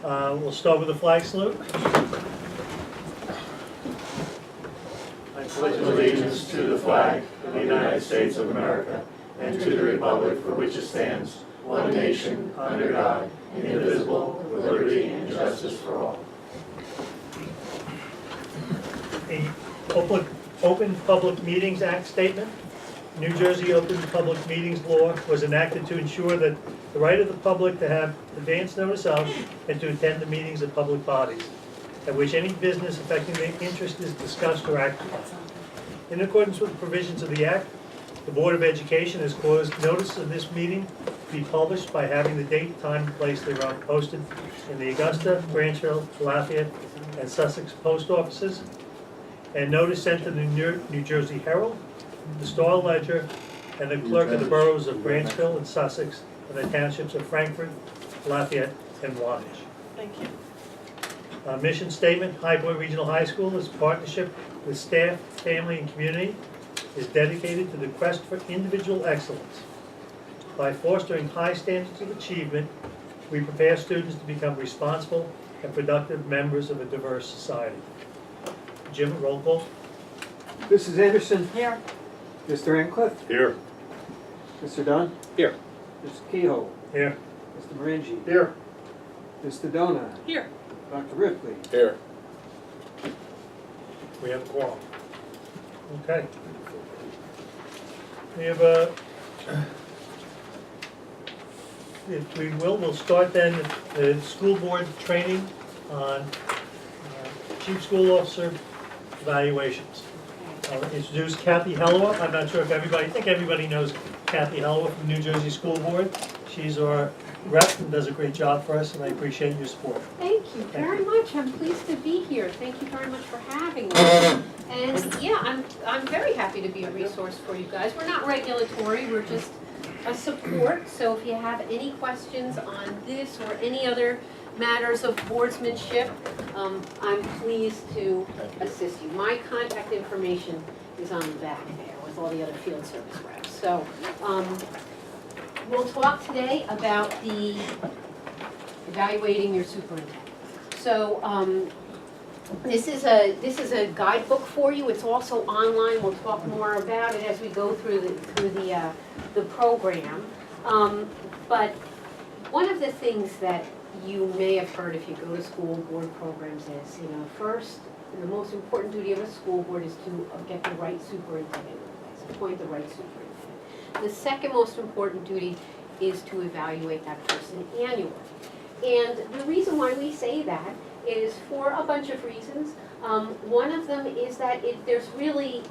We'll start with the flag salute. I pledge allegiance to the flag of the United States of America and to the republic for which it stands, one nation, under God, indivisible, with liberty and justice for all. The Open Public Meetings Act statement. New Jersey Open Public Meetings Law was enacted to ensure that the right of the public to have advance notice of and to attend the meetings of public bodies, at which any business affecting their interest is discussed or acted upon. In accordance with the provisions of the Act, the Board of Education has caused notice of this meeting to be published by having the date, time, and place thereof posted in the Augusta, Branchville, Lafayette, and Sussex post offices, and notice sent to the New Jersey Herald, the Star Ledger, and the clerk of the boroughs of Branchville and Sussex, and the townships of Frankfort, Lafayette, and Wantage. Thank you. Mission statement: Highboy Regional High School, its partnership with staff, family, and community, is dedicated to the quest for individual excellence. By fostering high standards of achievement, we prepare students to become responsible and productive members of a diverse society. Jim, roll call. Mrs. Anderson. Here. Mr. Ancliffe. Here. Mr. Dunn. Here. Mr. Kehoe. Here. Mr. Morangi. Here. Mr. Dona. Here. Dr. Ripley. Here. We have a quorum. Okay. We have a, if we will, we'll start then the school board training on chief school officer evaluations. I'll introduce Kathy Hellowa. I'm not sure if everybody, I think everybody knows Kathy Hellowa from the New Jersey School Board. She's our rep and does a great job for us, and I appreciate your support. Thank you very much. I'm pleased to be here. Thank you very much for having me. And yeah, I'm very happy to be a resource for you guys. We're not regulatory, we're just a support. So if you have any questions on this or any other matters of boardsmanship, I'm pleased to assist you. My contact information is on the back there with all the other field service reps. So we'll talk today about the evaluating your superintendent. So this is a guidebook for you. It's also online. We'll talk more about it as we go through the program. But one of the things that you may have heard if you go to school board programs is, first, the most important duty of a school board is to get the right superintendent in place, appoint the right superintendent. The second most important duty is to evaluate that person annually. And the reason why we say that is for a bunch of reasons. One of them is that there's really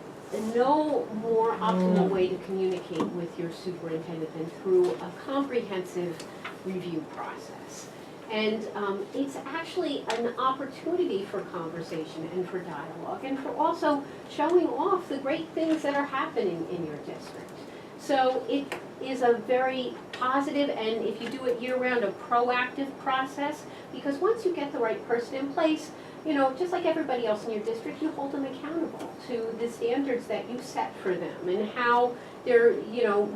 no more optimal way to communicate with your superintendent than through a comprehensive review process. And it's actually an opportunity for conversation and for dialogue and for also showing off the great things that are happening in your district. So it is a very positive, and if you do it year-round, a proactive process, because once you get the right person in place, just like everybody else in your district, you hold them accountable to the standards that you set for them and how they're,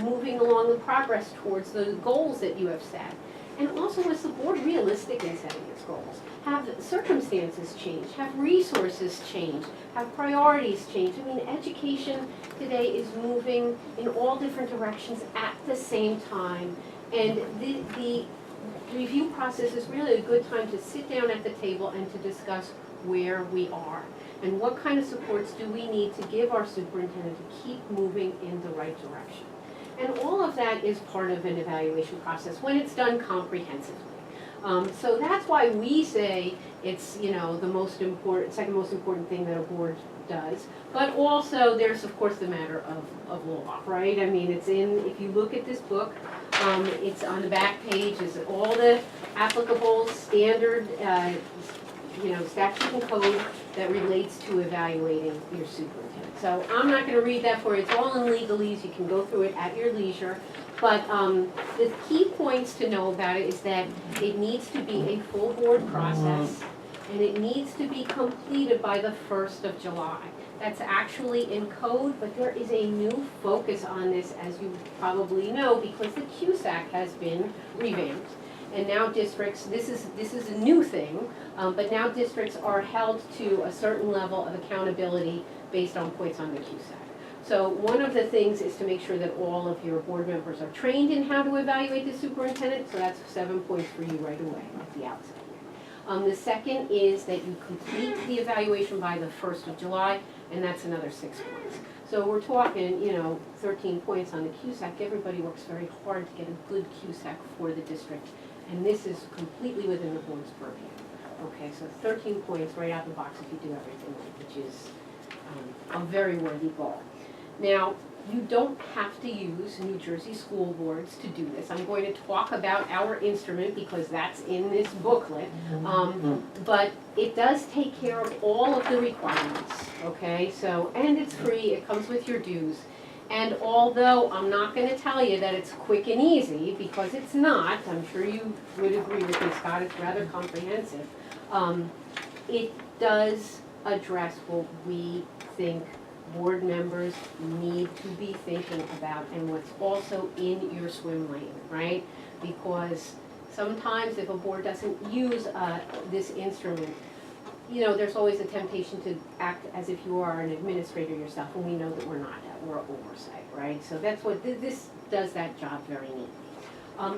moving along the progress towards the goals that you have set. And also, is the board realistic in setting its goals? Have circumstances changed? Have resources changed? Have priorities changed? I mean, education today is moving in all different directions at the same time. And the review process is really a good time to sit down at the table and to discuss where we are and what kind of supports do we need to give our superintendent to keep moving in the right direction. And all of that is part of an evaluation process when it's done comprehensively. So that's why we say it's, the second most important thing that a board does. But also there's, of course, the matter of law, right? I mean, if you look at this book, it's on the back page is all the applicable standard, statute and code that relates to evaluating your superintendent. So I'm not going to read that for you. It's all in legalese. You can go through it at your leisure. But the key points to know about it is that it needs to be a full board process, and it needs to be completed by the 1st of July. That's actually in code, but there is a new focus on this, as you probably know, because the CUSAC has been revamped. And now districts, this is a new thing, but now districts are held to a certain level of accountability based on points on the QSAC. So one of the things is to make sure that all of your board members are trained in how to evaluate the superintendent, so that's 7 points for you right away at the outset. The second is that you complete the evaluation by the 1st of July, and that's another 6 points. So we're talking, 13 points on the QSAC. Everybody works very hard to get a good QSAC for the district, and this is completely within the board's purview. Okay, so 13 points right out the box if you do everything right, which is a very worthy goal. Now, you don't have to use New Jersey school boards to do this. I'm going to talk about our instrument because that's in this booklet. But it does take care of all of the requirements, okay? So, and it's free, it comes with your dues. And although I'm not gonna tell you that it's quick and easy, because it's not, I'm sure you would agree with me, Scott, it's rather comprehensive. It does address what we think board members need to be thinking about and what's also in your swim lane, right? Because sometimes if a board doesn't use this instrument, there's always a temptation to act as if you are an administrator yourself, and we know that we're not, we're oversight, right? So that's what, this does that job very neatly.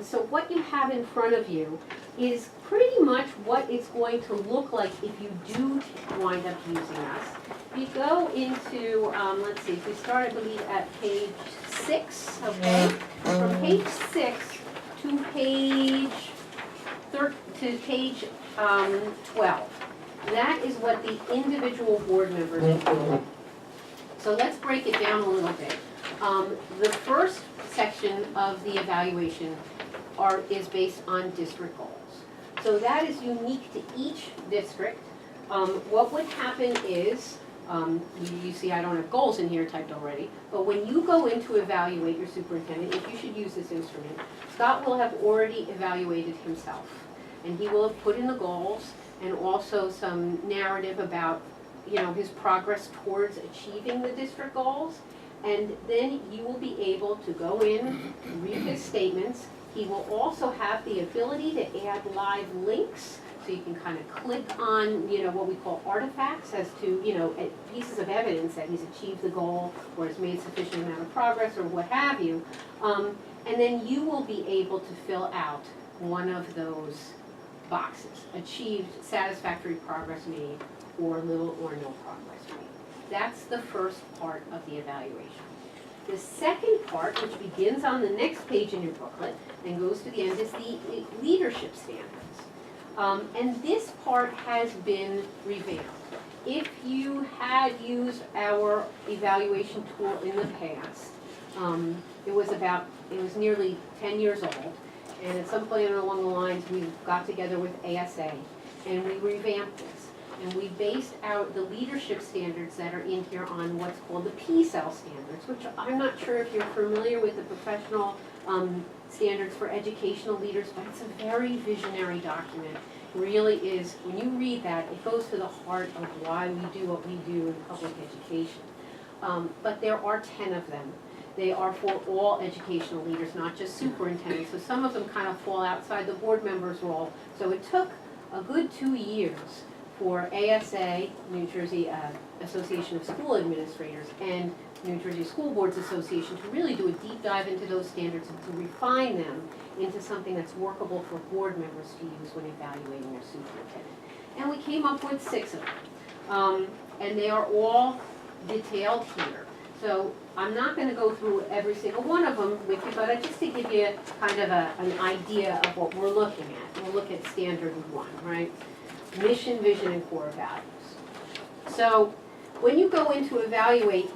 So what you have in front of you is pretty much what it's going to look like if you do wind up using us. We go into, let's see, if we start, I believe, at page 6, okay? From page 6 to page 12. That is what the individual board members do. So let's break it down a little bit. The first section of the evaluation is based on district goals. So that is unique to each district. What would happen is, you see I don't have goals in here typed already, but when you go in to evaluate your superintendent, if you should use this instrument, Scott will have already evaluated himself. And he will have put in the goals and also some narrative about, his progress towards achieving the district goals. And then you will be able to go in, read his statements. He will also have the ability to add live links, so you can kind of click on, what we call artifacts as to, pieces of evidence that he's achieved the goal or has made sufficient amount of progress or what have you. And then you will be able to fill out one of those boxes, achieved satisfactory progress made or little or no progress made. That's the first part of the evaluation. The second part, which begins on the next page in your booklet and goes to the end, is the leadership standards. And this part has been revamped. If you had used our evaluation tool in the past, it was nearly 10 years old, and at some point along the lines, we got together with ASA, and we revamped this. And we based out the leadership standards that are in here on what's called the P-cell standards, which I'm not sure if you're familiar with the professional standards for educational leaders, but it's a very visionary document. It really is, when you read that, it goes to the heart of why we do what we do in public education. But there are 10 of them. They are for all educational leaders, not just superintendents. So some of them kind of fall outside the board member's role. So it took a good 2 years for ASA, New Jersey Association of School Administrators, and New Jersey School Boards Association to really do a deep dive into those standards and to refine them into something that's workable for board members to use when evaluating their superintendent. And we came up with 6 of them. And they are all detailed here. So I'm not going to go through every single one of them with you, but just to give you kind of an idea of what we're looking at. We'll look at standard 1, right? Mission, vision, and core values. So when you go in to evaluate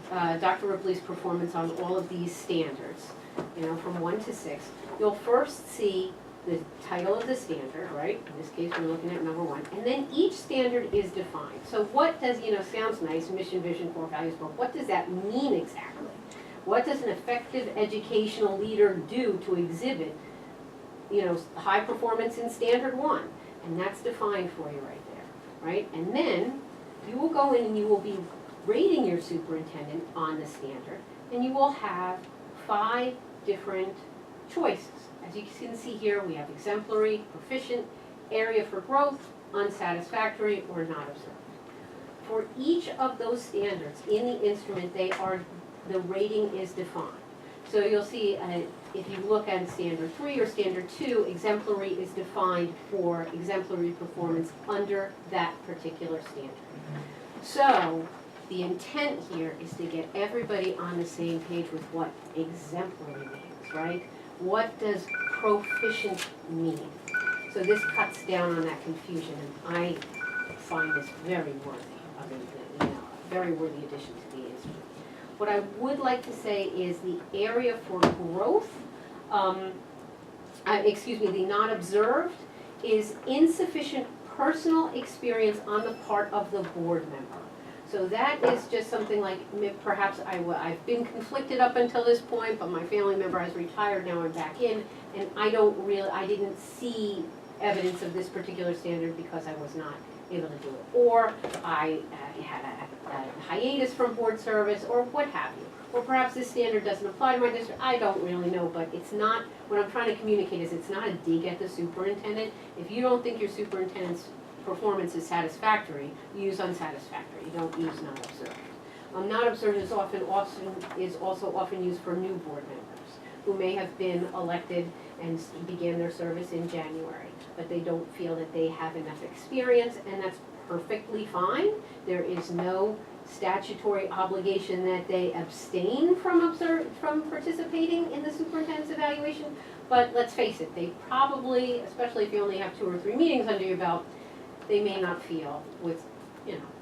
Dr. Ripley's performance on all of these standards, from 1 to 6, you'll first see the title of the standard, right? In this case, we're looking at number 1. And then each standard is defined. So what does, sounds nice, mission, vision, core values, but what does that mean exactly? What does an effective educational leader do to exhibit, high performance in standard 1? And that's defined for you right there, right? And then you will go in and you will be rating your superintendent on the standard, and you will have 5 different choices. As you can see here, we have exemplary, proficient, area for growth, unsatisfactory, or not observed. For each of those standards in the instrument, the rating is defined. So you'll see, if you look at standard 3 or standard 2, exemplary is defined for exemplary performance under that particular standard. So the intent here is to get everybody on the same page with what exemplary means, right? What does proficient mean? So this cuts down on that confusion, and I find this very worthy of a very worthy addition to the instrument. What I would like to say is the area for growth, the not observed, is insufficient personal experience on the part of the board member. So that is just something like, perhaps I've been conflicted up until this point, but my family member has retired, now I'm back in, and I didn't see evidence of this particular standard because I was not able to do it. Or I had a hiatus from board service, or what have you. Or perhaps this standard doesn't apply to my district, I don't really know, but it's not, what I'm trying to communicate is it's not a dig at the superintendent. If you don't think your superintendent's performance is satisfactory, use unsatisfactory, you don't use not observed. Not observed is also often used for new board members who may have been elected and began their service in January, but they don't feel that they have enough experience, and that's perfectly fine. There is no statutory obligation that they abstain from participating in the superintendent's evaluation, but let's face it, they probably, especially if you only have 2 or 3 meetings under your belt, they may not feel with,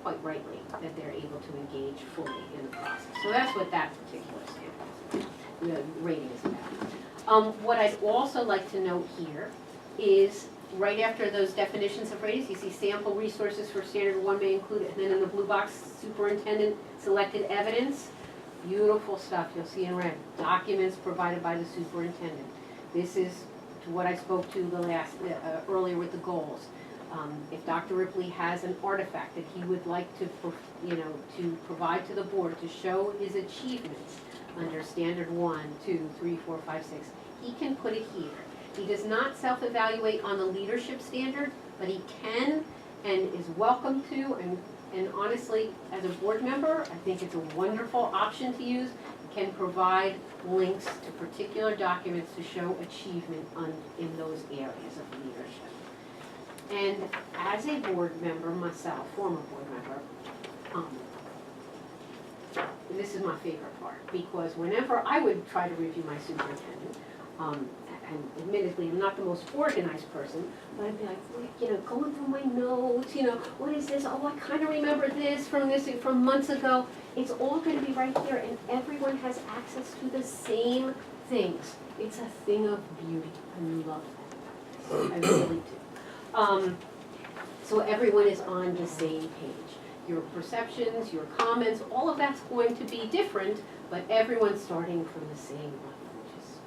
quite rightly, that they're able to engage fully in the process. So that's what that particular standard is, the rating is about. What I'd also like to note here is right after those definitions of ratings, you see sample resources for standard 1 may include, and then in the blue box, superintendent selected evidence. Beautiful stuff, you'll see in red. Documents provided by the superintendent. This is what I spoke to earlier with the goals. If Dr. Ripley has an artifact that he would like to provide to the board to show his achievements under standard 1, 2, 3, 4, 5, 6, he can put it here. He does not self-evaluate on the leadership standard, but he can and is welcome to, and honestly, as a board member, I think it's a wonderful option to use. He can provide links to particular documents to show achievement in those areas of leadership. And as a board member myself, former board member, this is my favorite part, because whenever I would try to review my superintendent, and admittedly, I'm not the most organized person, but I'd be like, going through my notes, what is this? Oh, I kind of remember this from months ago. It's all going to be right here, and everyone has access to the same things. It's a thing of beauty. I love that. I really do. So everyone is on the same page. Your perceptions, your comments, all of that's going to be different, but everyone's starting from the same level, which is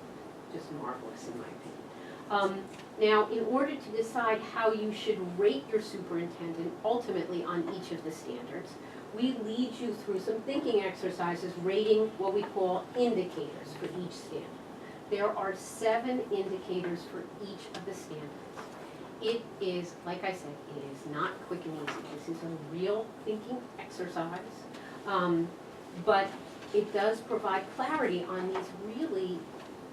just marvelous in my opinion. Now, in order to decide how you should rate your superintendent ultimately on each of the standards, we lead you through some thinking exercises rating what we call indicators for each standard. There are 7 indicators for each of the standards. It is, like I said, it is not quick and easy. This is a real thinking exercise, but it does provide clarity on these really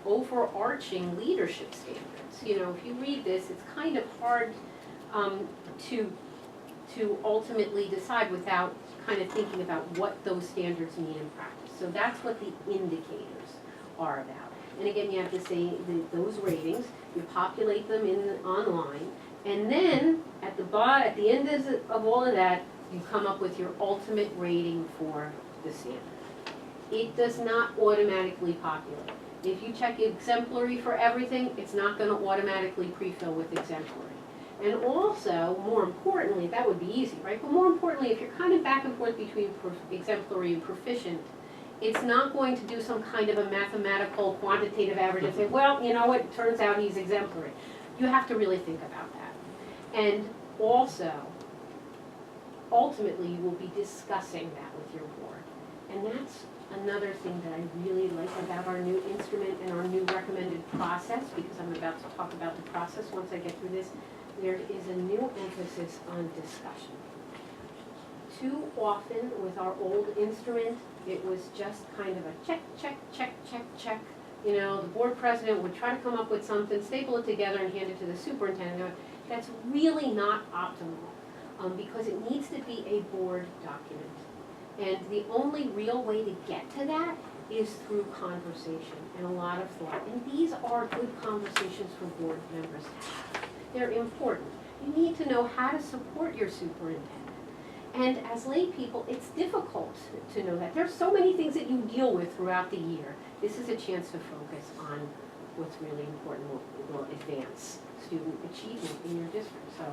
overarching leadership standards. If you read this, it's kind of hard to ultimately decide without kind of thinking about what those standards mean in practice. So that's what the indicators are about. And again, you have to say those ratings, you populate them online, and then at the end of all of that, you come up with your ultimate rating for the standard. It does not automatically populate. If you check exemplary for everything, it's not going to automatically pre-fill with exemplary. And also, more importantly, that would be easy, right? But more importantly, if you're kind of back and forth between exemplary and proficient, it's not going to do some kind of a mathematical quantitative average and say, well, you know what, it turns out he's exemplary. You have to really think about that. And also, ultimately, you will be discussing that with your board. And that's another thing that I really like about our new instrument and our new recommended process, because I'm about to talk about the process once I get through this. There is a new emphasis on discussion. Too often with our old instrument, it was just kind of a check, check, check, check, check. You know, the board president would try to come up with something, staple it together and hand it to the superintendent. That's really not optimal, because it needs to be a board document. And the only real way to get to that is through conversation and a lot of thought. And these are good conversations for board members to have. They're important. You need to know how to support your superintendent. And as lay people, it's difficult to know that. There's so many things that you deal with throughout the year. This is a chance to focus on what's really important, will advance student achievement in your district. So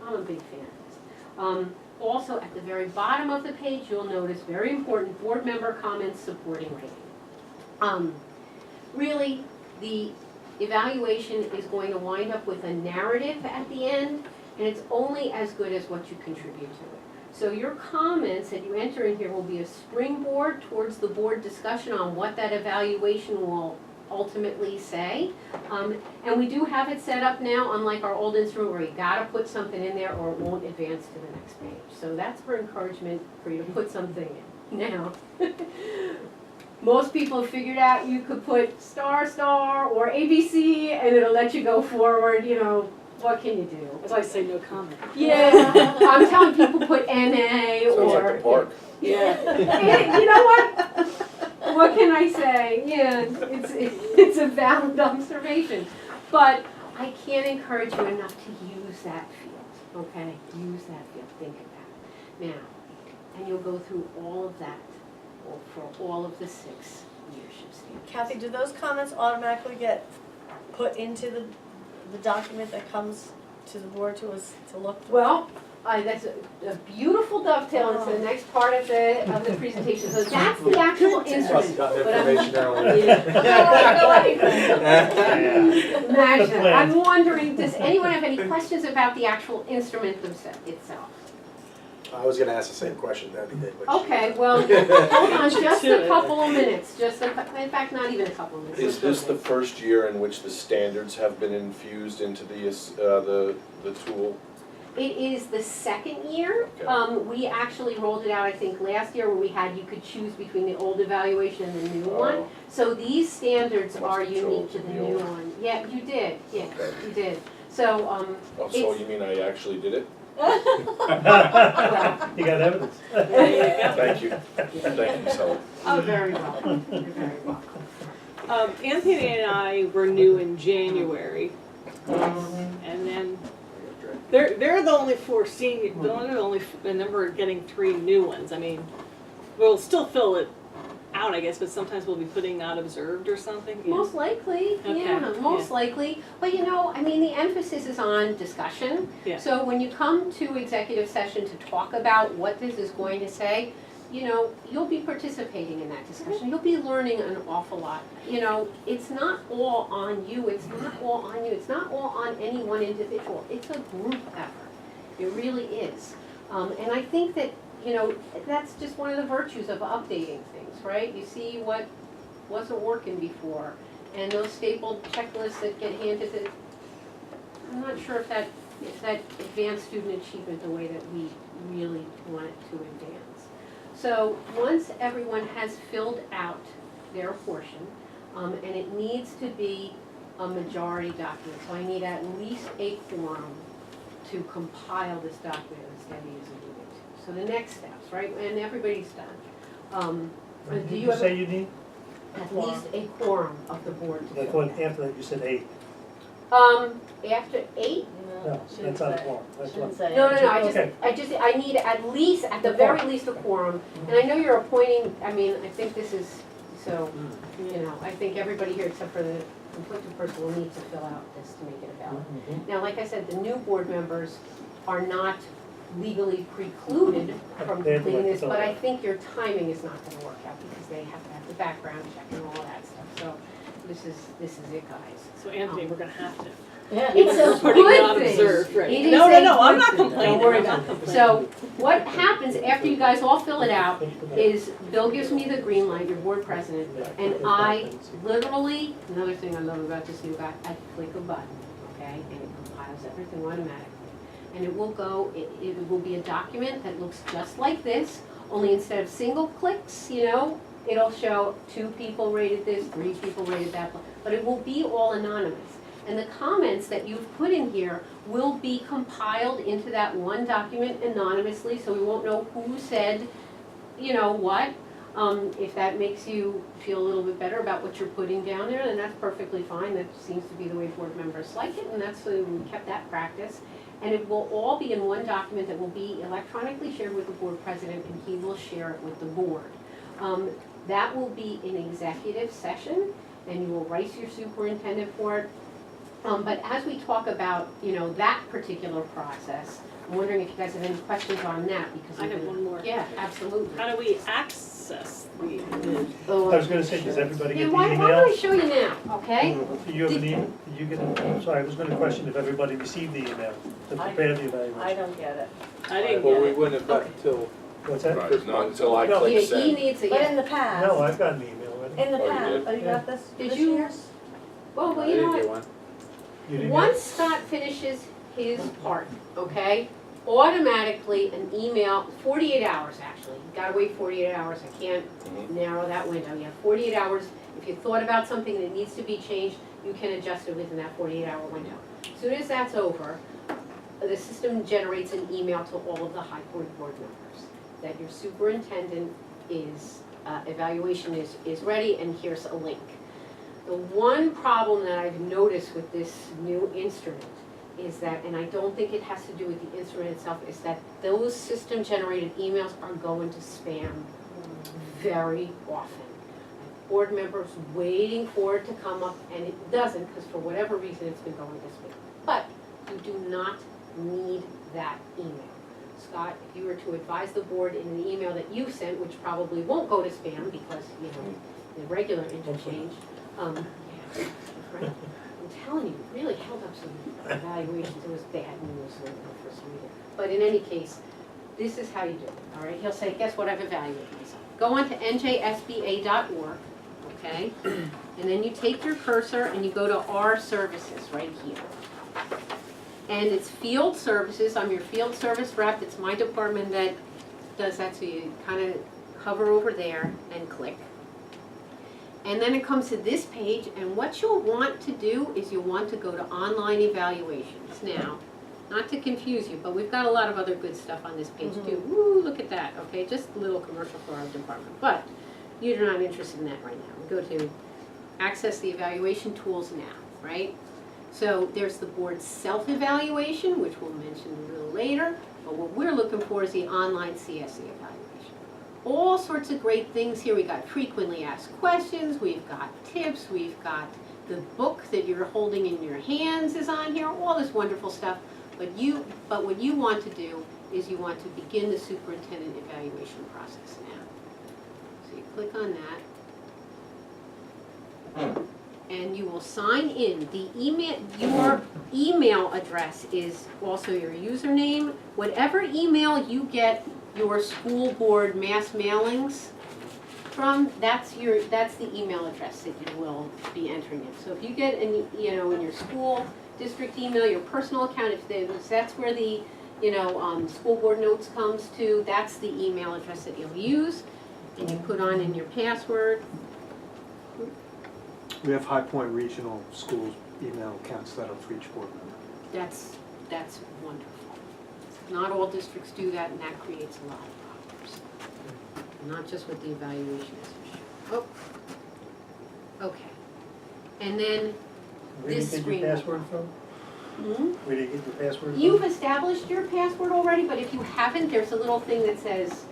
I'm a big fan of this. Also, at the very bottom of the page, you'll notice, very important, board member comments supporting rating. Really, the evaluation is going to wind up with a narrative at the end, and it's only as good as what you contribute to it. So your comments that you enter in here will be a springboard towards the board discussion on what that evaluation will ultimately say. And we do have it set up now, unlike our old instrument where you gotta put something in there or it won't advance to the next page. So that's for encouragement for you to put something in. Now, most people have figured out you could put star, star, or ABC and it'll let you go forward, you know. What can you do? As I say, no comment. Yeah, I'm telling people put NA Sounds or. like the park. Yeah. You know what? What can I say? Yeah, it's a valid observation. But I can't encourage you enough to use that field, okay? Use that field, think of that. Now, and you'll go through all of that for all of the 6 leadership standards. Kathy, do those comments automatically get put into the document that comes to the board to us to look through? Well, that's a beautiful dovetail into the next part of the presentation. So that's the actual instrument. But Imagine it. I'm wondering, does anyone have any questions about the actual instrument itself? I was going to ask the same question, that'd be good. but Okay, well, hold on just a couple of minutes, in fact, not even a couple of minutes. Is this the first year in which the standards have been infused into the tool? It is the 2nd year. Okay. We actually rolled it out, I think, last year where you could choose between the old evaluation and the new one. So these standards Must are have chosen unique to the the new old. one. Yeah, you did, yes, Okay. you did. So, Oh, so it's- you mean I actually did it? You got evidence. Thank you. Thank you, Sally. oh, very welcome, you're very welcome. Anthony and I were new in January, and then they're the only 4 senior, and then we're getting 3 new ones. I mean, we'll still fill it out, I guess, but sometimes we'll be putting not observed or something. Yeah. Most likely, Okay, yeah, most likely. But you know, I mean, the emphasis is on discussion. Yeah. So when you come to executive session to talk about what this is going to say, you know, you'll be participating in that discussion. You'll be learning an awful lot. You know, it's not all on you, it's not all on you, it's not all on any one individual. It's a group effort. It really is. And I think that, you know, that's just one of the virtues of updating things, right? You see what wasn't working before, and those stapled checklists that get handed to, I'm not sure if that advanced student achievement the way that we really want it to advance. So once everyone has filled out their portion, and it needs to be a majority document, so I need at least a quorum to compile this document as Debbie is alluding to. So the next steps, right, and everybody's done. Did Do you you have say you need? at least a quorum of the board to I fill thought out? after that you said 8. After 8? No, that's not a quorum. That's Shouldn't what. say. No, Okay. I need at least, at the very least a quorum. And I know you're appointing, I mean, I think this is, so, you know, I think everybody here except for the conflicted person will need to fill out this to make it valid. Now, like I said, the new board members are not legally precluded from They have to completing wait this, till but I then. think your timing is not gonna work out because they have to have the background check and all that stuff. So this is it, guys. So Anthony, we're gonna have to It's a Putting it good on thing. observed, right? It is No, a I'm good not thing. complaining. Don't worry I'm about not it. complaining. So what happens after you guys all fill it out is Bill gives me the green light, your board president, and I literally, another thing I love about this new guy, I click a button, okay, and it compiles everything automatically. And it will go, it will be a document that looks just like this, only instead of single clicks, you know, it'll show 2 people rated this, 3 people rated that, but it will be all anonymous. And the comments that you've put in here will be compiled into that one document anonymously, so we won't know who said, you know, what. If that makes you feel a little bit better about what you're putting down there, then that's perfectly fine. That seems to be the way board members like it, and that's we kept that practice. And it will all be in one document that will be electronically shared with the board president, and he will share it with the board. That will be an executive session, and you will write your superintendent for it. But as we talk about, you know, that particular process, I'm wondering if you guys have any questions on that, because I have one more. Yeah, absolutely. How do we access the? I was gonna say, does everybody Yeah, get the why don't email? I show you now, okay? Do you have an email? Did you get it? Sorry, I was gonna question if everybody received the email to prepare the I evaluation. don't get it. I didn't Well, get we it. wouldn't have gotten till, What's that? Right, not until I No, click Yeah, he send. needs it, But in yeah. the past, No, I've gotten the email already. in the Oh, you past, did? oh, you got this, Did this you- year? Well, I you know didn't what? get one. You didn't get Once Scott finishes his part, okay, automatically an email, 48 hours actually, you gotta wait 48 hours, I can't Mhm. narrow that window, you have 48 hours. If you thought about something that needs to be changed, you can adjust it within that 48-hour window. As soon as that's over, the system generates an email to all of the high board members that your superintendent is, evaluation is ready, and here's a link. The one problem that I've noticed with this new instrument is that, and I don't think it has to do with the instrument itself, is that those system-generated emails are going to spam very often. Board members waiting for it to come up, and it doesn't, because for whatever reason, it's been going to spam. But you do not need that email. Scott, if you were to advise the board in an email that you sent, which probably won't go to spam because, you know, the regular interchange, yeah, right. I'm telling you, it really held up some evaluations. It was bad news when I first read it. But in any case, this is how you do it, all right? He'll say, guess what, I've evaluated myself. Go on to njsba.org, okay? And then you take your cursor and you go to our services right here. And it's field services. I'm your field service rep. It's my department that does that. So you kind of hover over there and click. And then it comes to this page, and what you'll want to do is you'll want to go to online evaluations. Now, not to confuse you, but we've got a lot of other good stuff on this page too. Woo, look at that, okay, just a little commercial for our department. But you're not interested in that right now. We go to access the evaluation tools now, right? So there's the board self-evaluation, which we'll mention a little later, but what we're looking for is the online CSE evaluation. All sorts of great things here. We got frequently asked questions, we've got tips, we've got the book that you're holding in your hands is on here, all this wonderful stuff. But what you want to do is you want to begin the superintendent evaluation process now. So you click on that. And you will sign in. The email, your email address is also your username. Whatever email you get your school board mass mailings from, that's the email address that you will be entering in. So if you get in your school district email, your personal account, if that's where the school board notes comes to, that's the email address that you'll use, and you put on in your password. We have High Point Regional Schools email accounts that are for each board member. That's wonderful. Not all districts do that, and that creates a lot of problems. Not just with the evaluations. Oh, okay. And then Where did this you get screen your will password from? Where did you get your password from? You've established your password already, but if you haven't, there's a little thing that says,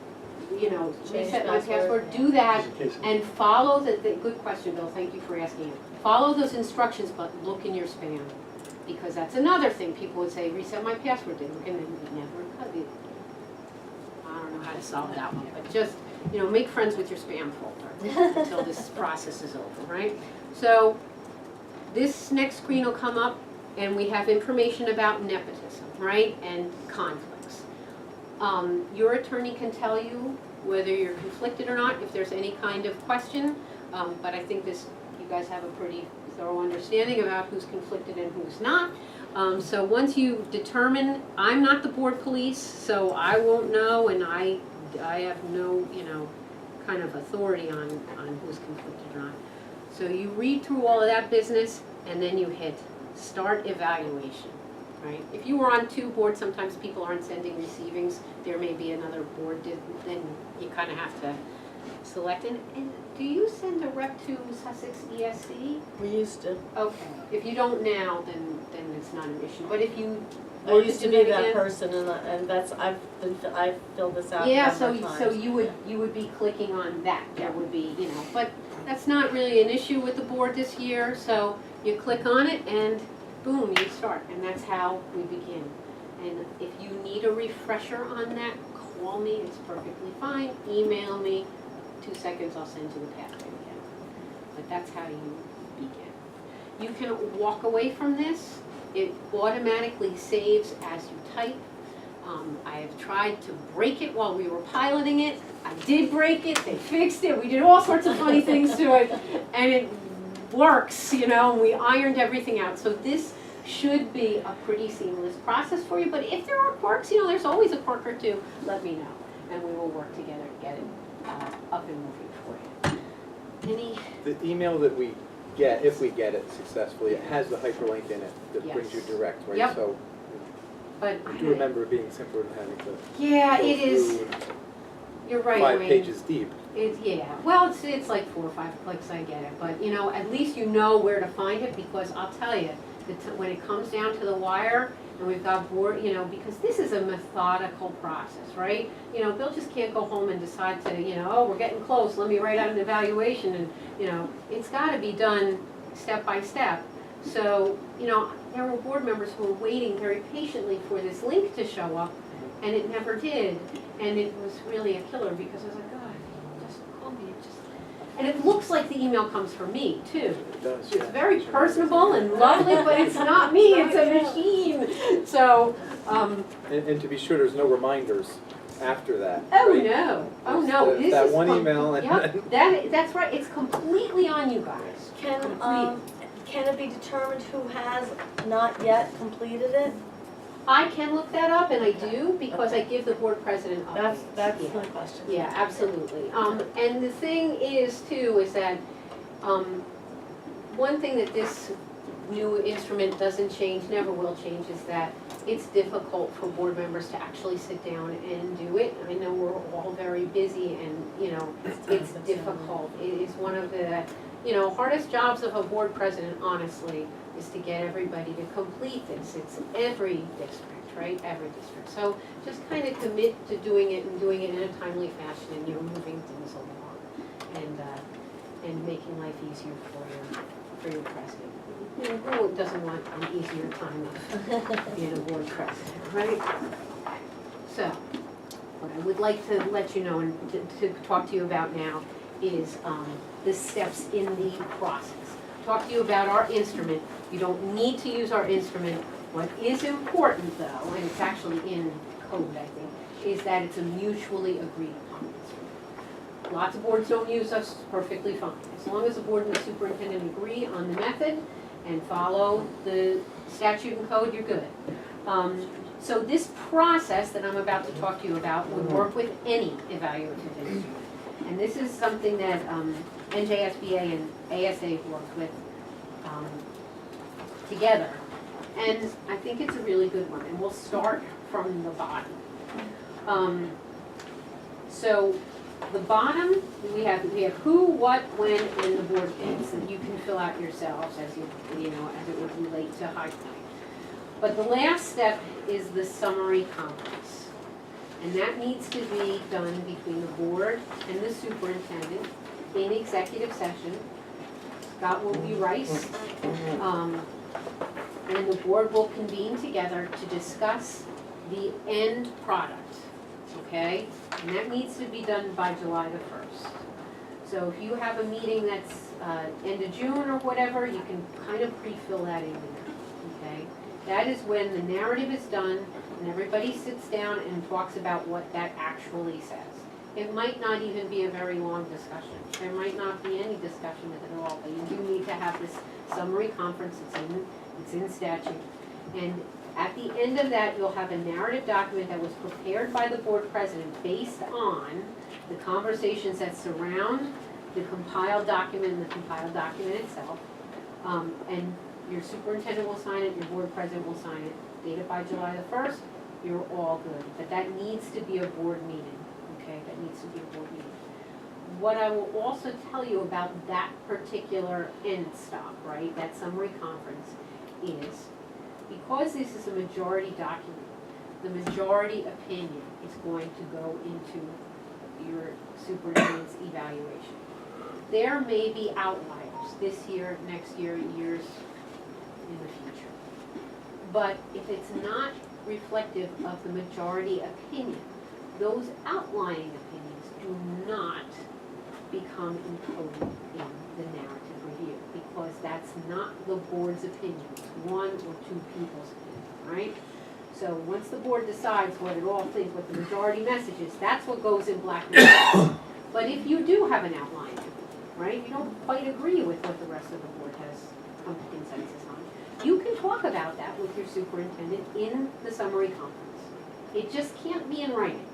Change reset my password. password. Do that Just in case. and follow the good question, Bill, thank you for asking it. Follow those instructions, but look in your spam. Because that's another thing, people would say, reset my password, they look in and it never cut it. I don't know how to solve that one, but just, make friends with your spam folder until this process is over, right? So, this next screen will come up, and we have information about nepotism, right, and conflicts. Your attorney can tell you whether you're conflicted or not, if there's any kind of question, but I think you guys have a pretty thorough understanding about who's conflicted and who's not. So once you determine, I'm not the board police, so I won't know, and I have no, kind of authority on who's conflicted or not. So you read through all of that business, and then you hit start evaluation, right? If you were on two boards, sometimes people aren't sending receivings, there may be another board, then you kind of have to select. And do you send a rep to Sussex ESC? We used to. Okay, if you don't now, then it's not an issue, but if you I were used to do be that that again- person, and that's, I've filled this out a Yeah, number so of so times. you would be clicking on that, there would be, but that's not really an issue with the board this year, so you click on it and boom, you start, and that's how we begin. And if you need a refresher on that, call me, it's perfectly fine, email me, 2 seconds, I'll send you the pathway again. But that's how you begin. You can walk away from this, it automatically saves as you type. I have tried to break it while we were piloting it. I did break it, they fixed it, we did all sorts of funny things to it, and it works, and we ironed everything out. So this should be a pretty seamless process for you, but if there are quirks, there's always a quirk or two, let me know, and we will work together to get it up and moving for you. The email that we get, if we get it successfully, it has the hyperlink in it that brings you Yes. direct, right? Yep. So But I do remember it being simpler than having to yeah, go it is, through you're right, 5 Wayne. pages deep. Well, it's like 4 or 5 clicks, I get it, but at least you know where to find it, because I'll tell you, when it comes down to the wire, and we've got board, because this is a methodical process, right? Bill just can't go home and decide to, oh, we're getting close, let me write out an evaluation, and, it's gotta be done step by step. So, there were board members who were waiting very patiently for this link to show up, and it never did, and it was really a killer, because I was like, God, just call me, and it looks like the email comes from me, too. It does, It's yeah. very personable and lovely, but it's not me, it's a machine. So, And to be sure, there's no reminders after that, oh right? no, It's this is. that one email and Yep, that's right, it's completely on you guys. Can it be determined who has not yet completed it? I can look that up, and I do, because I give the board president updates. That's Yeah. my question. Yeah, absolutely. And the thing is too, is that, one thing that this new instrument doesn't change, never will change, is that it's difficult for board members to actually sit down and do it. I know we're all very busy and, it's difficult. It is one of the, hardest jobs of a board president, honestly, is to get everybody to complete this. It's every district, right? Every district. So just kind of commit to doing it and doing it in a timely fashion, and moving things along and making life easier for your president. Who doesn't want an easier time of being a board president, right? So, what I would like to let you know and to talk to you about now is the steps in the process. Talk to you about our instrument. You don't need to use our instrument. What is important though, and it's actually in code, I think, is that it's a mutually agreed upon instrument. Lots of boards don't use us, perfectly fine. As long as the board and the superintendent agree on the method and follow the statute and code, you're good. So this process that I'm about to talk to you about would work with any evaluative instrument. And this is something that NJSBA and ASA worked with together. And I think it's a really good one, and we'll start from the bottom. So the bottom, we have who, what, when, and the board dates, and you can fill out yourselves as as it would relate to High Point. But the last step is the summary comments. And that needs to be done between the board and the superintendent in executive session. Scott will be Rice. And the board will convene together to discuss the end product, okay? And that needs to be done by July the 1st. So if you have a meeting that's end of June or whatever, you can kind of pre-fill that in there, okay? That is when the narrative is done and everybody sits down and talks about what that actually says. It might not even be a very long discussion. There might not be any discussion with it at all, but you do need to have this summary conference. It's in statute. And at the end of that, you'll have a narrative document that was prepared by the board president based on the conversations that surround the compiled document and the compiled document itself. And your superintendent will sign it, your board president will sign it, dated by July the 1st, you're all good. But that needs to be a board meeting, okay? That needs to be a board meeting. What I will also tell you about that particular end stop, right, that summary conference, is because this is a majority document, the majority opinion is going to go into your superintendent's evaluation. There may be outliers this year, next year, years in the future. But if it's not reflective of the majority opinion, those outlying opinions do not become encoded in the narrative review, because that's not the board's opinion, it's one or two people's opinion, right? So once the board decides what it all thinks, what the majority message is, that's what goes in black and white. But if you do have an outline, right, you don't quite agree with what the rest of the board has come to consensus on, you can talk about that with your superintendent in the summary conference. It just can't be in writing.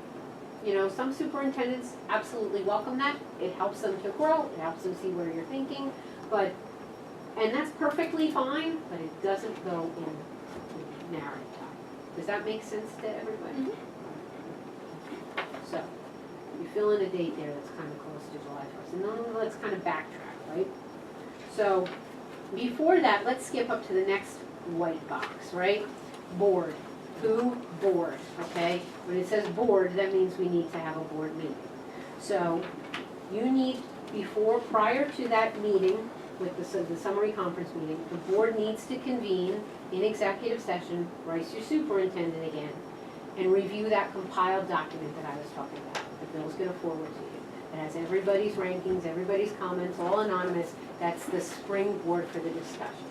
You know, some superintendents absolutely welcome that. It helps them to grow, it helps them see where you're thinking, and that's perfectly fine, but it doesn't go in the narrative document. Does that make sense to everybody? Mm-hmm. So, you fill in a date there that's kind of close to July 1st, and then let's kind of backtrack, right? So, before that, let's skip up to the next white box, right? Board. Who? Board, okay? When it says board, that means we need to have a board meeting. So, you need, prior to that meeting, with the summary conference meeting, the board needs to convene in executive session, Bryce, your superintendent again, and review that compiled document that I was talking about, that Bill's gonna forward to you. It has everybody's rankings, everybody's comments, all anonymous. That's the springboard for the discussion.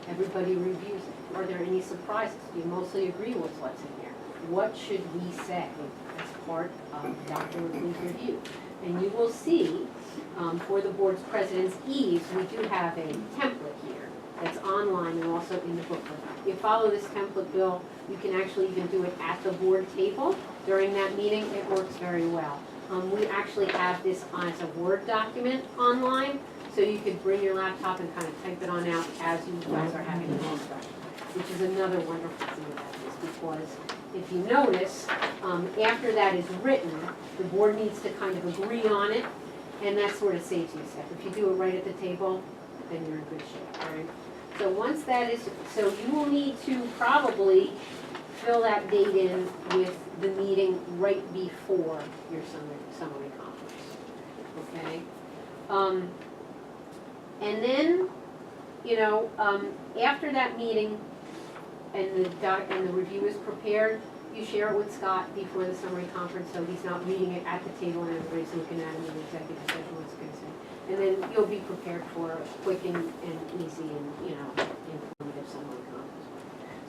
Everybody reviews it. Are there any surprises? Do you mostly agree with what's in here? What should we say as part of Dr. McLean's review? And you will see, for the board's president's ease, we do have a template here that's online and also in the booklet. If you follow this template, Bill, you can actually even do it at the board table during that meeting. It works very well. We actually have this as a Word document online, so you could bring your laptop and kind of type it on out as you guys are having the discussion, which is another wonderful thing about this, because if you notice, after that is written, the board needs to kind of agree on it, and that sort of saves you a step. If you do it right at the table, then you're in good shape, all right? So once that is, so you will need to probably fill that date in with the meeting right before your summary conference, okay? And then, you know, after that meeting and the review is prepared, you share it with Scott before the summary conference, so he's not reading it at the table and everybody's looking at him in the executive session, what's going to say. And then you'll be prepared for a quick and easy and, you know, informative summary conference.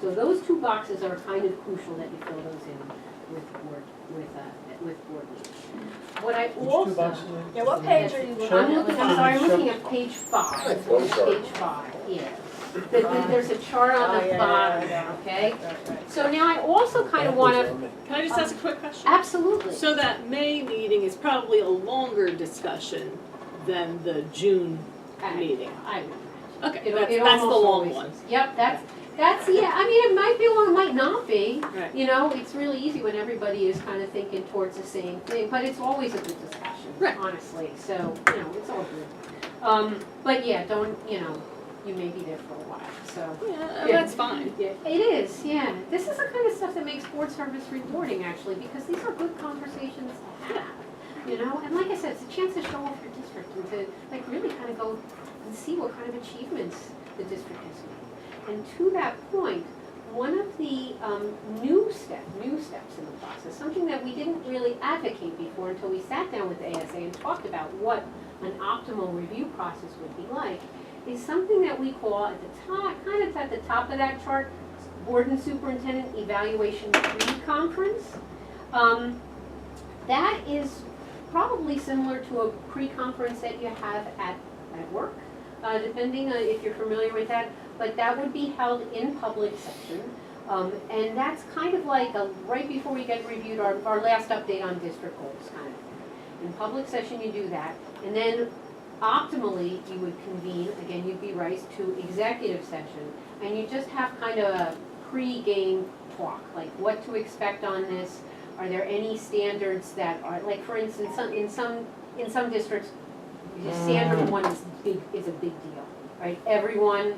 So those two boxes are kind of crucial that you fill those in with board meetings. What I also. Yeah, what page are you looking at? I'm looking at page 5. Oh, sorry. Page 5, yes. There's a chart on the bottom, okay? So now I also kind of want to, Can I just ask a quick question? absolutely. So that May meeting is probably a longer discussion than the June meeting. I would Okay, imagine. that's the almost long always one. is. Yep, that's, yeah, I mean, it might be long, it might not be. Right. You know, it's really easy when everybody is kind of thinking towards the same thing, but it's always a good discussion, Right. honestly, so, you know, it's all good. But yeah, don't, you know, you may be there for a while, so. Yeah, Yeah. that's fine. Yeah, it is, yeah. This is the kind of stuff that makes board service rewarding, actually, because these are good conversations to have, you know? And like I said, it's a chance to show off your district and to, like, really kind of go and see what kind of achievements the district has made. And to that point, one of the new steps in the process, something that we didn't really advocate before until we sat down with the ASA and talked about what an optimal review process would be like, is something that we call at the top, kind of at the top of that chart, Board and Superintendent Evaluation Pre-Conference. That is probably similar to a pre-conference that you have at work, depending on if you're familiar with that, but that would be held in public session. And that's kind of like right before we get reviewed our last update on district goals, kind of. In public session, you do that, and then optimally, you would convene, again, you'd be right, to executive session, and you just have kind of a pre-game talk, like what to expect on this. Are there any standards that are, like for instance, in some districts, the standard one is a big deal, right? Everyone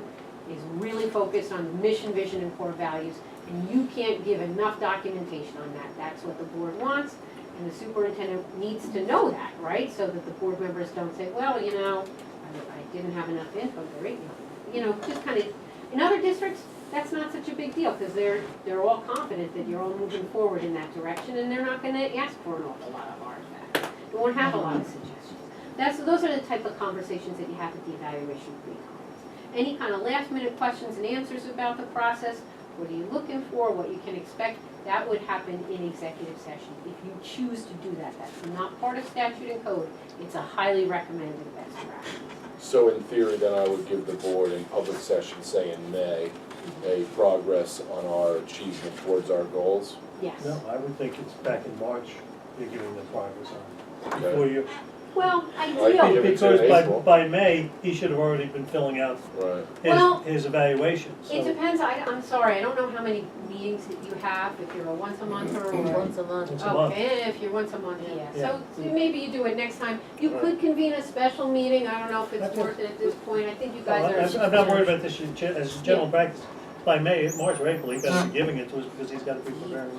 is really focused on mission, vision, and core values, and you can't give enough documentation on that. That's what the board wants, and the superintendent needs to know that, right? So that the board members don't say, well, you know, I didn't have enough info, great. You know, just kind of, in other districts, that's not such a big deal, because they're all confident that you're all moving forward in that direction, and they're not gonna ask for an awful lot of artifacts. You won't have a lot of suggestions. Those are the type of conversations that you have at the evaluation pre-conference. Any kind of last minute questions and answers about the process, what are you looking for, what you can expect, that would happen in executive session if you choose to do that. That's not part of statute and code. It's a highly recommended best practice. So in theory, then I would give the board in public session, say in May, a progress on our achievement towards our goals. Yes. No, I would think it's back in March, you're giving the progress on. Okay. Before you, Well, I ideal. think if it's in because April. by May, he should have already been filling out Right. Well, his evaluation, It so. depends, I'm sorry, I don't know how many meetings that you have, if you're a once a month or. Once a month. Once a month. Okay, if you're once a month, yeah, Yeah. so maybe you do it next time. You could convene a special meeting, I don't know if it's worth it at this point, I think you guys are. I'm not worried about this as general practice. By May, March or April, he better be giving it to us because he's got to be preparing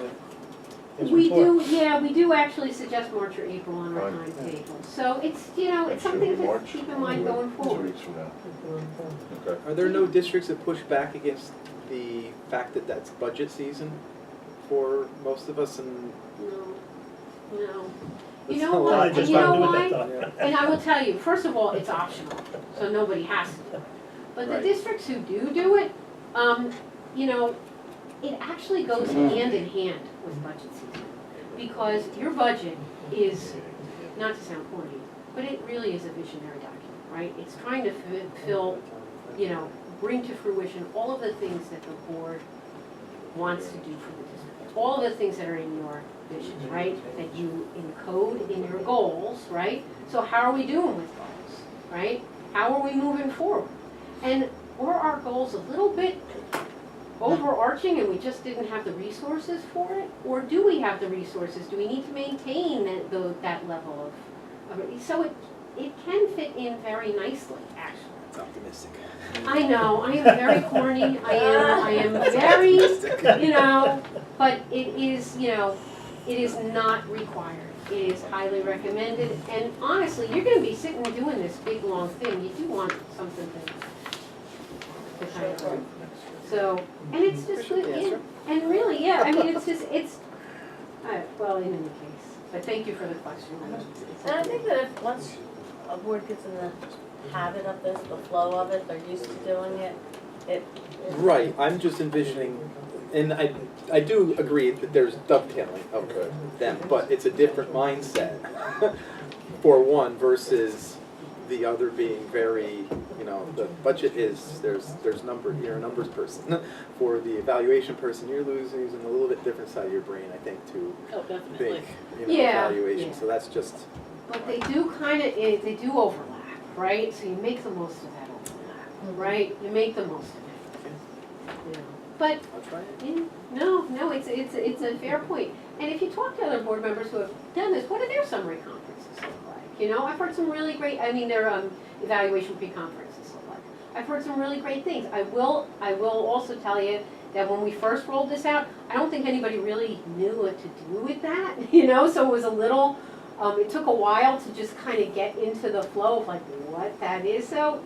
his We report. we do actually suggest March or April on our Right. timetable, so it's, you know, it's something to keep in mind going forward. 2 weeks from now. Okay. Are there no districts that push back against the fact that that's budget season for most of us and? No. You That's know a lot. what, Just and you know don't do it why? that time. And I will tell you, first of all, it's optional, so nobody has to do it. But the Right. districts who do it, you know, it actually goes hand in hand with budget season. Because your budget is, not to sound corny, but it really is a visionary document, right? It's trying to fill, you know, bring to fruition all of the things that the board wants to do for the district. All of the things that are in your vision, right? That you encode in your goals, right? So how are we doing with goals, right? How are we moving forward? And were our goals a little bit overarching and we just didn't have the resources for it? Or do we have the resources? Do we need to maintain that level of so it can fit in very nicely, actually. It's optimistic. I know, I am very corny, I am very, you know, but it is, you know, it is not required. It is highly recommended, and honestly, you're gonna be sitting doing this big, long thing, you do want something to kind of, so, and it's just good, yeah, and really, yeah, I mean, it's, well, in any case, but thank you for the question. And I think that if once a board gets in the habit of this, the flow of it, they're used to doing it, Right, I'm just envisioning, and I do agree that there's dovetailing of them, but it's a different mindset for one versus the other being very, you know, the budget is, there's number, you're a numbers person. For the evaluation person, you're using a little bit different side of your brain, I think, to Oh, definitely. think, you know, Yeah, evaluation, yeah. so that's just, But they do kind of, they do overlap, right? So you make the most of that overlap, right? You make the most of it. You know. But, I'll try it. yeah, no, it's a fair point. And if you talk to other board members who have done this, what do their summary conferences look like? You know, I've heard some really great, I mean, their evaluation pre-conferences look like. I've heard some really great things. I will also tell you that when we first rolled this out, I don't think anybody really knew what to do with that, you know, so it was a little, it took a while to just kind of get into the flow of like what that is. So,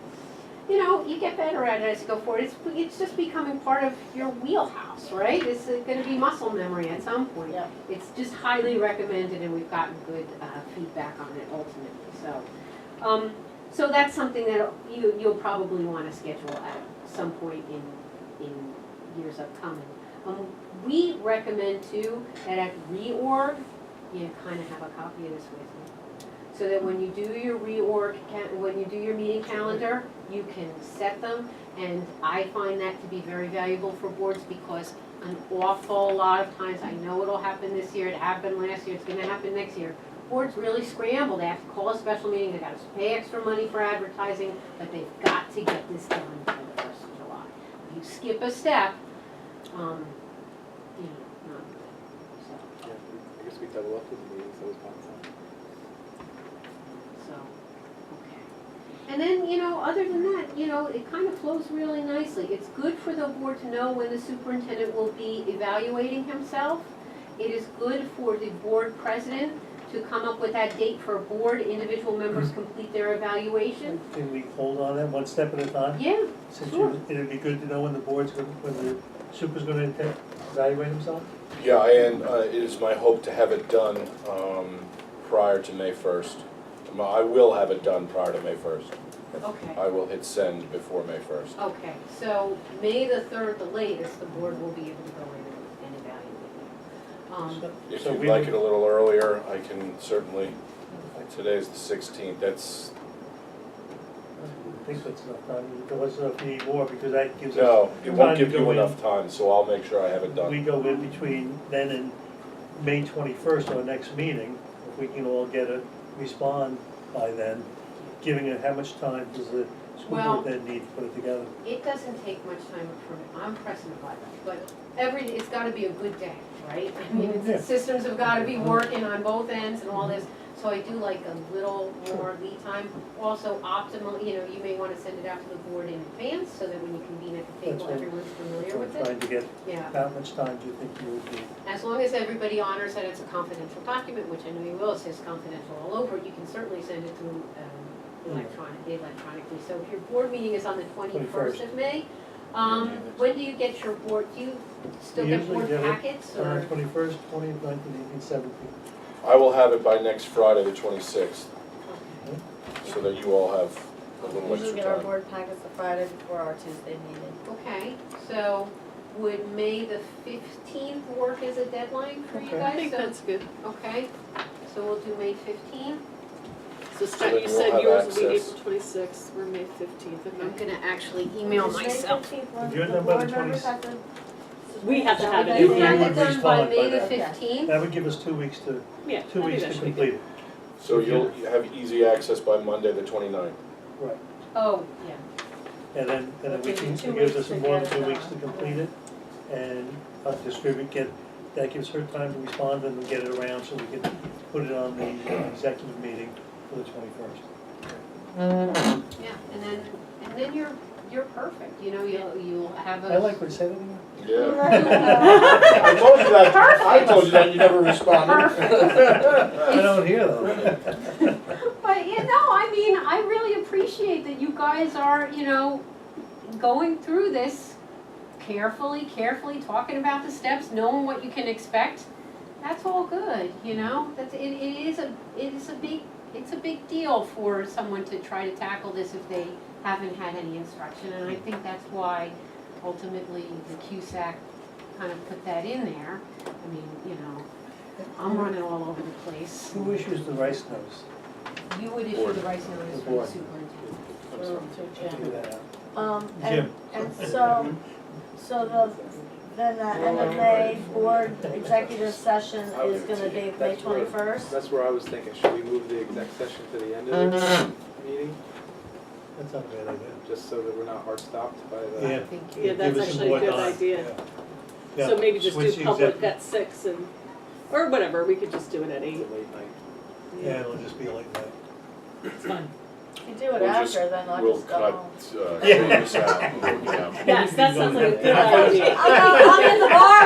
you know, you get better at it as you go forward. It's just becoming part of your wheelhouse, right? It's going to be muscle memory at some point. Yep. It's just highly recommended, and we've gotten good feedback on it ultimately. So, So that's something that you'll probably wanna schedule at some point in years upcoming. We recommend too, that at reorg, you kinda have a copy of this with you. So that when you do your reorg, when you do your meeting calendar, you can set them. And I find that to be very valuable for boards because an awful lot of times, I know it'll happen this year, it happened last year, it's gonna happen next year. Boards really scramble, they have to call a special meeting, they gotta pay extra money for advertising, but they've got to get this done by the 1st of July. If you skip a step, not good, so. Yeah, I guess we double up with the meetings, that was fun. So, okay. And then, other than that, it kind of flows really nicely. It's good for the board to know when the superintendent will be evaluating himself. It is good for the board president to come up with that date for board, individual members complete their evaluation. Can we hold on that one step at a time? Yeah, Since sure. it'd be good to know when when the super's gonna evaluate himself? Yeah, and it is my hope to have it done prior to May 1st. I will have it done prior to May 1st. Okay. I will hit send before May 1st. Okay, so May the 3rd, the latest, the board will be able to go in and evaluate you. If So you'd we like would- it a little earlier, I can certainly, today's the 16th, that's, I think that's enough time, unless you need more, because that gives us. no, it time won't to give go you in. enough time, so I'll make sure I have it We done. go in between then and May 21st, our next meeting, if we can all respond by then, giving it, how much time does the school Well- board then need to put it together? It doesn't take much time I'm pressing the button, but it's gotta be a good day, right? I mean, Yeah. systems have gotta be working on both ends and all this, so I do like a little more lead time. Also optimal, you may wanna send it out to the board in advance, so that when you convene at the table, That's right. everyone's familiar We're with it. trying to get, Yeah, how much time do you think you would need? as long as everybody honors that it's a confidential document, which I know you will, it says confidential all over it, you can certainly send it to, electronically. So if your board meeting is on the 21st of May, when do you get your board, do you still We get usually board get it packets or? 21st, 20th, 19th, 18th, 17th. I will have it by next Friday, the 26th, so that you all have a little Usually extra get our time. board packets the Friday before our Tuesday meeting. Okay, so would May the 15th work as a deadline for you Okay. guys? I think So- that's good. Okay, so we'll do May 15th. So then Scott, you you'll said have yours will be access. April 26th, we're May 15th, I'm okay. gonna actually email Is May myself. 15th when If you're the done by the board members 20th. have to? We have to have it You in You have here. would it done by respond by May the then. 15th? That would give us 2 weeks to, Yeah, 2 I think weeks that to should be complete good. it. So you'll have easy access by Monday, the 29th. Right. Oh, yeah. And then we Give you can, 2 it gives weeks us to more get than 2 it weeks to done. complete it. And that gives her time to respond and get it around so we can put it on the executive meeting for the 21st. Yeah, and then you're perfect, you'll have a. I like what you said again. Yeah. I told you that, you never responded. I don't hear them. But, I really appreciate that you guys are, going through this carefully, talking about the steps, knowing what you can expect. That's all good, it's a big deal for someone to try to tackle this if they haven't had any instruction, and I think that's why ultimately the CUSAC kind of put that in there. I'm running all over the place. Who issues the rice notice? You would issue the rights notice The for the board. superintendent. I'm sorry. Figure that out. And then the end of May board executive session is gonna be May That's where- 21st. That's where I was thinking, should we move the exec session to the end of the meeting? That's not a bad idea. Just so that we're not hard stopped by the. Yeah. Thank you. Yeah, that's Give us some actually a more good time. idea. Yeah. So maybe just Switch do the public executive- at 6 and, or whatever, we could just do it at 8. Late night. Yeah, it'll just be like that. It's fine. If you do it We'll just- after, then I'll We'll just go cut, home. this out and work it out. Yes, that sounds like a good idea. I'm in the bar.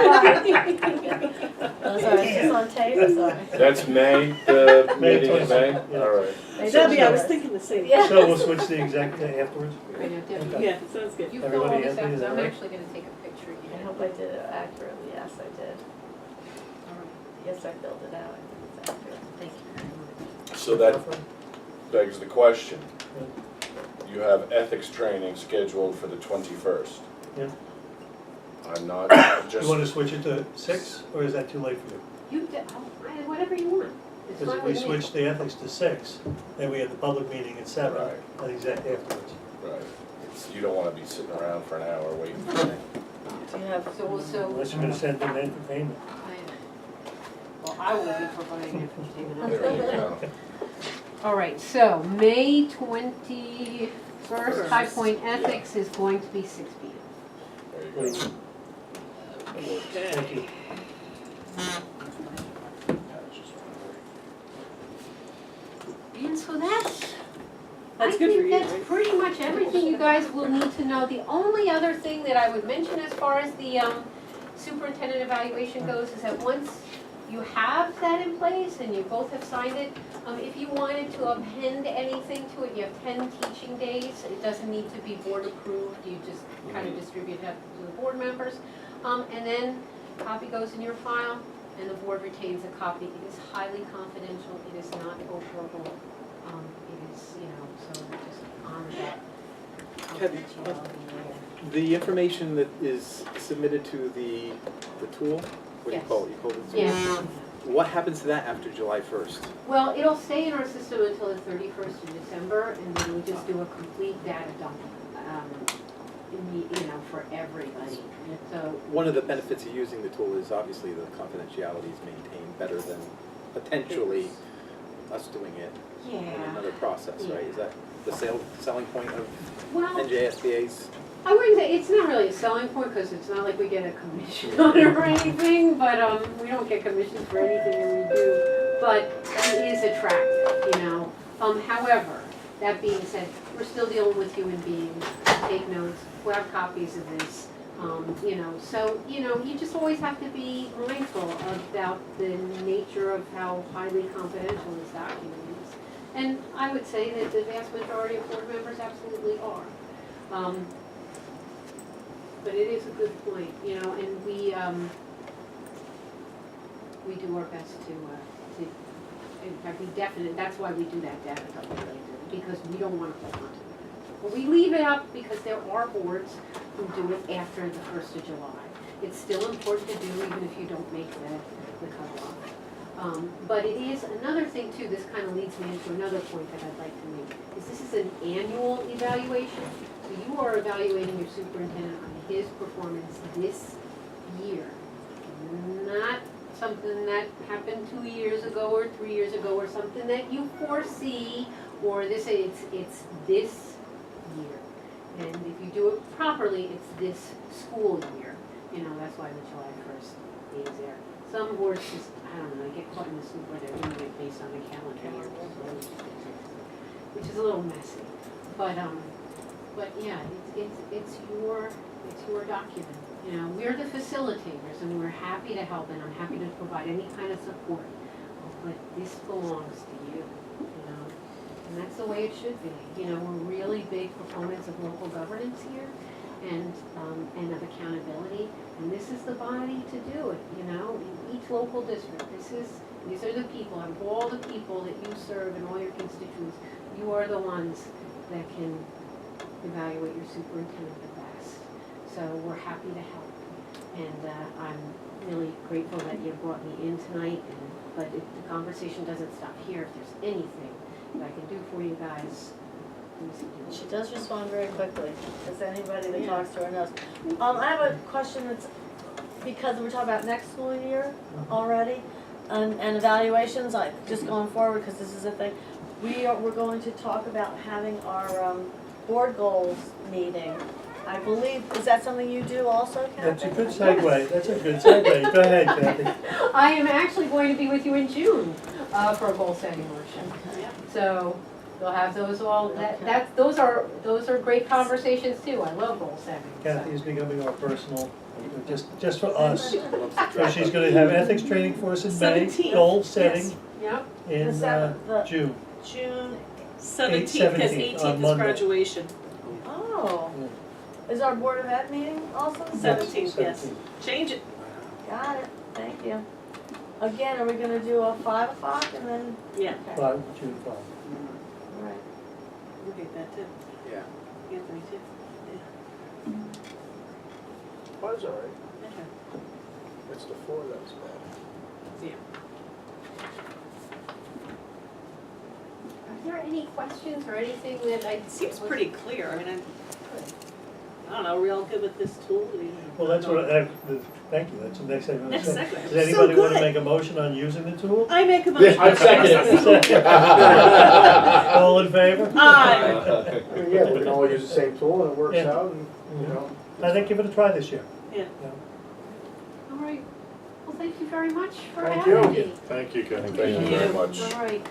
Oh, sorry, is this on tape? Sorry. That's May, the May meeting in May? 22nd, yeah. All right. Debbie, I was thinking the same. Yeah. So we'll switch the exec to afterwards? I know, Debbie, Okay. Yeah, sounds good. you fill all Everybody this out, happy, is 'cause that I'm right? actually gonna take a picture of you. I hope I did it accurately. Yes, I did. Yes, I filled it out. I think it's accurate. Thank you very much. So that begs the question, You have ethics training scheduled for the 21st. Yeah. I'm not, You just, wanna switch it to 6, or is that too late for you? Whatever you want. It's Because fine if we with me. switch the ethics to 6, then we have the public meeting at 7, Right. and exactly afterwards. right, you don't wanna be sitting around for an hour waiting for me. Do you have, So, Unless you're gonna send them entertainment. well, I will be providing entertainment. There you go. All right, so May 21st, High Point Ethics is going to be 6 p.m. There you Please. go. Thank you. And so that's, That's I good for think you, that's right? pretty much everything you guys will need to know. The only other thing that I would mention as far as the superintendent evaluation goes is that once you have that in place and you both have signed it, if you wanted to append anything to it, you have 10 teaching days. It doesn't need to be board approved, you just kind of distribute that to the board members. And then copy goes in your file and the board retains a copy. It is highly confidential, it is not operable. It is, so just honor that. Kathy, confidentiality. The information that is submitted to the tool, what do you Yes. call it? You call it the tool? Yeah, What happens to that after July 1st? well, it'll stay in our system until the 31st of December, and then we just do a complete data dump, for everybody. So, One of the benefits of using the tool is obviously the confidentiality is maintained better than potentially us doing it in yeah, another process, right? Is that the selling point of well, NJSBA's? I wouldn't say, it's not really a selling point, because it's not like we get a commission on it or anything, but, we don't get commissions for anything that we do, but it is attractive, However, that being said, we're still dealing with human beings, take notes, we have copies of this, so, you just always have to be mindful about the nature of how highly confidential this document is. And I would say that the vast majority of board members absolutely are. But it is a good point, and we do our best to, in fact, that's why we do that data dump, because we don't want to hold on to it. But we leave it up because there are boards who do it after the 1st of July. It's still important to do even if you don't make the cutoff. But it is another thing too, this kind of leads me into another point that I'd like to make, is this is an annual evaluation. So you are evaluating your superintendent on his performance this year, not something that happened 2 years ago or 3 years ago or something that you foresee, or it's this year. And if you do it properly, it's this school year. That's why the July 1st is there. Some boards just, I don't know, they get caught in the loop where they're doing it based on the calendar year, which is a little messy. But yeah, it's your document. We're the facilitators and we're happy to help and I'm happy to provide any kind of support. But this belongs to you, and that's the way it should be. We're really big proponents of local governance here and of accountability. And this is the body to do it, in each local district. These are the people, and all the people that you serve and all your constituents, you are the ones that can evaluate your superintendent the best. So we're happy to help. And I'm really grateful that you brought me in tonight, but the conversation doesn't stop here. If there's anything that I can do for you guys, please do. she does respond very quickly, as anybody that talks to her knows. I have a question that's, because we're talking about next school year already, and evaluations, just going forward, because this is a thing. We're going to talk about having our board goals meeting. I believe, is that something you do also, Kathy? That's a good segue, that's a good segue. Go ahead, Kathy. I am actually going to be with you in June for a goal setting workshop. So you'll have those all. Those are great conversations too. I love goal setting. Kathy is becoming our personal, just for us. So she's gonna have ethics training for us in May, 17th. goal setting Yep. in June. June, 17th, because 18th on is Monday. graduation. oh, is our Board of Ed meeting also the 17th, yes. 17th. Change it. Got it, thank you. Again, are we gonna do a 5 o'clock and then, Yeah. okay, June 5. alright. Look at that too. Yeah. Anthony too. Was all right. Yeah. It's the 4 that was bad. Yeah. Are there any questions or anything that I? It seems pretty clear. I mean, I don't know, we all good with this tool? Well, that's what, thank you, that's the next thing I'm gonna Next say. segment. Does So anybody want to good. make a motion on using the tool? I make a motion. I'd second it. All in favor? Aye. Yeah, we can all use the same tool and it works Yeah. out and, you know. I think give it a try this year. Yeah. All right. Well, thank you very much for Thank having you. me. Thank you, Kenny. Thank you very much. All right.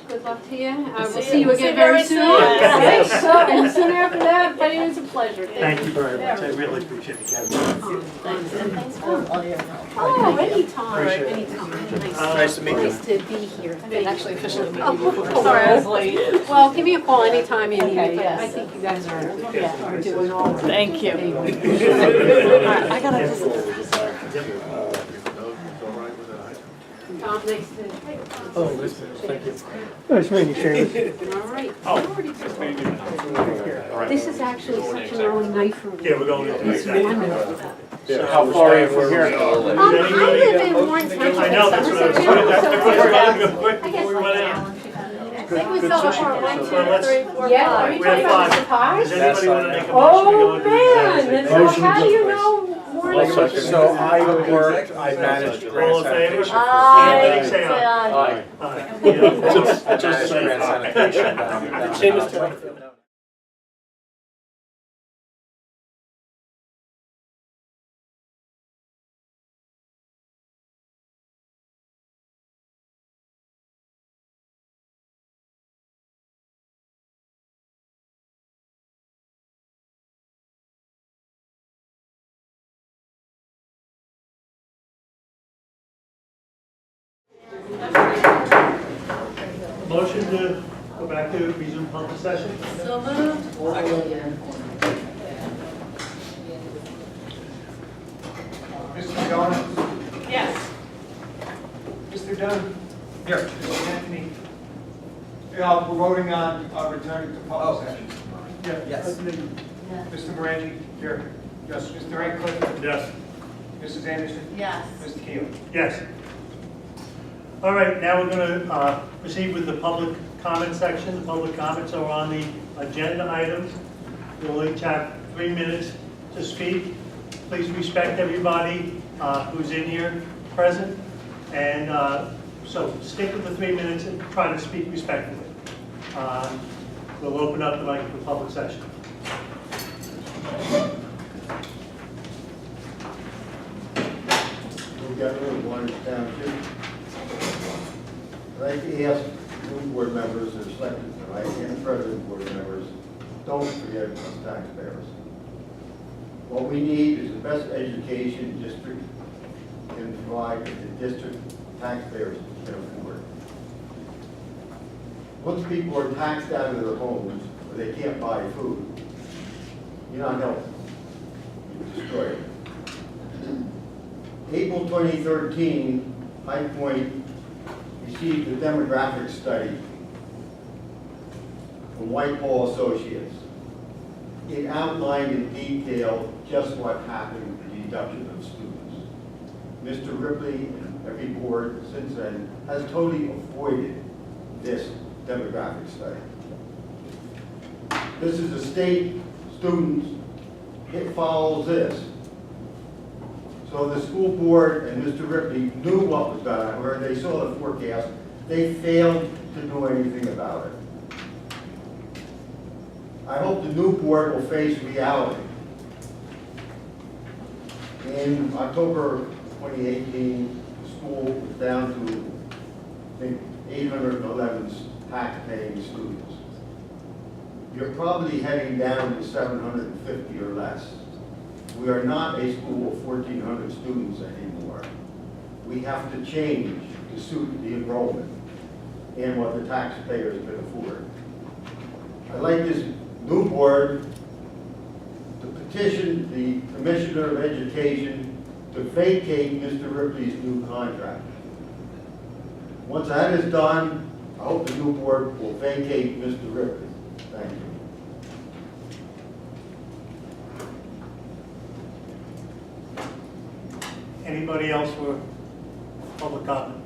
Good luck to you. We'll See see you you again very very soon. soon. Yes. Okay, so, and soon after that, but it was a pleasure. Thank you very much, I really appreciate it, Kevin. Thanks, and thanks for all your help. Oh, anytime, Appreciate it. anytime. Nice to meet you. Nice to be here. I didn't actually officially meet Oh, you before. sorry, I was late. Well, give me a call anytime you need Okay, me, but yes. I think you guys are doing all right. Thank you. I gotta just. Tom, nice to. Oh, listen, thank you. Nice meeting you, All right. This is actually such an early night for me. Yeah, we're going into It's executive. wonderful. Yeah, how far are you from here? I live in one town. I know, that's what I was So doing, that's what I was running real quick I guess before we like went an out. hour. I think we still have 1, 2, let's- 3, 4, Yeah, are 5. you We have talking about 5. the pies? Does anybody want to make a motion to go Oh, into man, executive? then so how do you know more I'll than? second. So I worked, I managed All in favor? Aye, Anybody say aye? aye. Aye. Just sanitation. Same as tonight. Motion to go back to resume public session? So moved. Mr. Jones? Yes. Mr. Dunn? Here. Mr. Anthony? Yeah, we're voting on returning to public session. Yes. Mr. Morangi? Here. Yes. Mr. Radcliffe? Yes. Mrs. Anderson? Yes. Mr. Keel? Yes. All right, now we're going to proceed with the public comment section. The public comments are on the agenda items. We'll each have 3 minutes to speak. Please respect everybody who's in here present. And so stick with the 3 minutes and try to speak respectfully. We'll open up the mic for public session. Governor of Orange Township. I'd like to ask new board members that are selected tonight and present board members, don't forget us taxpayers. What we need is the best education district can provide that the district taxpayers can afford. Once people are taxed out of their homes, or they can't buy food, you're not helping. You destroy it. April 2013, High Point received a demographic study from Whitehall Associates. It outlined in detail just what happened with the deduction of students. Mr. Ripley and every board since then has totally avoided this demographic study. This is a state students, it follows this. So the school board and Mr. Ripley knew what was going on, where they saw the forecast, they failed to do anything about it. I hope the new board will face reality. In October 2018, the school was down to, I think, 811 tax-paying students. You're probably heading down to 750 or less. We are not a school of 1,400 students anymore. We have to change to suit the enrollment and what the taxpayers can afford. I'd like this new board to petition the Commissioner of Education to vacate Mr. Ripley's new contract. Once that is done, I hope the new board will vacate Mr. Ripley. Thank you. Anybody else for public comment?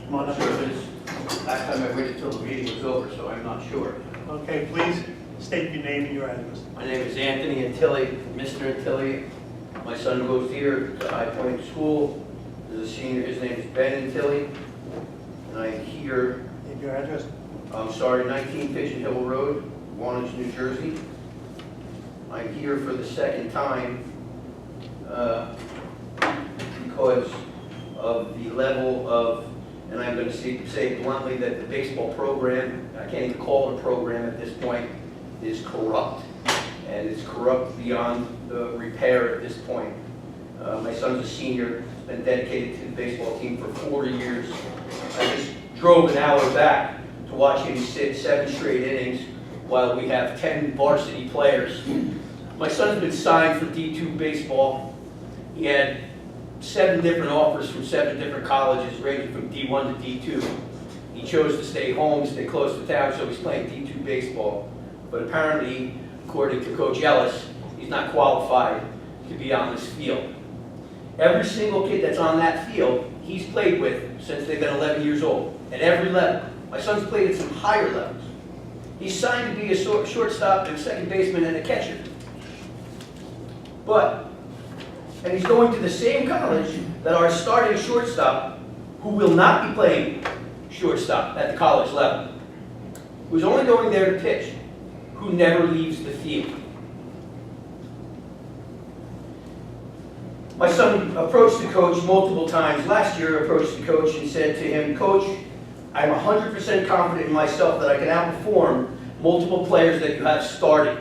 Come on up. Last time I waited till the meeting was over, so I'm not sure. Okay, please state your name and your address. My name is Anthony Antilli, Mr. Antilli. My son goes here to High Point School. There's a senior, his name is Ben Antilli. And I'm here, And your address? 19 Pigeon Hill Road, Wantage, New Jersey. I'm here for the second time because of the level of, and I'm going to say bluntly that the baseball program, I can't even call it a program at this point, is corrupt. And it's corrupt beyond repair at this point. My son's a senior, has been dedicated to the baseball team for 4 years. I just drove an hour back to watch him sit 7 straight innings while we have 10 varsity players. My son's been signed for D2 baseball. He had 7 different offers from 7 different colleges, ranging from D1 to D2. He chose to stay home, stay close to town, so he's playing D2 baseball. But apparently, according to Coach Ellis, he's not qualified to be on this field. Every single kid that's on that field, he's played with since they've been 11 years old, at every level. My son's played at some higher levels. He's signed to be a shortstop and second baseman and a catcher. And he's going to the same college that our starting shortstop, who will not be playing shortstop at the college level, who's only going there to pitch, who never leaves the field. My son approached the coach multiple times. Last year, approached the coach and said to him, "Coach, I'm 100% confident in myself that I can outperform multiple players that you have started.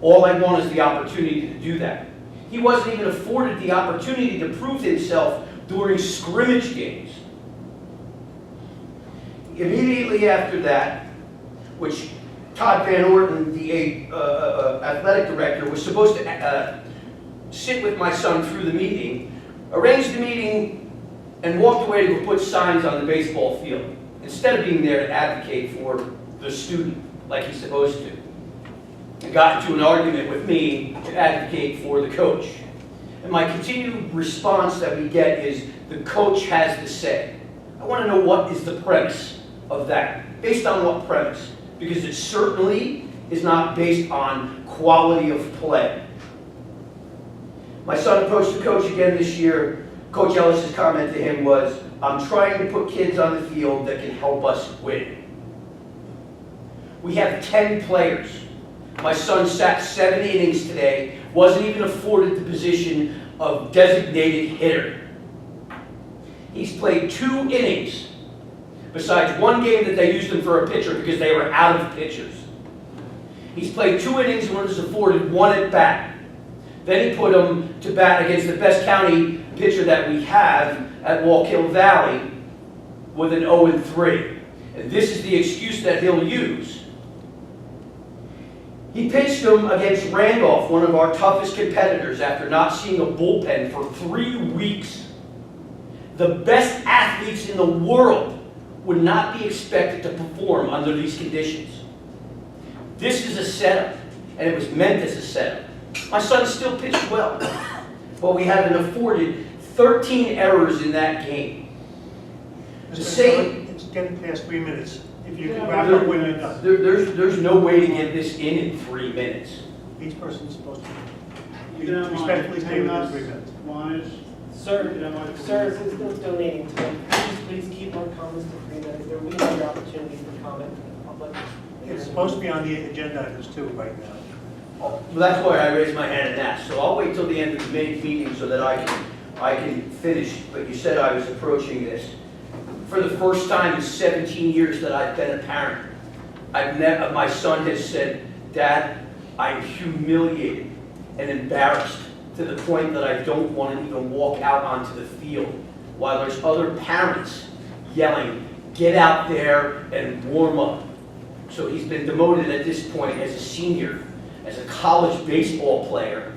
All I want is the opportunity to do that." He wasn't even afforded the opportunity to prove himself during scrimmage games. Immediately after that, which Todd Van Orton, the athletic director, was supposed to sit with my son through the meeting, arranged the meeting, and walked away to go put signs on the baseball field, instead of being there to advocate for the student like he's supposed to. And got into an argument with me to advocate for the coach. And my continued response that we get is, the coach has the say. I want to know what is the premise of that. Based on what premise? Because it certainly is not based on quality of play. My son approached the coach again this year. Coach Ellis's comment to him was, "I'm trying to put kids on the field that can help us win." We have 10 players. My son sat 7 innings today, wasn't even afforded the position of designated hitter. He's played 2 innings, besides 1 game that they used him for a pitcher because they were out of pitchers. He's played 2 innings and was afforded 1 at bat. Then he put him to bat against the best county pitcher that we have at Wallkill Valley with an 0-3. And this is the excuse that he'll use. He pitched him against Randolph, one of our toughest competitors, after not seeing a bullpen for 3 weeks. The best athletes in the world would not be expected to perform under these conditions. This is a setup, and it was meant as a setup. My son still pitched well, but we had an afforded 13 errors in that game. Mr. Antilli, it's getting past 3 minutes. If you can wrap up when you're done. There's no way to get this in 3 minutes. Each person's supposed to You don't respectfully stay mind within 3 minutes. Wantage? Sir, You don't mind? sir, since no donating time, please keep our comments to 3 minutes. There will be another opportunity for comment from the public. It's supposed to be on the agenda items too right now. Well, that's why I raised my hand and asked. So I'll wait till the end of the meeting so that I can finish. But you said I was approaching this. For the first time in 17 years that I've been a parent, my son has said, "Dad, I'm humiliated and embarrassed to the point that I don't want to even walk out onto the field," while there's other parents yelling, "Get out there and warm up." So he's been demoted at this point as a senior, as a college baseball player,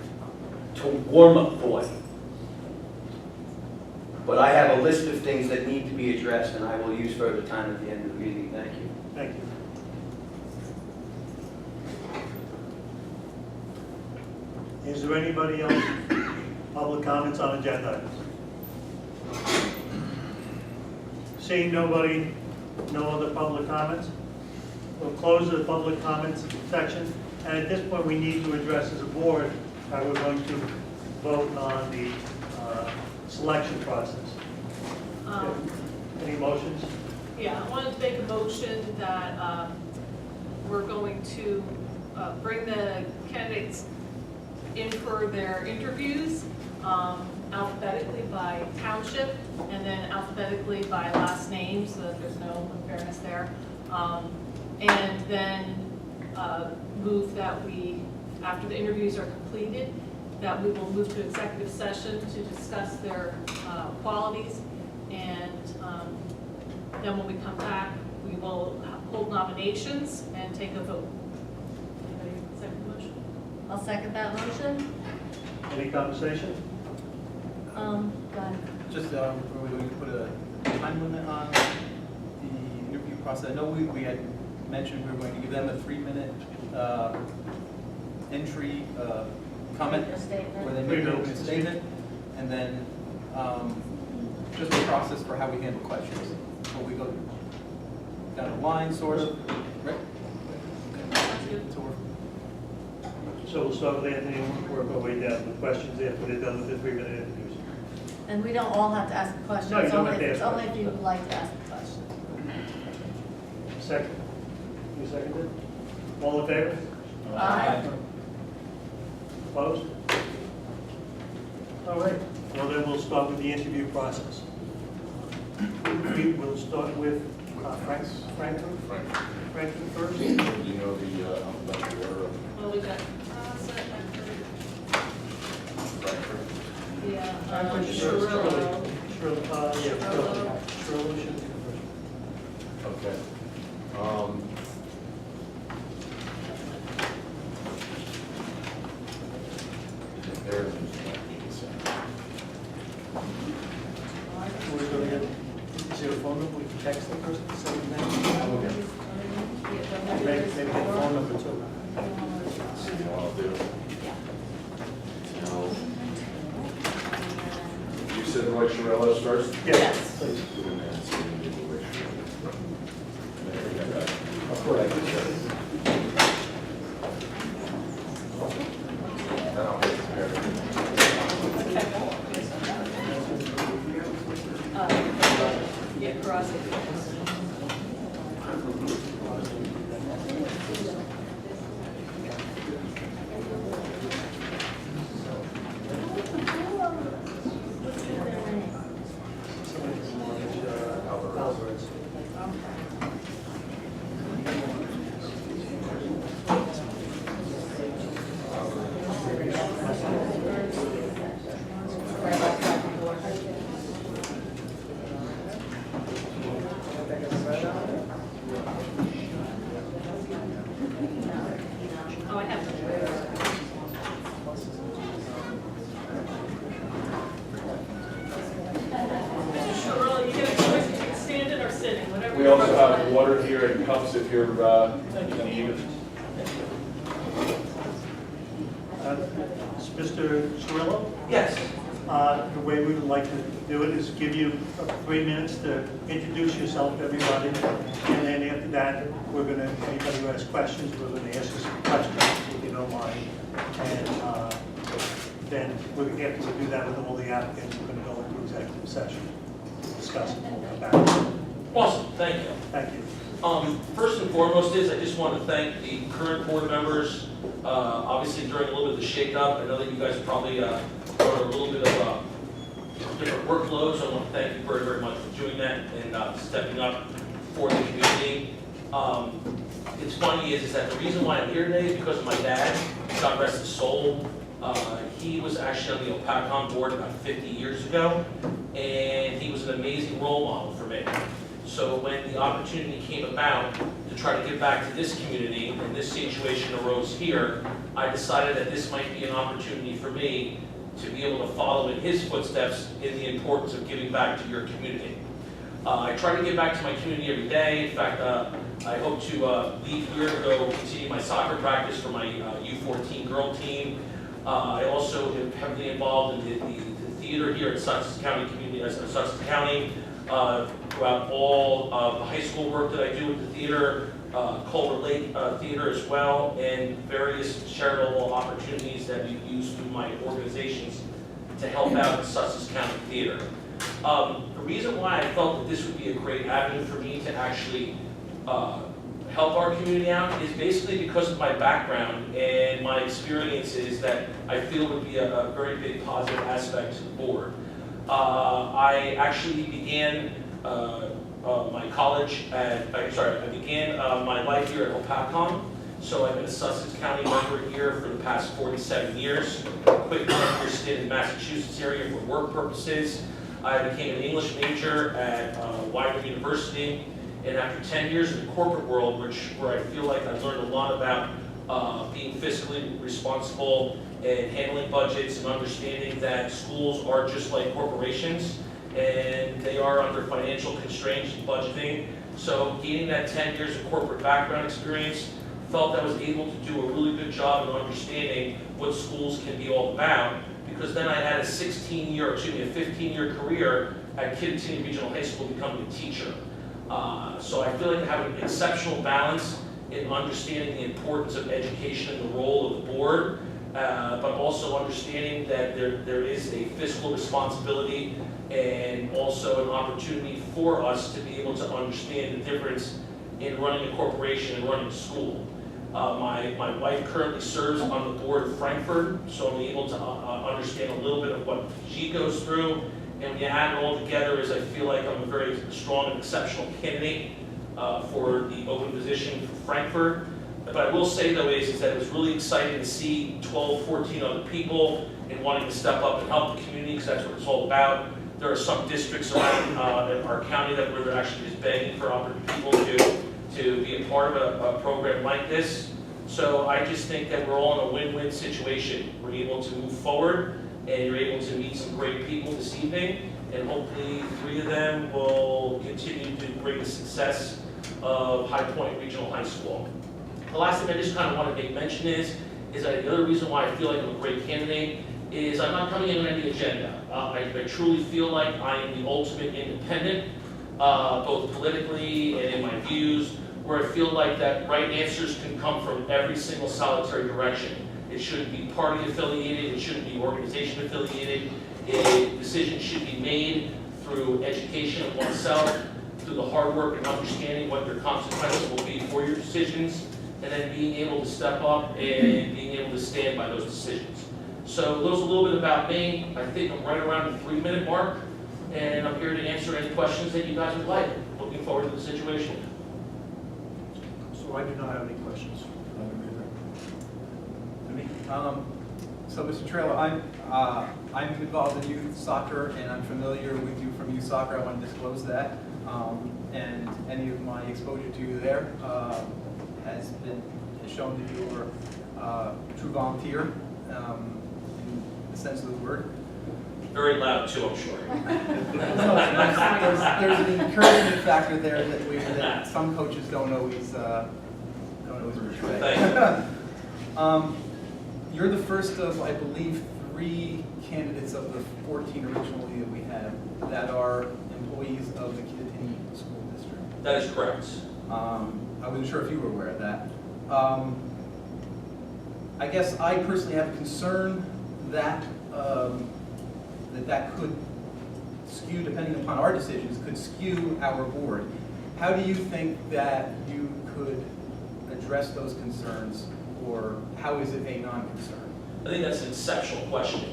to warm-up boy. But I have a list of things that need to be addressed, and I will use further time at the end of the meeting. Thank you. Thank you. Is there anybody else, public comments on agenda items? Seeing nobody, no other public comments? We'll close the public comments section, and at this point, we need to address as a board how we're going to vote on the selection process. Any motions? Yeah, I wanted to make a motion that we're going to bring the candidates in for their interviews alphabetically by township and then alphabetically by last name so that there's no unfairness there. And then move that we, after the interviews are completed, that we will move to executive session to discuss their qualities. And then when we come back, we will hold nominations and take a vote. Anybody second the motion? I'll second that motion. Any conversation? Go ahead. Just, are we going to put a time limit on the interview process? I know we had mentioned we were going to give them a 3-minute entry comment Your statement. where they make their opening statement, and then just the process for how we handle questions. Will we go down the line, sort of? Right? Okay. So we're So we'll start with Anthony and work our way down with questions after they're done with the 3-minute interviews. And we don't all have to ask a question. No, you It's don't only- have to ask It's only if questions. you would like to ask a question. Second? You seconded? All in favor? Aye. Opposed? All right, well then we'll start with the interview process. We will start with Franklin first. You know the alphabetical order of Well, we got Crossett, Frankfurt? Shirillo. Shirley should be the first. Okay. There it is. We're going to get, is there a phone number, we can text the person, send them that? Maybe get the phone number too. See what I'll do. Now, you said Roy Chirillo's first? Yes, please. Yeah, Crossett. Alvarez. Oh, I have them. Mr. Shirillo, you get a choice between standing or sitting, whatever. We your also have preference. water here in cups if you're need it. Mr. Cirillo? Yes. The way we would like to do it is give you 3 minutes to introduce yourself to everybody, and then after that, we're going to, anybody who has questions, we're going to ask you some questions, if you don't mind. And then, after we do that with all the applicants, we're going to go into executive session, discuss it, and we'll come back. Awesome, thank you. Thank you. First and foremost is, I just want to thank the current board members. Obviously during a little bit of the shake-up, I know that you guys probably are a little bit of different workload, so I want to thank you very, very much for doing that and stepping up for the community. It's funny is that the reason why I'm here today is because of my dad, God rest his soul. He was actually on the OPACON board about 50 years ago, and he was an amazing role model for me. So when the opportunity came about to try to give back to this community, and this situation arose here, I decided that this might be an opportunity for me to be able to follow in his footsteps in the importance of giving back to your community. I try to give back to my community every day. In fact, I hope to leave here to go continue my soccer practice for my U14 girl team. I also am heavily involved in the theater here at Sussex County Sussex County. Throughout all the high school work that I do with the theater, Culver Lake Theater as well, and various charitable opportunities that we've used through my organizations to help out the Sussex County Theater. The reason why I felt that this would be a great avenue for me to actually help our community out is basically because of my background and my experiences that I feel would be a very big positive aspect to the board. I actually began my college I began my life here at Hopatcong. So I've been a Sussex County member here for the past 47 years. Quick 1-year stint in Massachusetts area for work purposes. I became an English major at Widener University, and after 10 years in the corporate world, where I feel like I've learned a lot about being fiscally responsible and handling budgets and understanding that schools are just like corporations and they are under financial constraints and budgeting. So gaining that 10 years of corporate background experience, felt I was able to do a really good job of understanding what schools can be all about, because then I had a 15-year career at Kittatinny Regional High School becoming a teacher. So I feel like I have an exceptional balance in understanding the importance of education and the role of the board, but also understanding that there is a fiscal responsibility and also an opportunity for us to be able to understand the difference in running a corporation and running a school. My wife currently serves on the board of Frankfurt, so I'm able to understand a little bit of what she goes through. And when you add it all together, I feel like I'm a very strong and exceptional candidate for the open position for Frankfurt. But I will say though is that it was really exciting to see 12, 14 other people and wanting to step up and help the community, because that's what it's all about. There are some districts around our county where they're actually just begging for people to be a part of a program like this. So I just think that we're all in a win-win situation. We're able to move forward, and you're able to meet some great people this evening, and hopefully 3 of them will continue to bring the success of High Point Regional High School. The last thing I just kind of want to make mention is that the other reason why I feel like I'm a great candidate is I'm not coming in on any agenda. I truly feel like I am the ultimate independent, both politically and in my views, where I feel like that right answers can come from every single solitary direction. It shouldn't be party affiliated, it shouldn't be organization affiliated. Decisions should be made through education of oneself, through the hard work and understanding what your consequences will be for your decisions, and then being able to step up and being able to stand by those decisions. So those are a little bit about me. I think I'm right around the 3-minute mark, and I'm here to answer any questions that you guys would like. Looking forward to the situation. So I do not have any questions. So Mr. Trailer, I'm involved in youth soccer, and I'm familiar with you from youth soccer. I want to disclose that. And any of my exposure to you there has shown that you were a true volunteer in the sense of the word. Very loud too, I'm sure. There's an encouragement factor there that some coaches don't always portray. Thank you. You're the first of, I believe, 3 candidates of the 14 originally that we had that are employees of the Kittatinny School District. That is correct. I wasn't sure if you were aware of that. I guess I personally have a concern that that could skew, depending upon our decisions, could skew our board. How do you think that you could address those concerns, or how is it a non-concern? I think that's an exceptional question.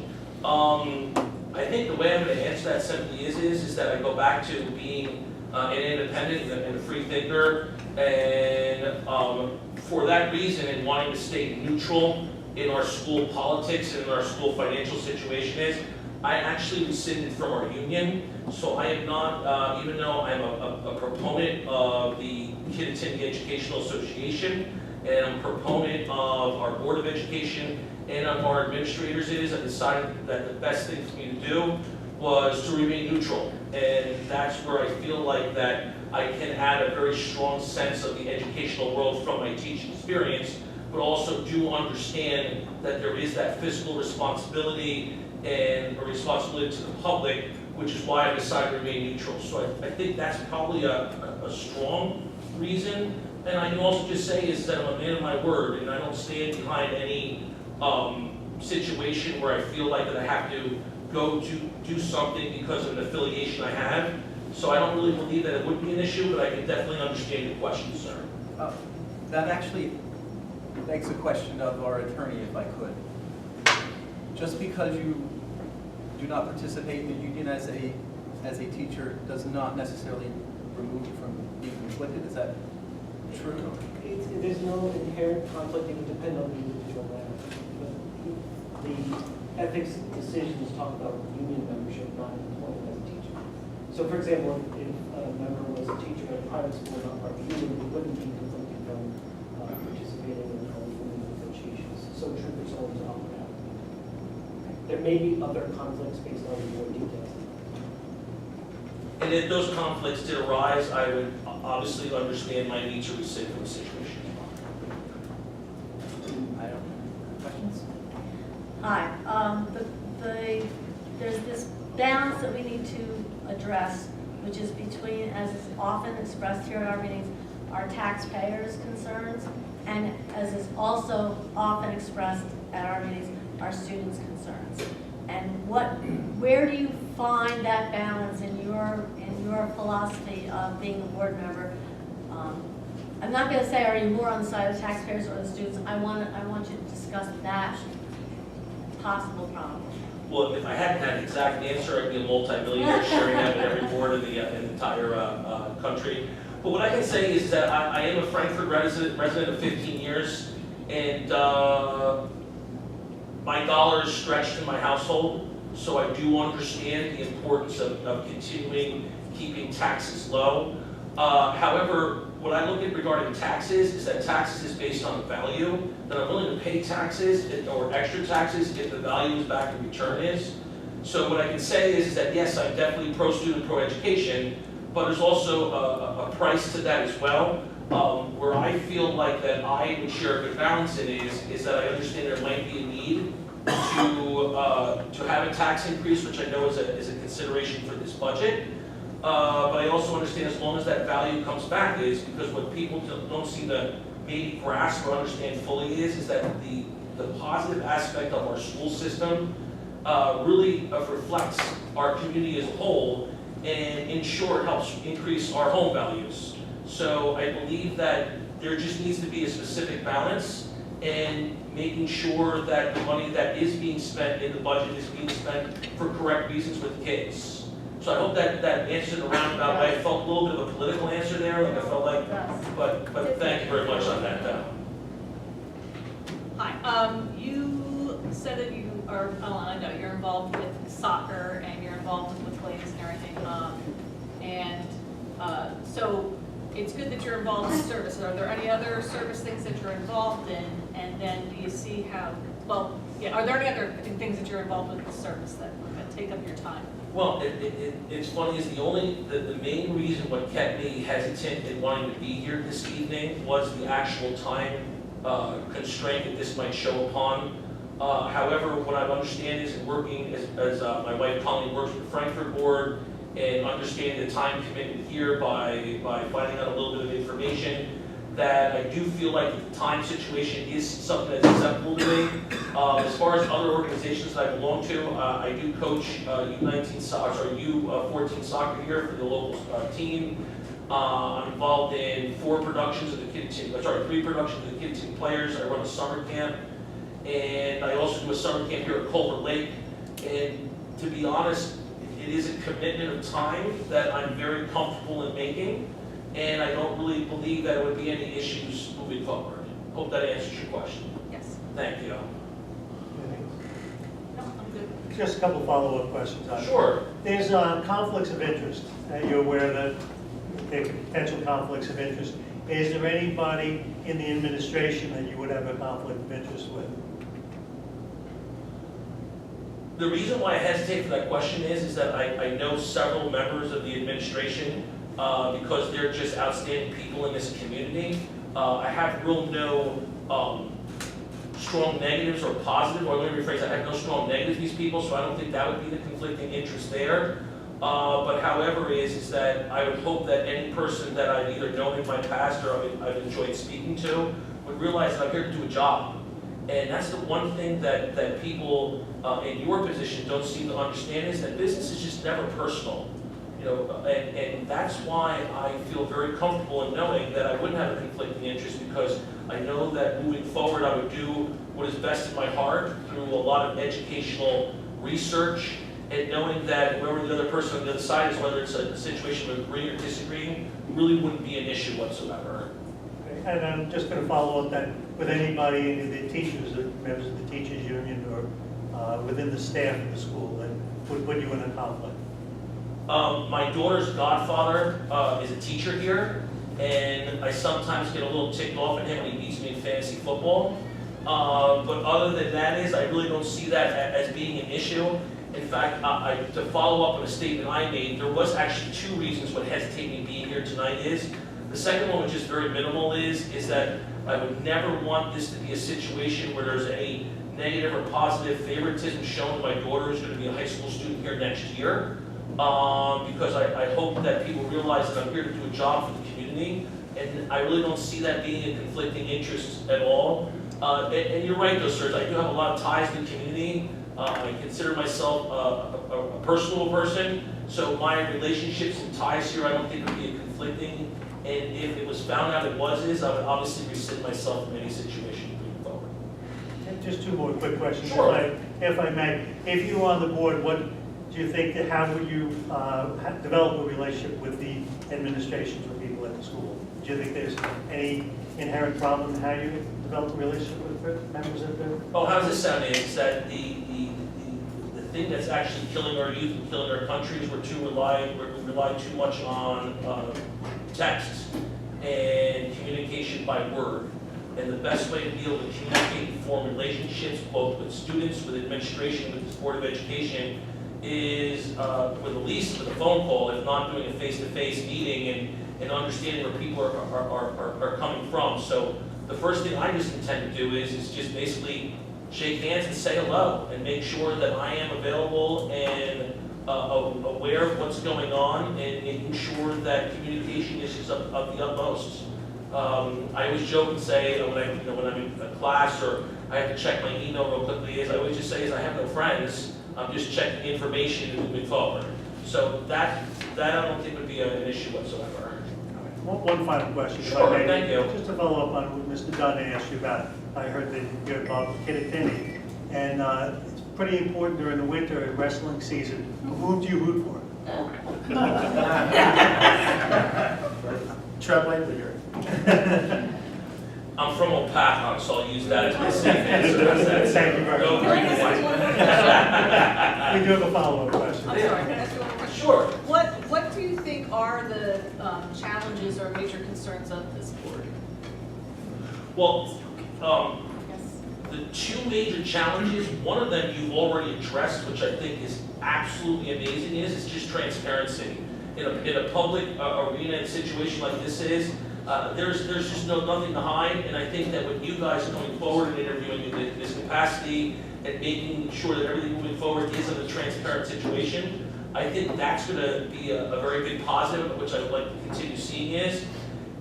I think the way I'm going to answer that simply is that I go back to being an independent and a free thinker, and for that reason, and wanting to stay neutral in our school politics and in our school financial situation I actually rescinded from our union, so I am not, even though I'm a proponent of the Kittatinny Educational Association, and I'm a proponent of our Board of Education, and of our administrators is, I decided that the best thing for me to do was to remain neutral. And that's where I feel like that I can add a very strong sense of the educational world from my teaching experience, but also do understand that there is that fiscal responsibility and a responsibility to the public, which is why I decided to remain neutral. So I think that's probably a strong reason. And I can also just say is that I'm a man of my word, and I don't stand behind any situation where I feel like that I have to go to do something because of an affiliation I have. So I don't really believe that it would be an issue, but I can definitely understand your question, sir. That actually begs a question of our attorney, if I could. Just because you do not participate in the union as a teacher does not necessarily remove you from being conflicted. Is that true? There's no inherent conflict. It can depend on the individual matter. But the ethics decisions talk about union membership, not employment as a teacher. So, for example, if a member was a teacher at a private school, not part of the union, it wouldn't be conflicted from participating in union negotiations. So troopers always opt out. There may be other conflicts based on more details. And if those conflicts did arise, I would obviously understand my need to rescind from the situation. I don't know. Questions? Hi, there's this balance that we need to address, which is between, as is often expressed here at our meetings, our taxpayers' concerns, and as is also often expressed at our meetings, our students' concerns. And where do you find that balance in your philosophy of being a board member? I'm not going to say are you more on the side of taxpayers or the students. I want you to discuss that possible problem. Well, if I hadn't had an exact answer, I'd be a multi-millionaire sharing that with every board in the entire country. But what I can say is that I am a Frankfurt resident of 15 years, and my dollars stretched in my household, so I do understand the importance of continuing keeping taxes low. However, what I look at regarding taxes is that taxes is based on the value, that I'm willing to pay taxes or extra taxes if the value is back in return is. So what I can say is that yes, I'm definitely pro-student, pro-education, but there's also a price to that as well. Where I feel like that I would share a good balance in is that I understand there might be a need to have a tax increase, which I know is a consideration for this budget. But I also understand as long as that value comes back is because what people don't seem to maybe grasp or understand fully is that the positive aspect of our school system really reflects our community as a whole and in short helps increase our home values. So I believe that there just needs to be a specific balance and making sure that the money that is being spent in the budget is being spent for correct reasons with kids. So I hope that answered a roundabout way. I felt a little bit of a political answer there, like I felt like, but thank you very much on that though. Hi, you said that you are, I know you're involved with soccer and you're involved with plays and everything. So it's good that you're involved in service. Are there any other service things that you're involved in? And then do you see how, are there any other things that you're involved with service that take up your time? Well, it's funny is the main reason what kept me hesitant in wanting to be here this evening was the actual time constraint that this might show upon. However, what I understand is in working as my wife Colleen works with the Frankfurt board and understanding the time commitment here by finding out a little bit of information, that I do feel like the time situation is something that's acceptable to me. As far as other organizations that I belong to, I do coach U14 soccer here for the local team. I'm involved in 3 productions of the Kid Team Players. I run a summer camp, and I also do a summer camp here at Culver Lake. And to be honest, it is a commitment of time that I'm very comfortable in making. And I don't really believe that there would be any issues moving forward. Hope that answers your question. Yes. Thank you. No, I'm good. Just a couple follow-up questions on it. Sure. There's conflicts of interest. Are you aware that there could be potential conflicts of interest? Is there anybody in the administration that you would have a conflict of interest with? The reason why I hesitate for that question is that I know several members of the administration, because they're just outstanding people in this community. I have no strong negatives or positive, or let me rephrase, I have no strong negatives to these people, so I don't think that would be the conflicting interest there. But however is that I would hope that any person that I've either known in my past or I've enjoyed speaking to would realize that I'm here to do a job. And that's the one thing that people in your position don't seem to understand, is that business is just never personal. You know, and that's why I feel very comfortable in knowing that I wouldn't have a conflicting interest, because I know that moving forward I would do what is best in my heart through a lot of educational research, and knowing that whoever the other person on the other side is, whether it's a situation of agreeing or disagreeing, really wouldn't be an issue whatsoever. Okay, and I'm just going to follow up that with anybody, any of the teachers, or members of the teachers union, or within the staff of the school that would put you in a conflict. My daughter's godfather is a teacher here, and I sometimes get a little ticked off at him when he beats me in fantasy football. But other than that I really don't see that as being an issue. In fact, to follow up on a statement I made, there was actually two reasons what hesitated me being here tonight is. The second one, which is very minimal, is that I would never want this to be a situation where there's any negative or positive favoritism shown to my daughter who's going to be a high school student here next year. Because I hope that people realize that I'm here to do a job for the community, and I really don't see that being a conflicting interest at all. And you're right though, sirs, I do have a lot of ties to the community. I consider myself a personal person, so my relationships and ties here I don't think would be a conflicting, and if it was found out it was, I would obviously rescind myself from any situation moving forward. And just two more quick questions, Sure. if I may. If you were on the board, what do you think, how would you develop a relationship with the administrations or people at the school? Do you think there's any inherent problem in how you develop a relationship with members of the? Oh, how does this sound? Is that the thing that's actually killing our youth and killing our country is we rely too much on text and communication by word. And the best way to be able to communicate and form relationships, both with students, with administration, with the Board of Education, is with at least with a phone call, if not doing a face-to-face meeting and understanding where people are coming from. So the first thing I just intend to do is just basically shake hands and say hello and make sure that I am available and aware of what's going on, and making sure that communication is just of the utmost. I always joke and say when I'm in a class or I have to check my email real quickly, I always just say I have no friends. I'm just checking information and moving forward. So that I don't think would be an issue whatsoever. One final question. Sure, thank you. Just to follow up on what Mr. Dunn asked you about, I heard that you're involved with Kittatinny, and it's pretty important during the winter and wrestling season. Whom do you root for? Trailblazer leader. I'm from Opapa, so I'll use that as my safe answer. Thank you very much. We do have a follow-up question. I'm sorry, can I ask you one more question? Sure. What do you think are the challenges or major concerns of this board? Well, Yes. the two major challenges, one of them you've already addressed, which I think is absolutely amazing, is just transparency. In a public arena and situation like this there's just nothing to hide, and I think that with you guys going forward and interviewing in this capacity and making sure that everything moving forward is in a transparent situation, I think that's going to be a very big positive, which I would like to continue seeing is.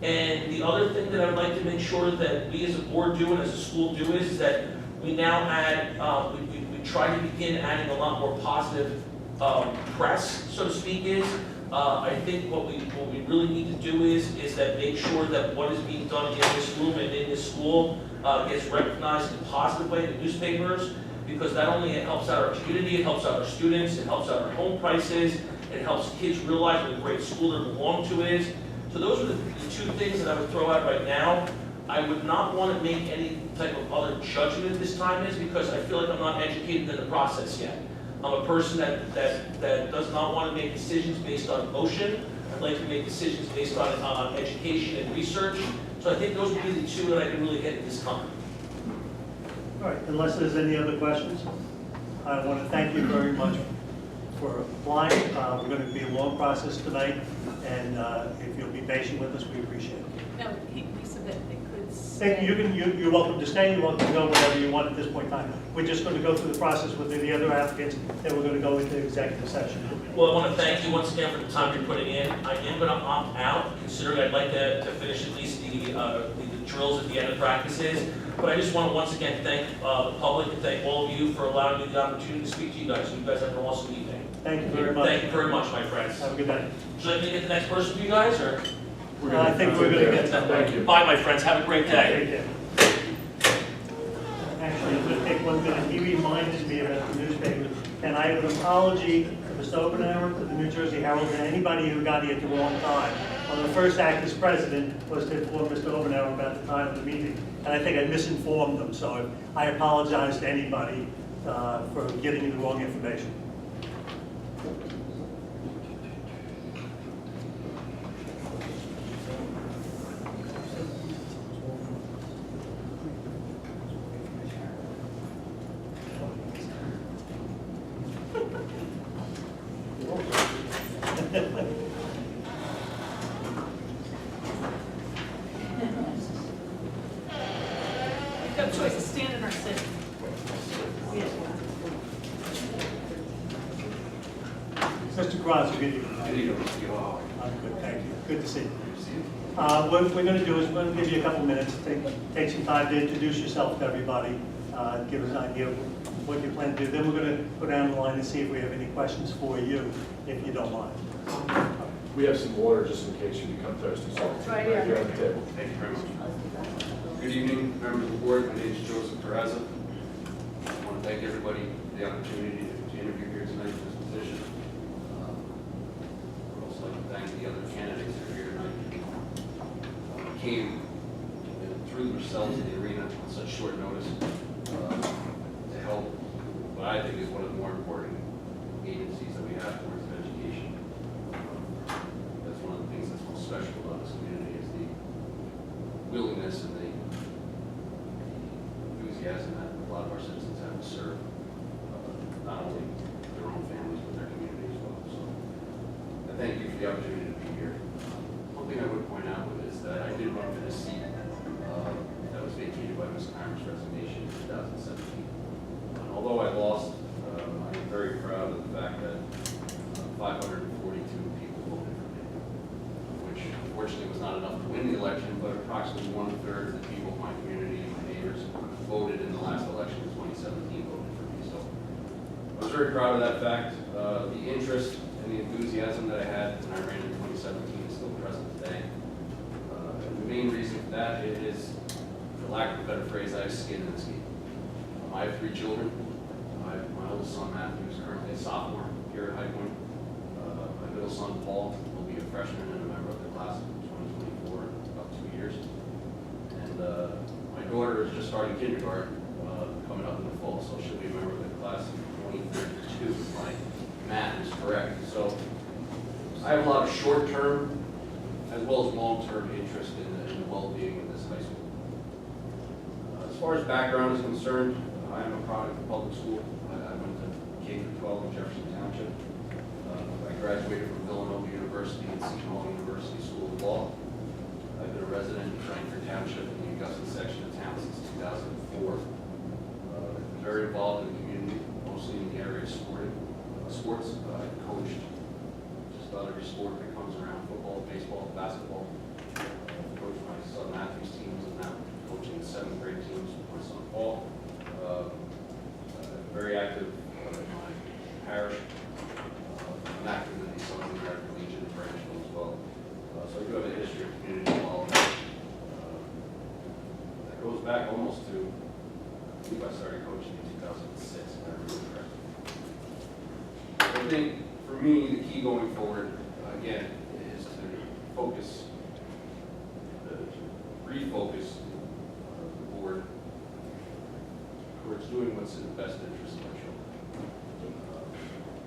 And the other thing that I would like to make sure that we as a board do and as a school do is that we now add, we try to begin adding a lot more positive press, so to speak, is. I think what we really need to do is that make sure that what is being done in this room and in this school gets recognized in a positive way in the newspapers, because not only it helps out our community, it helps out our students, it helps out our home prices, it helps kids realize what a great school they belong to is. So those are the two things that I would throw out right now. I would not want to make any type of other judgment at this time because I feel like I'm not educated in the process yet. I'm a person that does not want to make decisions based on emotion. I'd like to make decisions based on education and research. So I think those would be the two that I can really hit at this time. All right, unless there's any other questions, I want to thank you very much for applying. We're going to be a long process tonight, and if you'll be patient with us, we appreciate it. No, he said that they could Thank stay. you. You're welcome to stay. You're welcome to go wherever you want at this point in time. We're just going to go through the process with the other applicants, then we're going to go into executive session. Well, I want to thank you once again for the time you're putting in. I am going to opt out, considering I'd like to finish at least the drills at the end of practices. But I just want to once again thank the public and thank all of you for allowing me the opportunity to speak to you guys. You guys have an awesome evening. Thank you very much. Thank you very much, my friends. Have a good night. Should I get the next person for you guys, or? I think we're going to get that. Thank you. Bye, my friends. Have a great day. Actually, I'm going to take 1 minute. He reminded me about the newspaper, and I have an apology to Mr. Oppenheimer, to the New Jersey Herald, and anybody who got here at the wrong time. One of the first act as president was to inform Mr. Oppenheimer about the time of the meeting, and I think I misinformed them, so I apologize to anybody for getting you the wrong information. We've got a choice of standing or sitting. Mr. Cross, good evening. Good evening, you all. I'm good, thank you. Good to see you. What we're going to do is we're going to give you a couple minutes, take some time to introduce yourself to everybody, give us an idea of what you plan to do. Then we're going to go down the line and see if we have any questions for you, if you don't mind. We have some water just in case you become thirsty, so It's right here. on the table. Thank you very much. Good evening, members of the board. My name is Joseph Perez. I want to thank everybody for the opportunity to interview here tonight for this position. I would also like to thank the other candidates that are here tonight. Came and threw themselves in the arena on such short notice to help what I think is one of the more important agencies that we have towards education. That's one of the things that's most special about this community is the willingness and the enthusiasm that a lot of our citizens have to serve not only their own families but their community as well. So I thank you for the opportunity to be here. One thing I would point out is that I did run for this seat that was vacated by Ms. Kramer's resignation in 2017. And although I lost, I am very proud of the fact that 542 people voted for me, which unfortunately was not enough to win the election, but approximately 1/3 of the people in my community and my neighbors voted in the last election in 2017 voted for me. So I was very proud of that fact. The interest and the enthusiasm that I had when I ran in 2017 is still present today. And the main reason for that is, for lack of a better phrase, I have skin in this game. I have 3 children. My oldest son, Matthew, is currently a sophomore here at High Point. My middle son, Paul, will be a freshman and a member of the class of 2024 in about 2 years. And my daughter is just starting kindergarten, coming up in the fall, so she'll be a member of the class of 2032, if my math is correct. So I have a lot of short-term as well as long-term interest in the well-being of this high school. As far as background is concerned, I am a product of public school. I went to K-12 in Jefferson Township. I graduated from Villanova University and Seton Hall University School of Law. I've been a resident in Frankfort Township in the Augusta section of town since 2004. I've been very involved in the community, mostly in the area of sports. I've coached just about every sport that comes around: football, baseball, basketball. I've coached my son Matthew's teams, and now coaching the 7th grade teams with my son Paul. Very active in my parish. I'm active in the Sons of the American Legion in Branchville as well. So I do have a history of community involvement. That goes back almost to, I believe I started coaching in 2006, if I remember correctly. I think for me, the key going forward, again, is to focus, refocus the board towards doing what's in the best interest of our children.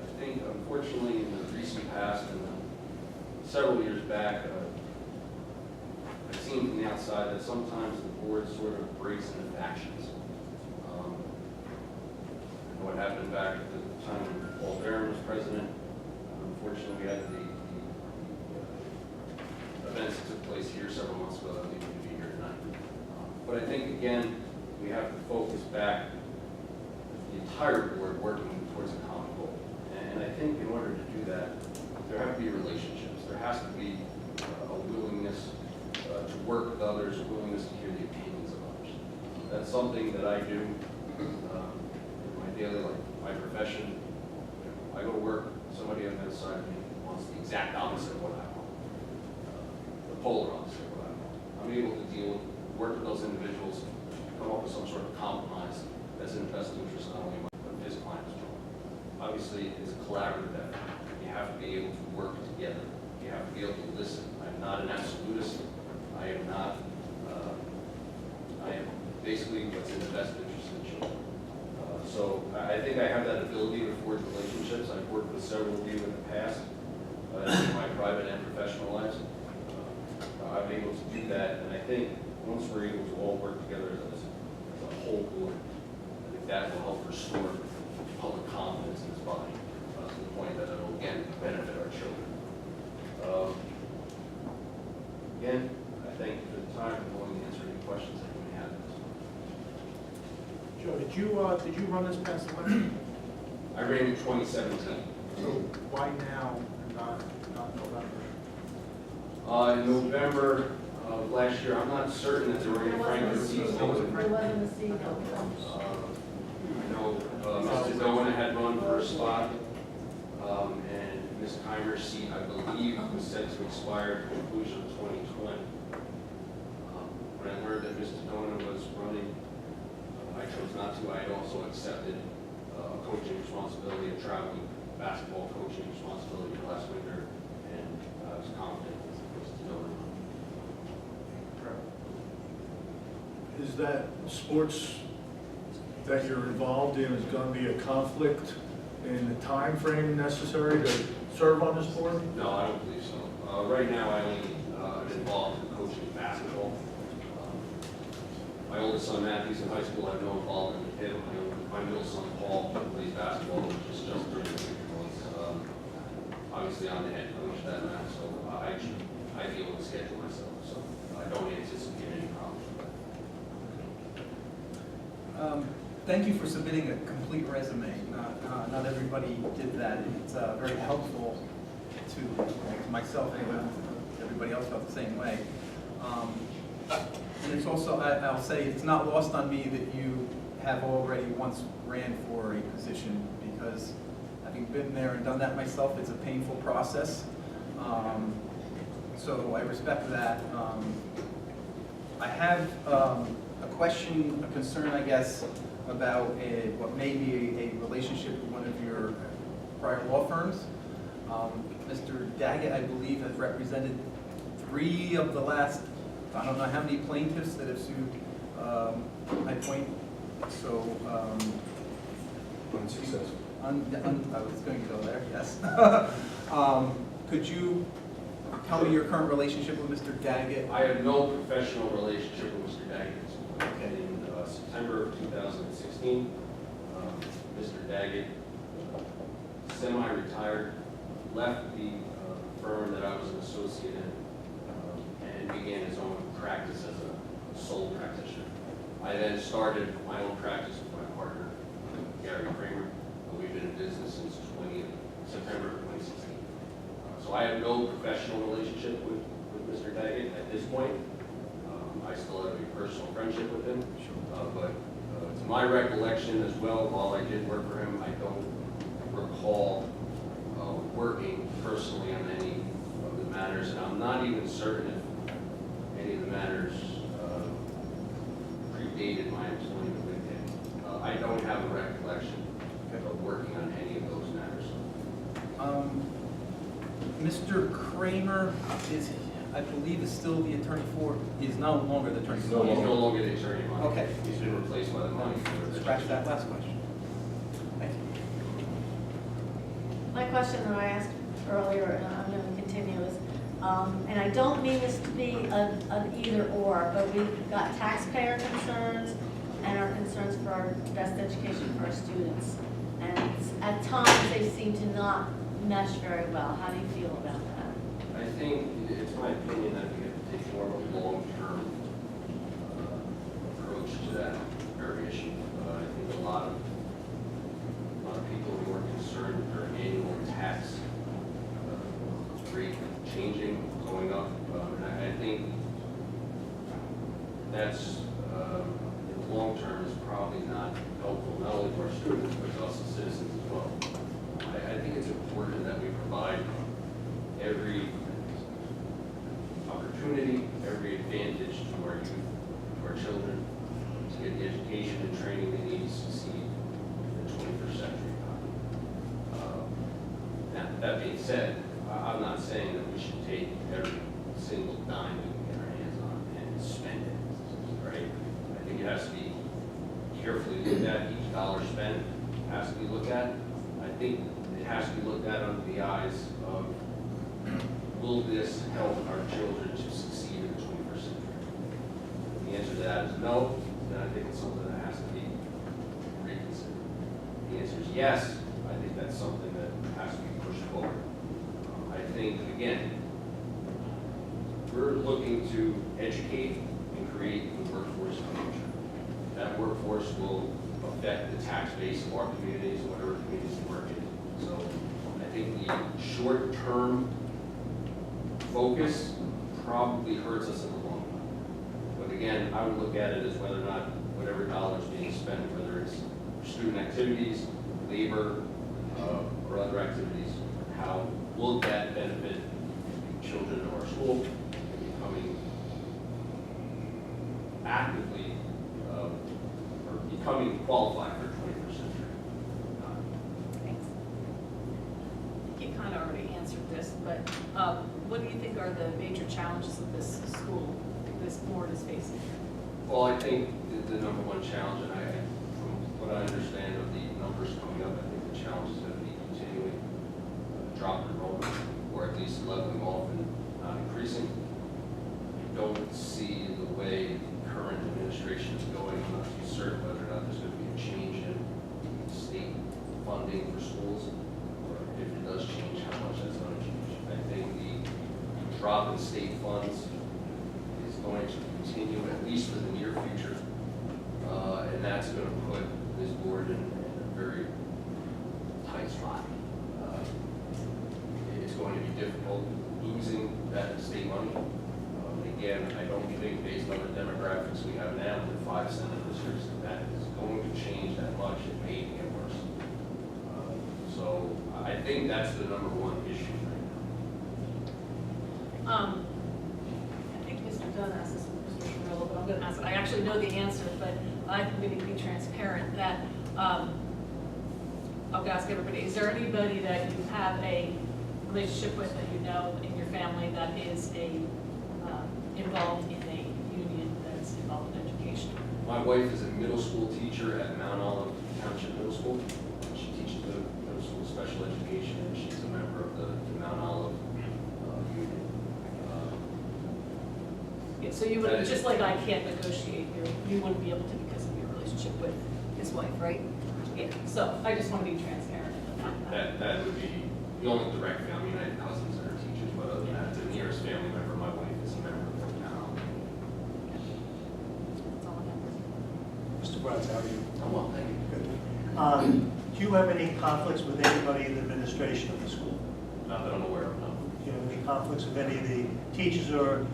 I think, unfortunately, in the recent past and several years back, I've seen from the outside that sometimes the board sort of breaks into factions. And what happened back at the time when Paul Barron was president. Unfortunately, we had the events that took place here several months ago that lead me to be here tonight. But I think, again, we have to focus back the entire board working towards a common goal. And I think in order to do that, there have to be relationships. There has to be a willingness to work with others, a willingness to hear the opinions of others. That's something that I do in my daily life, my profession. I go to work, somebody on the other side of me wants the exact opposite of what I want, the polar opposite of what I want. I'm able to work with those individuals, come up with some sort of compromise that's in the best interest not only of mine, but of his client's job. Obviously, it's a collaborative effort. You have to be able to work together. You have to be able to listen. I'm not an absolutist. I am not, I am basically what's in the best interest of the children. So I think I have that ability to forge relationships. I've worked with several of you in the past, in my private and professional lives. I'm able to do that, and I think once we're able to all work together as a whole board, I think that will help restore public confidence in this body to the point that it will again benefit our children. Again, I thank you for the time and willing to answer any questions that you may have. Joe, did you run this past election? I ran in 2017. So why now and not November? In November of last year, I'm not certain that there were any Franklin seats open. There wasn't a seat open. I know Mr. Doan had run for a spot, and Ms. Keimer's seat, I believe, was set to expire at the conclusion of 2020. When I learned that Mr. Doan was running, I chose not to. I had also accepted a coaching responsibility, a traveling basketball coaching responsibility last winter, and I was confident with Mr. Doan. Is that sports that you're involved in is going to be a conflict in the time frame necessary to serve on this board? No, I don't believe so. Right now, I only am involved in coaching basketball. My oldest son, Matthew's in high school. I have no involvement with him. My middle son, Paul, plays basketball, which is just 30 months. Obviously, I'm the head coach of that match, so I deal with the schedule myself. So I don't anticipate any problems with that. Thank you for submitting a complete resume. Not everybody did that. It's very helpful to myself and everybody else felt the same way. And it's also, I'll say, it's not lost on me that you have already once ran for a position, because having been there and done that myself, it's a painful process. So I respect that. I have a question, a concern, I guess, about what may be a relationship with one of your prior law firms. Mr. Daggett, I believe, has represented 3 of the last, I don't know how many plaintiffs that have sued my point. So, Unsuccessful. I was going to go there, yes. Could you tell me your current relationship with Mr. Daggett? I have no professional relationship with Mr. Daggett. Okay. In September of 2016, Mr. Daggett, semi-retired, left the firm that I was an associate in and began his own practice as a sole practitioner. I then started my own practice with my partner, Gary Kramer. We've been in business since September of 2016. So I have no professional relationship with Mr. Daggett at this point. I still have a personal friendship with him, but to my recollection as well, while I did work for him, I don't recall working personally on any of the matters, and I'm not even certain if any of the matters predated my employment with him. I don't have a recollection of working on any of those matters. Mr. Kramer is, I believe, is still the attorney for, he is no longer the attorney for. He's no longer the attorney. Okay. He's been replaced by the money. Scratch that last question. Thank you. My question that I asked earlier, and I'm going to continue, is, and I don't mean this to be an either or, but we've got taxpayer concerns and our concerns for our best education for our students. And at times, they seem to not mesh very well. How do you feel about that? I think it's my opinion that we have to take more of a long-term approach to that very issue. I think a lot of people who are concerned with their annual tax rate changing, going up, and I think that's in the long term is probably not helpful, not only to our students, but also citizens as well. I think it's important that we provide every opportunity, every advantage to our youth, to our children, to get the education and training they need to succeed in the 21st century economy. Now, that being said, I'm not saying that we should take every single dime we can get our hands on and spend it, right? I think it has to be carefully looked at. Each dollar spent has to be looked at. I think it has to be looked at under the eyes of, will this help our children to succeed in the 21st century? If the answer to that is no, then I think it's something that has to be reconsidered. If the answer is yes, I think that's something that has to be pushed forward. I think, again, we're looking to educate and create the workforce of the future. That workforce will affect the tax base of our communities, whatever communities we work in. So I think the short-term focus probably hurts us in the long run. But again, I would look at it as whether or not whatever dollar is being spent, whether it's student activities, labor, or other activities, how will that benefit children in our school and becoming actively or becoming qualified for 21st century. Thanks. You kind of already answered this, but what do you think are the major challenges of this school, this board is facing? Well, I think the number one challenge, and from what I understand of the numbers coming up, I think the challenge is going to be continuing drop enrollment, or at least leveling off and not increasing. I don't see the way the current administration is going. I'm not too certain whether or not there's going to be a change in state funding for schools, or if it does change, how much that's going to change. I think the drop in state funds is going to continue at least for the near future, and that's going to put this board in a very tight spot. It's going to be difficult losing that state money. Again, I don't think based on the demographics we have now with 5 Senate districts that is going to change that much. It may get worse. So I think that's the number one issue right now. I think Mr. Dunn asked this with Mr. Shrillo, but I'm going to ask it. I actually know the answer, but I'm going to be transparent that I'll ask everybody, is there anybody that you have a relationship with that you know in your family that is involved in a union that's involved in education? My wife is a middle school teacher at Mount Olive Township Middle School. She teaches the middle school special education, and she's a member of the Mount Olive union. Yeah, so you would, just like I can't negotiate, you wouldn't be able to because of your relationship with his wife, right? Yeah, so I just want to be transparent about that. That would be the only direct family. I mean, I have cousins that are teachers, but other than that, the nearest family member, my wife, is a member of the Mount Olive. That's all I have. Mr. Bratz, how are you? Oh, well, thank you. Good. Do you have any conflicts with anybody in the administration of the school? Not that I'm aware of, no. Do you have any conflicts with any of the teachers or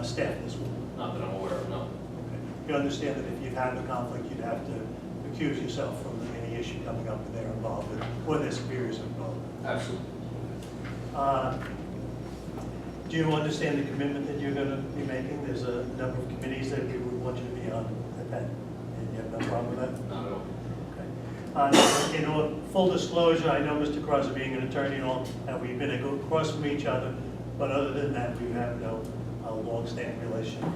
staff in the school? Not that I'm aware of, no. Okay. You understand that if you had a conflict, you'd have to recuse yourself from any issue coming up that they're involved in, or their superiors are involved in? Absolutely. Do you understand the commitment that you're going to be making? There's a number of committees that we would want you to be on at that, and you have no problem with that? Not at all. Okay. In full disclosure, I know Mr. Crosser being an attorney and all, and we've been across from each other, but other than that, we have no long-standing relationship.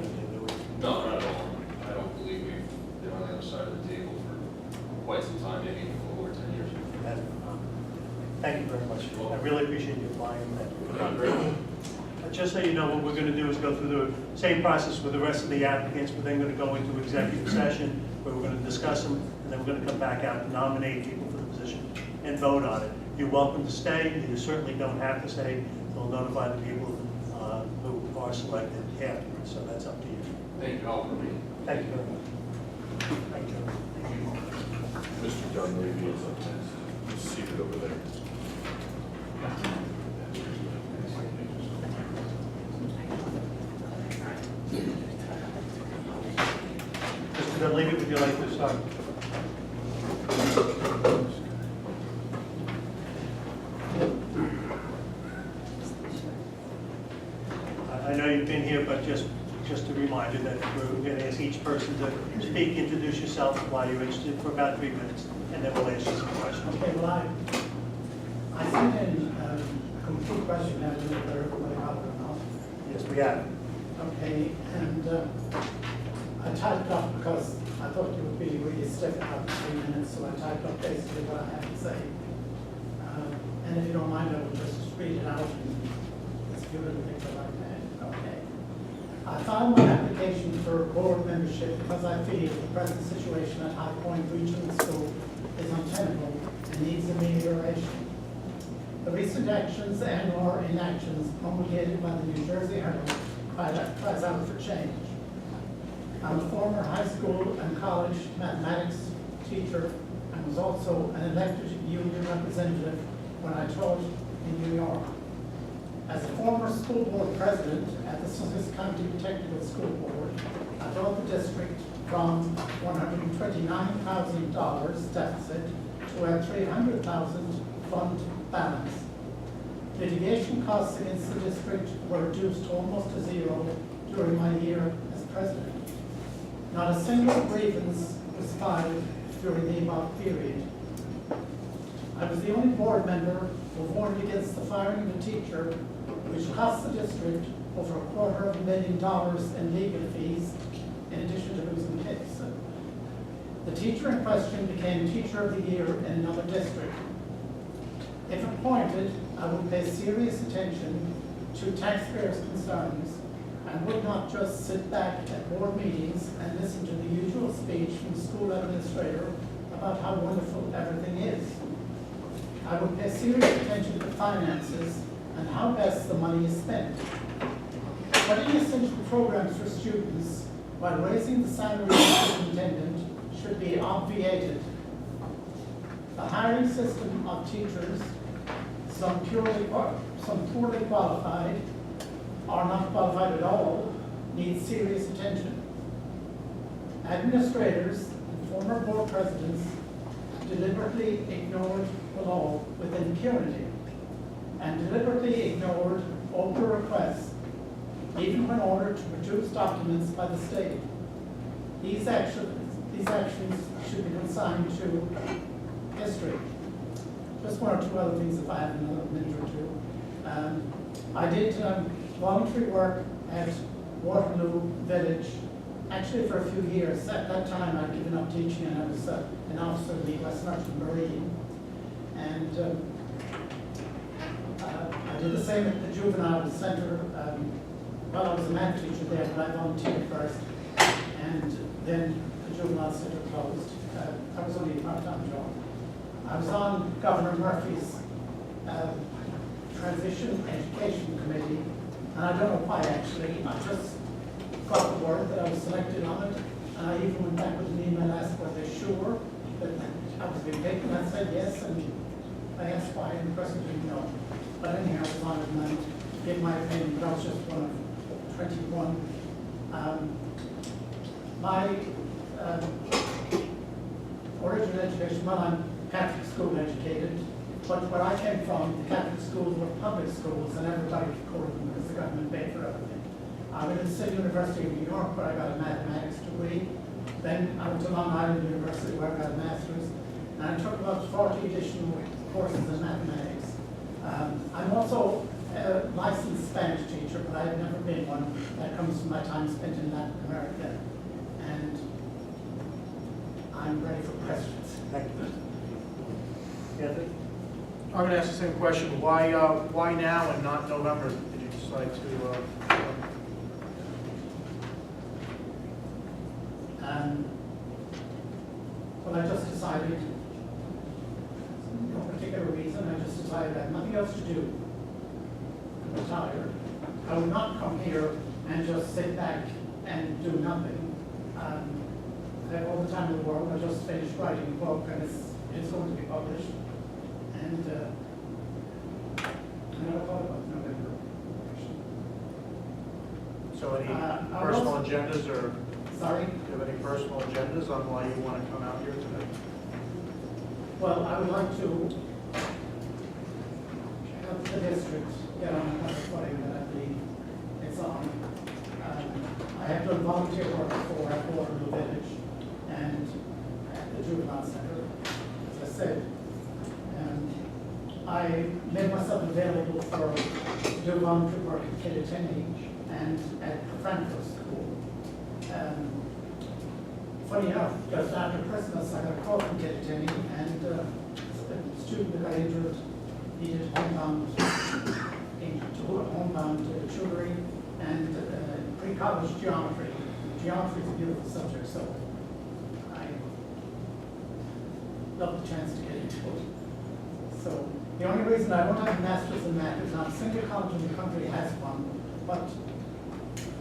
No, not at all. I don't believe we've been on the other side of the table for quite some time, maybe over 10 years. Thank you very much. I really appreciate you applying that. Just so you know, what we're going to do is go through the same process with the rest of the applicants. We're then going to go into executive session where we're going to discuss them, and then we're going to come back out and nominate people for the position. and vote on it. You're welcome to stay, you certainly don't have to stay. We'll notify the people who are selected afterwards, so that's up to you. Thank you all for being. Thank you very much. Thank you. Mr. Dunleavy is up next. He's seated over there. Mr. Dunleavy, would you like to start? I know you've been here, but just to remind you that we're going to ask each person to speak, introduce yourself, why you're interested, for about 3 minutes, and then we'll ask you some questions. Okay, well, I sent in a complete question, I don't know whether everybody got it or not. Yes, we have. Okay, and I typed up because I thought you would be really stiff about 3 minutes, so I typed up basically what I had to say. And if you don't mind, I will just read it out and there's a few little things I'd like to add. Okay. I filed my application for board membership because I feel the present situation at High Point Regional School is untenable and needs amelioration. The recent actions and/or inactions promulgated by the New Jersey Herald cries out for change. I'm a former high school and college mathematics teacher and was also an elected union representative when I taught in New York. As a former school board president at the Sussex County Technical School Board, I brought the district from $129,000 deficit to a $300,000 fund balance. Litigation costs against the district were reduced almost to zero during my year as president. Not a single grievance was filed during the above period. I was the only board member who warned against the firing of a teacher, which cost the district over $250,000 in legal fees, in addition to losing the case. The teacher in question became Teacher of the Year in another district. If appointed, I would pay serious attention to taxpayers' concerns and would not just sit back at board meetings and listen to the usual speech from the school administrator about how wonderful everything is. I would pay serious attention to finances and how best the money is spent. Putting essential programs for students while raising the salary of the superintendent should be obviated. The hiring system of teachers, some poorly qualified or not qualified at all, needs serious attention. Administrators and former board presidents deliberately ignored the law with impunity and deliberately ignored open requests, even when ordered to produce documents by the state. These actions should be consigned to history. Just one or two other things if I have another minute or two. I did voluntary work at Waterloo Village, actually for a few years. At that time I'd given up teaching and I was an officer of the West Merchant Marine. And I did the same at the Juvenile Center. Well, I was a math teacher there, but I volunteered first. And then the Juvenile Center closed. I was only a part-time job. I was on Governor Murphy's Transition Education Committee, and I don't know why actually. I just got the word that I was selected on it, and I even went back with an email and asked, were they sure that I was being picked, and I said yes, and I asked why, and the person didn't know. But anyhow, I was on it, and I gave my opinion, but I was just one of 21. My original education, well, I'm Catholic school educated, but where I came from, the Catholic schools were public schools and everybody recorded them because the government paid for everything. I went to the City University of New York where I got a mathematics degree. Then I went to Long Island University where I got a master's. And I took about 40 additional courses in mathematics. I'm also a licensed Spanish teacher, but I've never been one. That comes from my time spent in Latin America. And I'm ready for questions. Thank you. Anthony? I'm going to ask the same question. Why now and not November did you decide to? Well, I just decided do and retire. I would not come here and just sit back and do nothing. I have all the time in the world. I just finished writing a book and it's going to be published. And I never thought about November. So any I personal also- agendas or, Sorry? do you have any personal agendas on why you want to come out here today? Well, I would like to help the district get on the footing that I believe it's on. I have done volunteer work before at Waterloo Village and at the Juvenile Center, as I said. I made myself available to do volunteer work at Kittatinny and at the Frankfurt School. Funny enough, just after Christmas, I got a call from Kittatinny, and a student that got injured, he did homebound tutoring and pre-college geometry. Geometry is a beautiful subject, so I love the chance to get into it. So the only reason I don't have a master's in math is not a single college in the country has one, but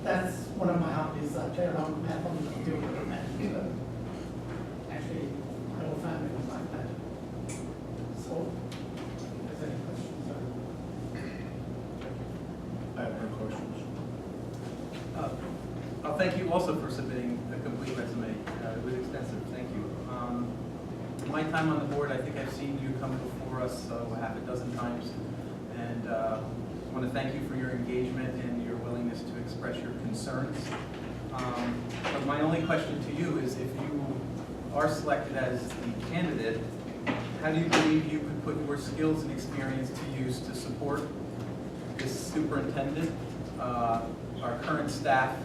that's one of my hobbies. I play around with math on the computer, and actually, my whole family was like that. So, if there's any questions, I have no questions. Thank you also for submitting a complete resume. It was extensive, thank you. In my time on the board, I think I've seen you come before us half a dozen times. And I want to thank you for your engagement and your willingness to express your concerns. But my only question to you is, if you are selected as the candidate, how do you believe you could put your skills and experience to use to support this superintendent, our current staff,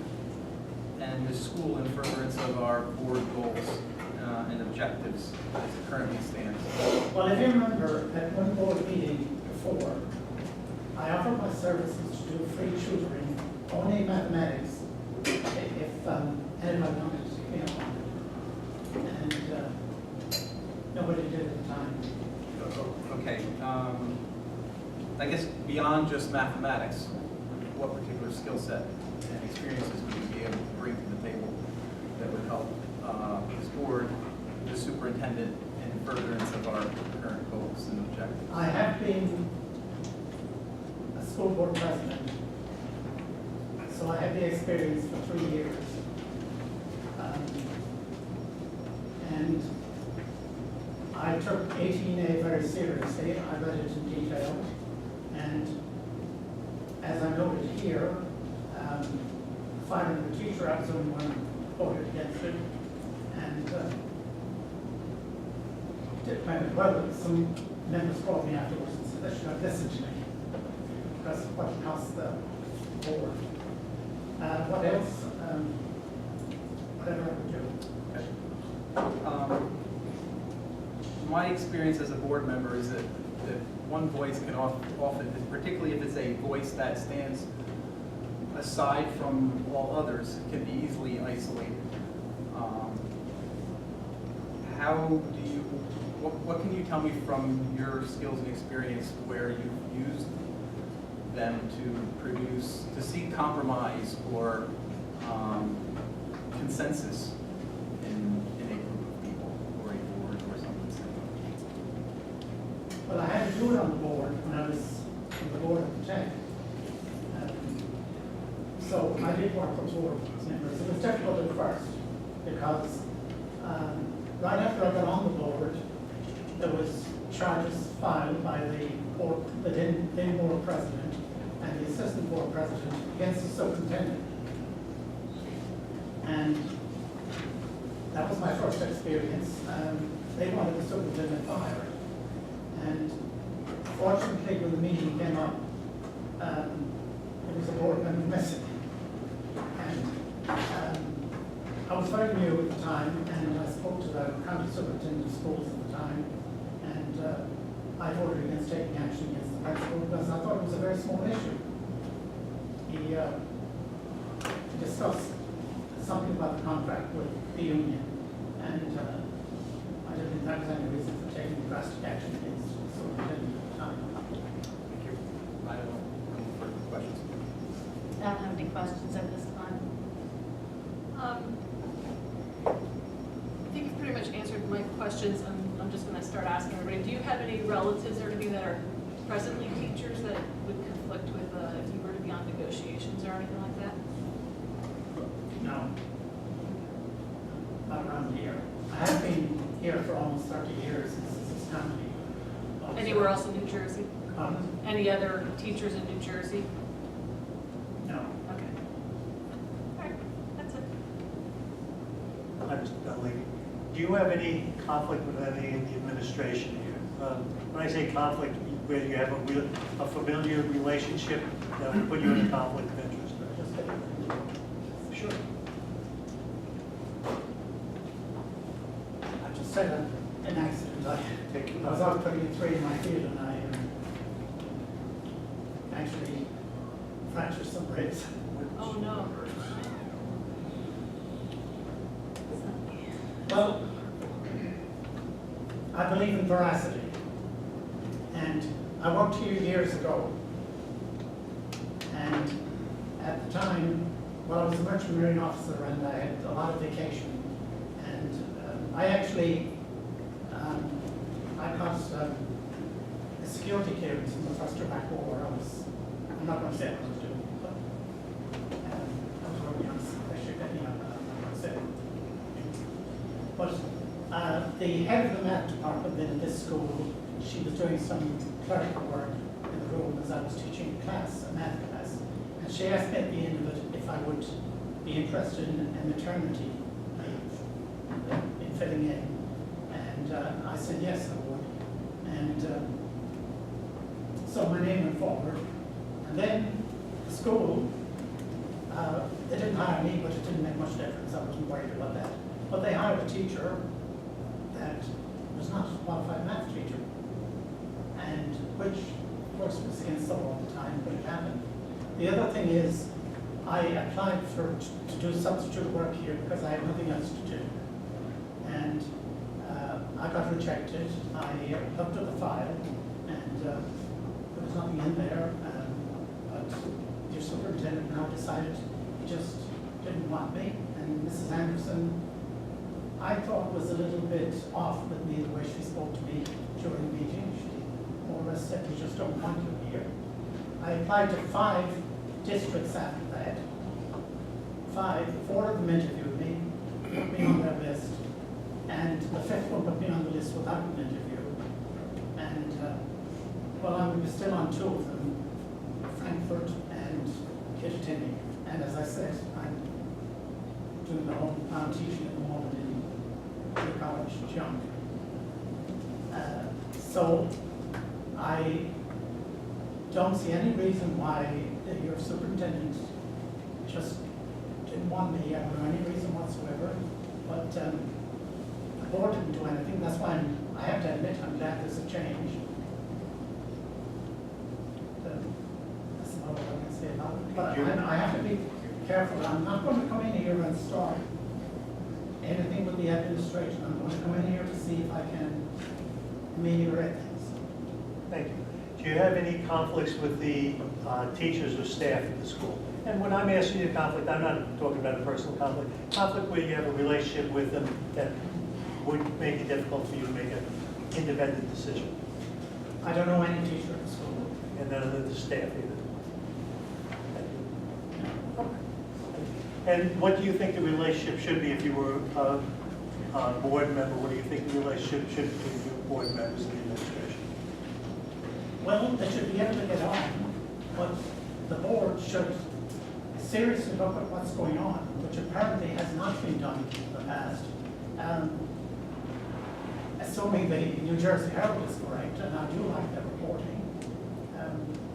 and the school in furtherance of our board goals and objectives as it currently stands? well, if you remember, at one board meeting before, I offered my services to do free tutoring, only mathematics, if anybody wanted to be on it. And nobody did at the time. Okay. I guess beyond just mathematics, what particular skill set and experiences would you be able to bring to the table that would help this board, the superintendent, in furtherance of our current goals and objectives? I have been a school board president, so I have the experience for 3 years. And I took 18A very seriously. I read it in detail. And as I noted here, firing the teacher, I was the only one who voted against it. And did kind of well. Some members called me afterwards and said they should have listened to me. That's what cost the board. What else? Whatever I would do. My experience as a board member is that one voice can often, particularly if it's a voice that stands aside from all others, can be easily isolated. What can you tell me from your skills and experience where you've used them to seek compromise or consensus in a group of people or a board or something similar? Well, I had to do it on the board when I was on the board of the tech. So I did work with board members. It was difficult at first because right after I got on the board, there was charges filed by the then board president and the assistant board president against the superintendent. And that was my first experience. They wanted the superintendent fired. And fortunately, when the meeting came up, there was a board member missing. And I was very new at the time, and I spoke to the county superintendent of schools at the time, and I voted against taking action against the principal because I thought it was a very small issue. He discussed something about the contract with the union, and I didn't think that was any reason for taking drastic action against the superintendent at the time. Thank you. questions, I'm just gonna start asking everybody. Do you have any relatives or anything that are presently teachers that would conflict with, if you were to be on negotiations or anything like that? No. Not around here. I have been here for almost 30 years since this family. Anywhere else in New Jersey? Pardon? Any other teachers in New Jersey? No. Okay. All right, that's it. Hi, Mr. Dudley. Do you have any conflict with any of the administration here? When I say conflict, where you have a familiar relationship that would put you in a conflict of interest? Sure. I just said an accident. I was out putting a 3 in my field and I actually fractured some ribs. Oh, no. Well, I believe in veracity. And I worked here years ago. And at the time, well, I was a merchant marine officer and I had a lot of vacation. And I actually, I got a security clearance in the first Iraq War. I'm not going to say what I was doing, but I was working on special, I'm not going to say. But the head of the math department in this school, she was doing some clerical work in the room as I was teaching a class, a math class. And she asked me at the end of it if I would be interested in maternity leave, in filling in. And I said yes, I would. And so my name went forward. And then the school, they didn't hire me, but it didn't make much difference. I wasn't worried about that. But they hired a teacher that was not a qualified math teacher, and which, of course, was against the law at the time, but it happened. The other thing is, I applied to do substitute work here because I had nothing else to do. And I got rejected. I looked at the file, and there was nothing in there. But your superintendent now decided he just didn't want me. And Mrs. Anderson, I thought was a little bit off with me the way she spoke to me during the meeting. She more or less said, "We just don't want you here." I applied to 5 districts after that. 4 of them interviewed me, put me on their list, and the 5th one put me on the list without an interview. And well, I was still on 2 of them, Frankfurt and Kittatinny. And as I said, I'm doing the home teaching at the moment in the college junk. So I don't see any reason why your superintendent just didn't want me. I don't know any reason whatsoever. But the board didn't do anything. That's why I have to admit I'm glad there's a change. That's about all I can say about it. But I have to be careful. I'm not going to come in here and start anything with the administration. I'm going to come in here to see if I can ameliorate things. Thank you. Do you have any conflicts with the teachers or staff at the school? And when I'm asking you conflict, I'm not talking about a personal conflict. Conflict where you have a relationship with them that would make it difficult for you to make an independent decision. I don't know any teacher at the school. And none of the staff either. And what do you think the relationship should be if you were a board member? What do you think the relationship should be between your board members and the administration? Well, they should be able to get on, but the board should seriously look at what's going on, which apparently has not been done in the past. Assuming the New Jersey Herald is correct, and I do like their reporting, I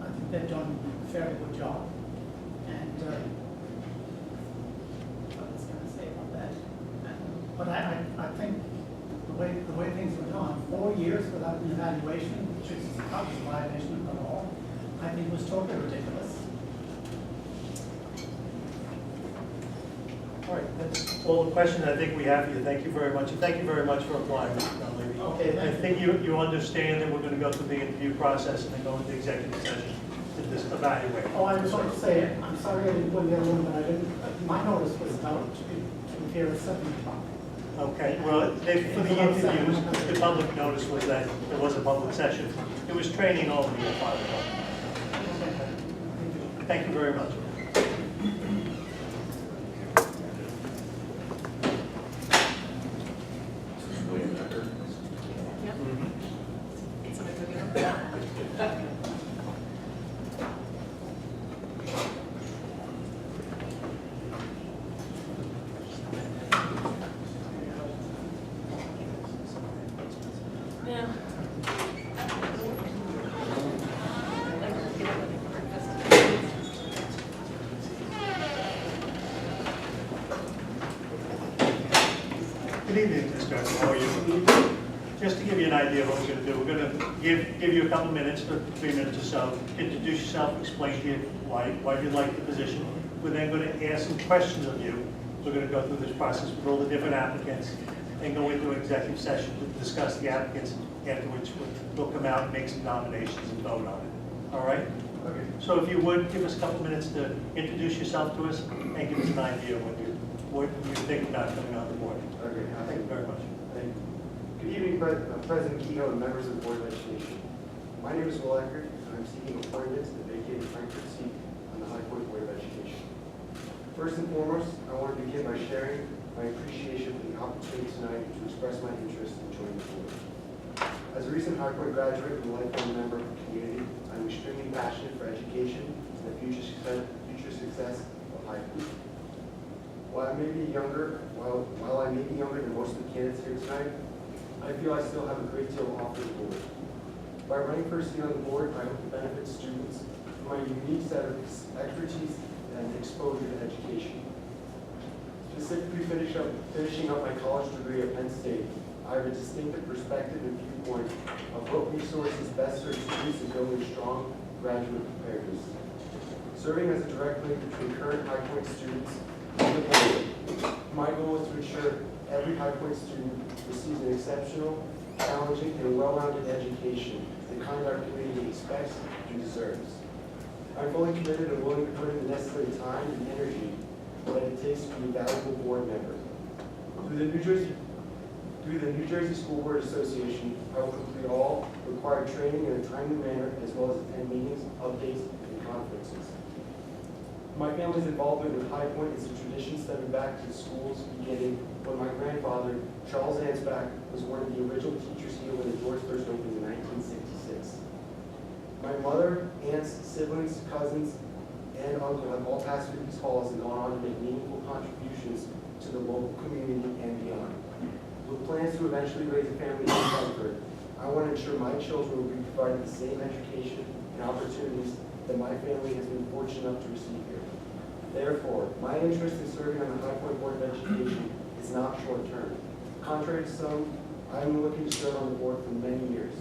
think they've done a fairly good job. And what was I going to say about that? But I think the way things went on, 4 years without an evaluation, which is obviously a violation of the law, I think was totally ridiculous. All right, that's all the questions I think we have for you. Thank you very much, and thank you very much for applying, young lady. Okay, I think you understand that we're going to go through the interview process and then go into executive session to just evaluate. Oh, I was going to say, I'm sorry I didn't put the other one, but I didn't, my notice was about to appear at 7 o'clock. Okay, well, for the interviews, the public notice was that there was a public session. It was training only at 5 o'clock. Thank you very much. William Becker. Good evening, Mr. Chairman. How are you? Just to give you an idea of what we're going to do, we're going to give you a couple minutes, 3 minutes or so, introduce yourself, explain to you why you like the position. We're then going to ask some questions of you. We're going to go through this process with all the different applicants and go into an executive session to discuss the applicants, after which we'll come out and make some nominations and vote on it. All right? Okay. So if you would, give us a couple minutes to introduce yourself to us and give us an idea of what you're thinking about coming on the board. Okay, Thank you very much. thank you. Good evening, President Kehoe and members of the Board of Education. My name is Will Eckert, and I'm seeking appointment to the vacated Frankfurt seat on the High Point Board of Education. First and foremost, I want to begin by sharing my appreciation for the opportunity tonight to express my interest in joining the board. As a recent High Point graduate and lifelong member of the community, I'm extremely passionate for education and the future success of High Point. While I may be younger than most of the candidates here tonight, I feel I still have a great deal to offer the board. By running for a seat on the board, I hope to benefit students from my unique set of expertise and exposure to education. Specifically finishing up my college degree at Penn State, I have a distinctive perspective and viewpoint of what resources best serve students in building strong graduate preparedness. Serving as a direct link between current High Point students and the board, my goal is to ensure every High Point student receives an exceptional, challenging, and well-rounded education, the kind our community expects and deserves. I'm fully committed and willing to put in the necessary time and energy that it takes to be a valuable board member. Through the New Jersey School Board Association, I will complete all required training in a timely manner, as well as attend meetings, updates, and conferences. My family's involvement with High Point is a tradition stemming back to the school's beginning when my grandfather, Charles Ansbach, was one of the original teachers here when the doors first opened in 1966. My mother, aunts, siblings, cousins, and uncle have all passed through these halls and gone on to make meaningful contributions to the local community and beyond. With plans to eventually raise a family in Frankfurt, I want to ensure my children will be provided the same education and opportunities that my family has been fortunate enough to receive here. Therefore, my interest in serving on the High Point Board of Education is not short-term. Contrary to some, I am looking to serve on the board for many years.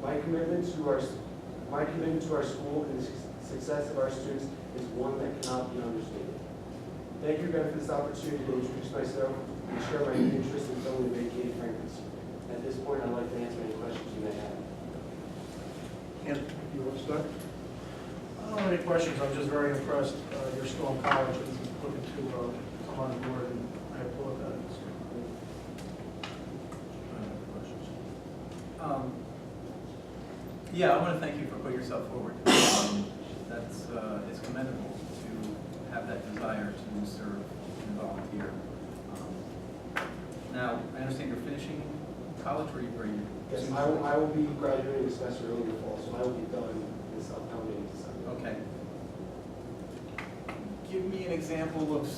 My commitment to our school and the success of our students is one that cannot be understated. Thank you again for this opportunity to introduce myself and share my interest in filling the vacated Frankfurt seat. At this point, I'd like to answer any questions you may have. Ken, you want to start? I don't have any questions, I'm just very impressed. You're still in college and looking to come on board, and I applaud that. Yeah, I want to thank you for putting yourself forward. That's it's commendable to have that desire to serve and volunteer. Now, I understand you're finishing college, or you? Yes, I will be graduating this semester early in the fall, so I will be done this upcoming December. Okay. Give me an example of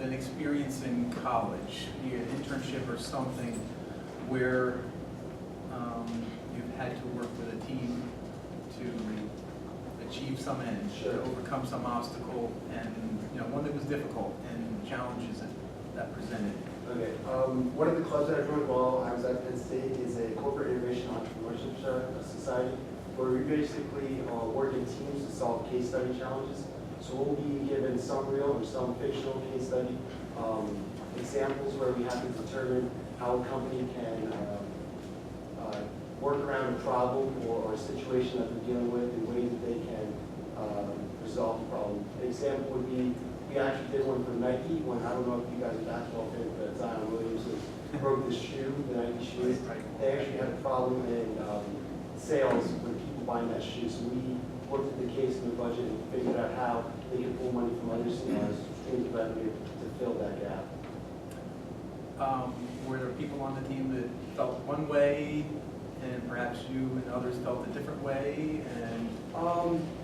an experience in college, be it an internship or something, where you've had to work with a team to achieve some end, Sure. to overcome some obstacle, and one that was difficult and challenges that presented. Okay. One of the clubs that I joined while I was at Penn State is a corporate innovation entrepreneurship society, where we basically work in teams to solve case study challenges. So we'll be given some real or some fictional case study examples where we have to determine how a company can work around a problem or a situation that they're dealing with in ways that they can resolve the problem. An example would be, we actually did one for Nike when, I don't know if you guys are basketball fans, but Zion Williamson broke the shoe, the Nike shoes. They actually had a problem in sales with people buying that shoe. So we looked at the case in the budget and figured out how they could pull money from other streams of revenue to fill that gap. Were there people on the team that felt one way, and perhaps you and others felt a different way? And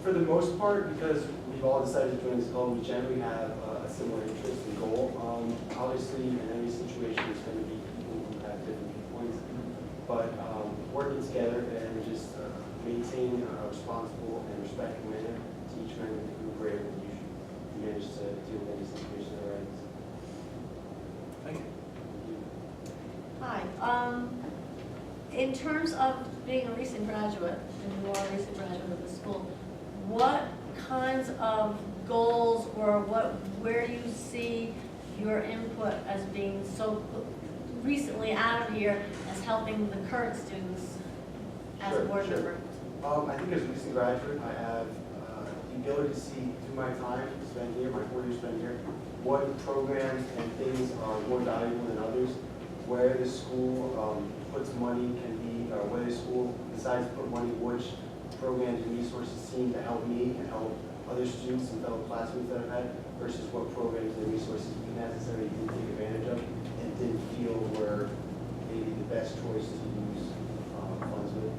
for the most part, because we've all decided to join this club, we generally have a similar interest and goal. Obviously, in every situation, there's going to be people who have different viewpoints, but working together and just maintaining a responsible and respectful manner to each member of the group, we're able to manage to deal with any situation that arises. thank you. Hi. In terms of being a recent graduate, and you are a recent graduate of the school, what kinds of goals or where do you see your input as being so recently out of here as helping the current students as a board member? I think as a recent graduate, I have the ability to see through my time spent here, my 4 years spent here, what programs and things are more valuable than others, where the school puts money can be, or where the school decides to put money, which programs and resources seem to help me and help other students and fellow classmates that I've had, versus what programs and resources we necessarily didn't take advantage of and didn't feel were maybe the best choice to use funds with.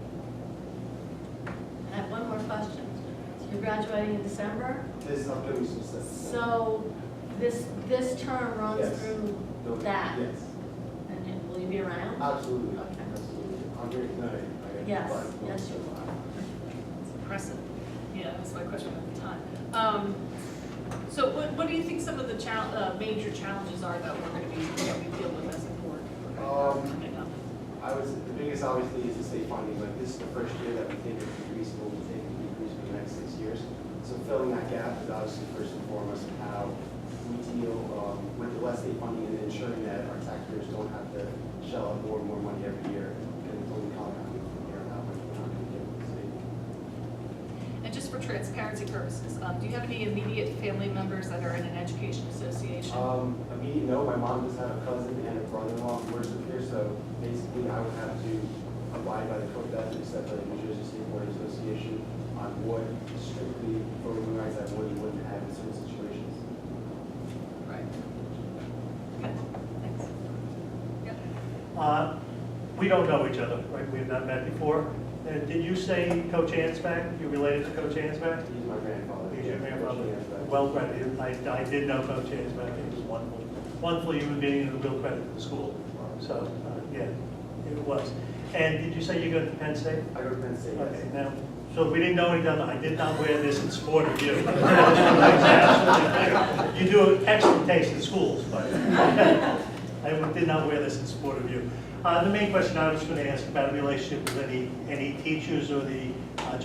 I have one more question. So you're graduating in December? This upcoming semester. So this term runs Yes. through No, that? Yes. And will you be around? Absolutely. Okay. Absolutely. I'm here tonight. Yes, yes, you are. It's impressive. Yeah, that's my question at the time. So what do you think some of the major challenges are that we're going to be, that we deal with as a board? Coming up? The biggest obviously is the state funding. Like this is the first year that we think it's reasonable to take a decrease for the next 6 years. So filling that gap is obviously first and foremost how we deal with the less state funding and ensuring that our taxpayers don't have to shell out more and more money every year. Because it's only compounding from here on out, which we're not going to get with the state. And just for transparency purposes, do you have any immediate family members that are in an education association? Immediately, no. My mom does have a cousin and a brother-in-law who works up here, so basically I would have to abide by the code of ethics set by the New Jersey State Board Association on what strictly voting rights I would and wouldn't have in certain situations. Right. Okay, thanks. Yep. We don't know each other, right? We have not met before. Did you say Coach Ansbach? You related to Coach Ansbach? He's my grandfather. He's your grandfather. Coach Ansbach. Well credited. I did know Coach Ansbach. He was a wonderful human being and a real credit to the school. So, yeah, it was. And did you say you go to Penn State? I go to Penn State, Okay, yes. now, so we didn't know each other. I did not wear this in support of you. You do an excellent taste in schools, but I did not wear this in support of you. The main question I was going to ask about a relationship with any teachers or do you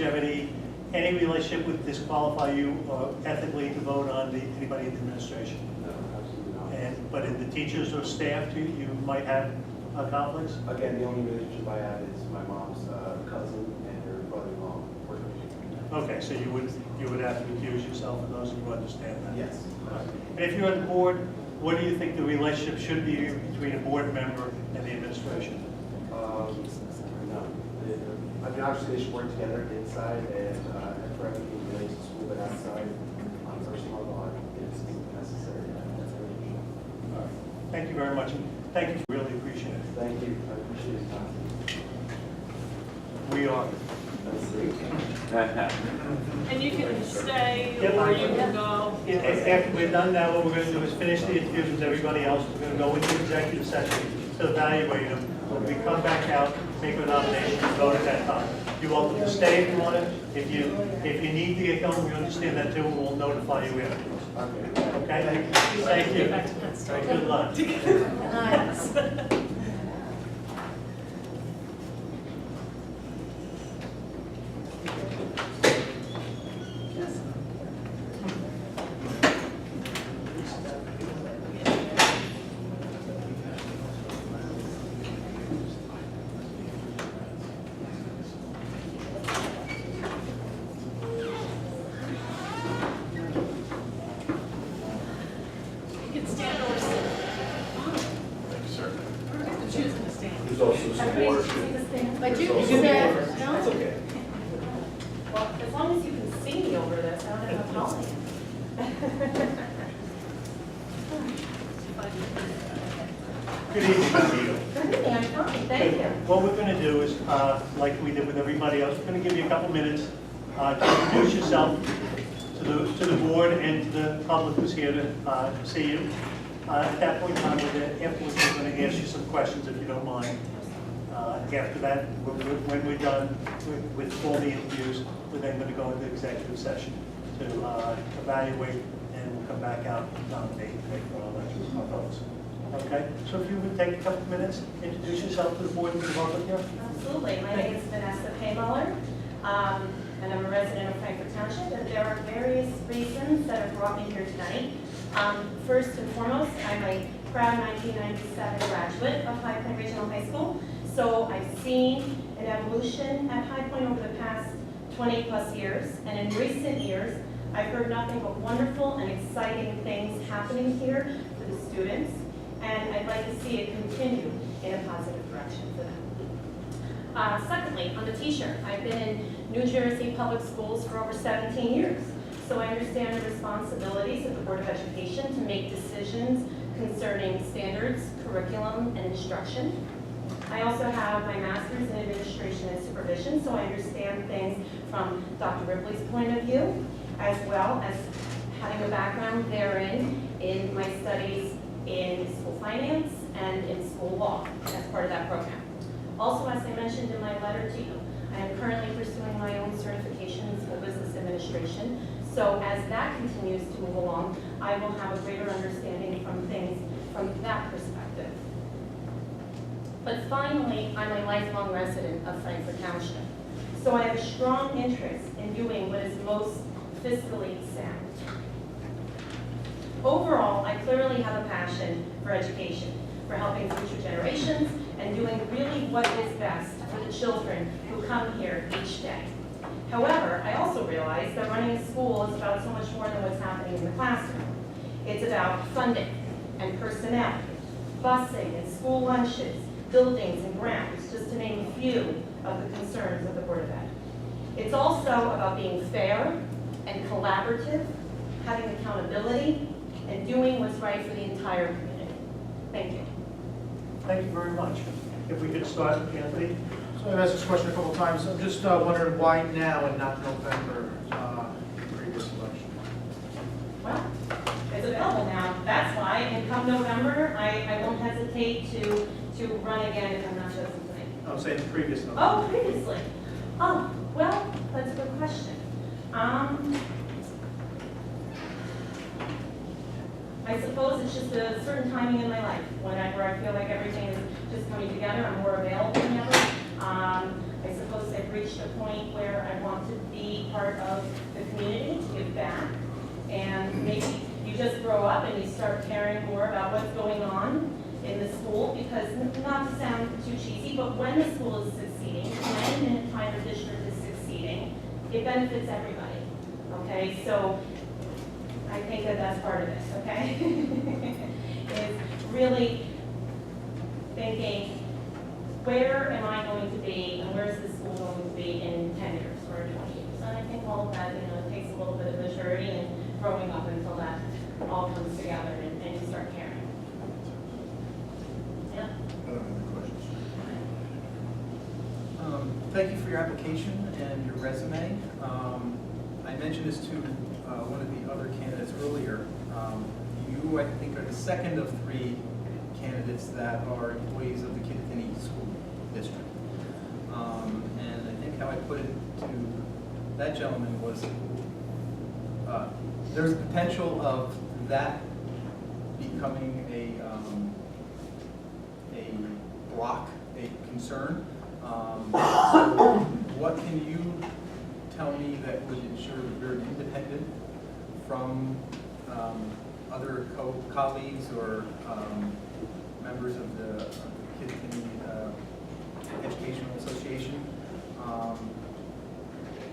have any relationship would disqualify you ethically to vote on anybody in the administration? No, absolutely not. But in the teachers or staff, you might have conflicts? Again, the only relationship I have is my mom's cousin and her brother-in-law. Okay, so you would have to recuse yourself of those, and you understand that? Yes. And if you're on the board, what do you think the relationship should be between a board member and the administration? No. I mean, obviously they should work together inside and for everything related to school, but outside on personal law, it's necessary. All right. Thank you very much, and thank you. Really appreciate it. Thank you. I appreciate your time. We are. And you can stay, Yep. or you can go. After we're done now, what we're going to do is finish the interviews with everybody else. We're going to go into executive session to evaluate them. When we come back out, make a nomination, and vote at that time. You're welcome to stay if you want to. If you need to get going, we understand that too. We'll notify you afterwards. Okay? Thank you. Very good luck. Nice. You can stand or sit. Thank you, sir. There's also some water. But you There's can also- say, no? That's okay. Well, as long as you can see me over this, I don't have a problem. Good evening, Anita. Good evening, I'm fine, thank you. What we're gonna do is, like we did with everybody else, we're gonna give you a couple minutes to introduce yourself to the board and to the public who's here to see you. At that point in time, afterwards, we're gonna ask you some questions, if you don't mind. After that, when we're done with all the interviews, we're then gonna go into executive session to evaluate, and we'll come back out and nominate and make our votes. Okay, so if you would take a couple of minutes, introduce yourself to the board and the public here. Absolutely, my name is Vanessa Paymuller, and I'm a resident of Frankfort Township, and there are various reasons that have brought me here tonight. First and foremost, I'm a proud 1997 graduate of High Point Regional High School, so I've seen an evolution at High Point over the past 20 plus years, and in recent years, I've heard nothing but wonderful and exciting things happening here for the students, and I'd like to see it continue in a positive direction for them. Secondly, on the t-shirt, I've been in New Jersey public schools for over 17 years, so I understand the responsibilities of the Board of Education to make decisions concerning standards, curriculum, and instruction. I also have my master's in administration and supervision, so I understand things from Dr. Ripley's point of view, as well as having a background therein in my studies in school finance and in school law as part of that program. Also, as I mentioned in my letter to you, I am currently pursuing my own certification in school business administration. So as that continues to move along, I will have a greater understanding from things from that perspective. But finally, I'm a lifelong resident of Frankfort Township. So I have a strong interest in doing what is most fiscally sound. Overall, I clearly have a passion for education, for helping future generations, and doing really what is best for the children who come here each day. However, I also realize that running a school is about so much more than what's happening in the classroom. It's about funding and personnel, busing and school lunches, buildings and grounds, just to name a few of the concerns of the Board of Ed. It's also about being fair and collaborative, having accountability, and doing what's right for the entire community. Thank you. Thank you very much. If we could start, Anthony. So I've asked this question a couple of times. I'm just wondering why now and not November, previous election? Well, it's available now. That's why. And come November, I won't hesitate to run again if I'm not chosen tonight. I'm saying previous November. Oh, previously. Oh, well, that's a good question. I suppose it's just a certain timing in my life where I feel like everything is just coming together. I'm more available than ever. I suppose I've reached a point where I want to be part of the community, to give back. And maybe you just grow up and you start caring more about what's going on in the school, because not to sound too cheesy, but when the school is succeeding, when an entire district is succeeding, it benefits everybody. Okay, so I think that that's part of this, okay? Is really thinking, where am I going to be and where's the school going to be in 10 years or 20 years? And I think all of that, takes a little bit of maturity and growing up until that all comes together and you start caring. Yeah? I don't have any questions. Thank you for your application and your resume. I mentioned this to one of the other candidates earlier. You, I think, are the second of 3 candidates that are employees of the Kittatinny School District. And I think how I put it to that gentleman was there's potential of that becoming a block, a concern. So what can you tell me that would ensure that you're independent from other colleagues or members of the Kittatinny Educational Association?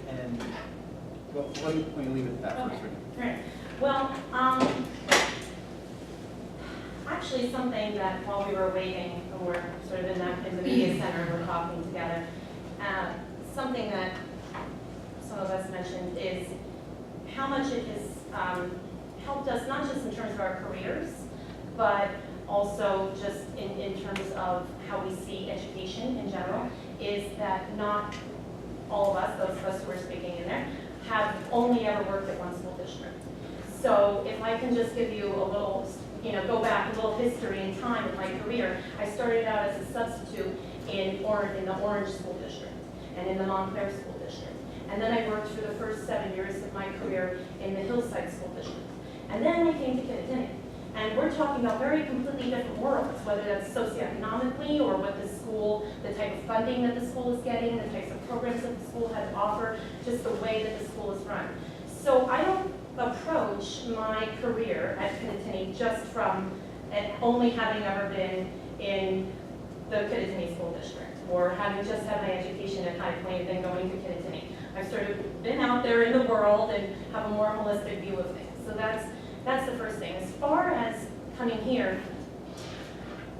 And well, let me leave it at that first. Right. Well, actually something that that while we were waiting, and we're sort of in the media center, and we're talking together, something that some of us mentioned is how much it has helped us, not just in terms of our careers, but also just in terms of how we see education in general, is that not all of us, those of us who are speaking in there, have only ever worked at one school district. So if I can just give you a little, go back a little history in time of my career, I started out as a substitute in the Orange School District and in the Montclair School District. And then I worked for the first 7 years of my career in the Hillside School District. And then I came to Kittatinny. And we're talking about very completely different worlds, whether that's socioeconomically or what the school, the type of funding that the school is getting, the types of programs that the school has to offer, just the way that the school is run. So I don't approach my career at Kittatinny just from only having ever been in the Kittatinny School District or having just had my education at High Point and then going to Kittatinny. I've sort of been out there in the world and have a more holistic view of things. So that's the first thing. As far as coming here,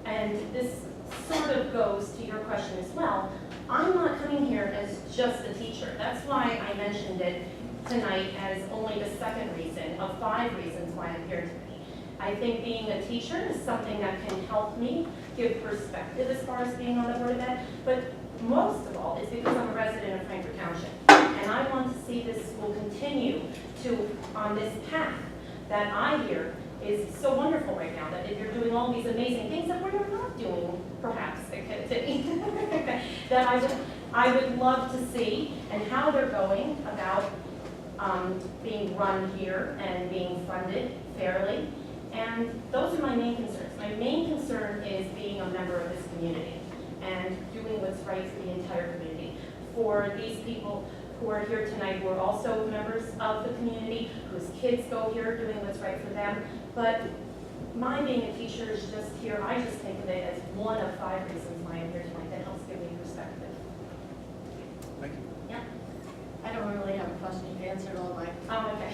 and this sort of goes to your question as well, I'm not coming here as just a teacher. That's why I mentioned it tonight as only the second reason of 5 reasons why I'm here today. I think being a teacher is something that can help me give perspective as far as being on the Board of Ed, but most of all, it's because I'm a resident of Frankfort Township, and I want to see this school continue on this path that I hear is so wonderful right now, that if you're doing all these amazing things that we're not doing, perhaps, at Kittatinny, that I would love to see, and how they're going about being run here and being funded fairly. And those are my main concerns. My main concern is being a member of this community and doing what's right for the entire community. For these people who are here tonight who are also members of the community, whose kids go here, doing what's right for them. But my being a teacher is just here, I just think of it as one of 5 reasons why I'm here tonight. That helps give me perspective. Thank you. Yeah. I don't really have a question, you've answered all my okay.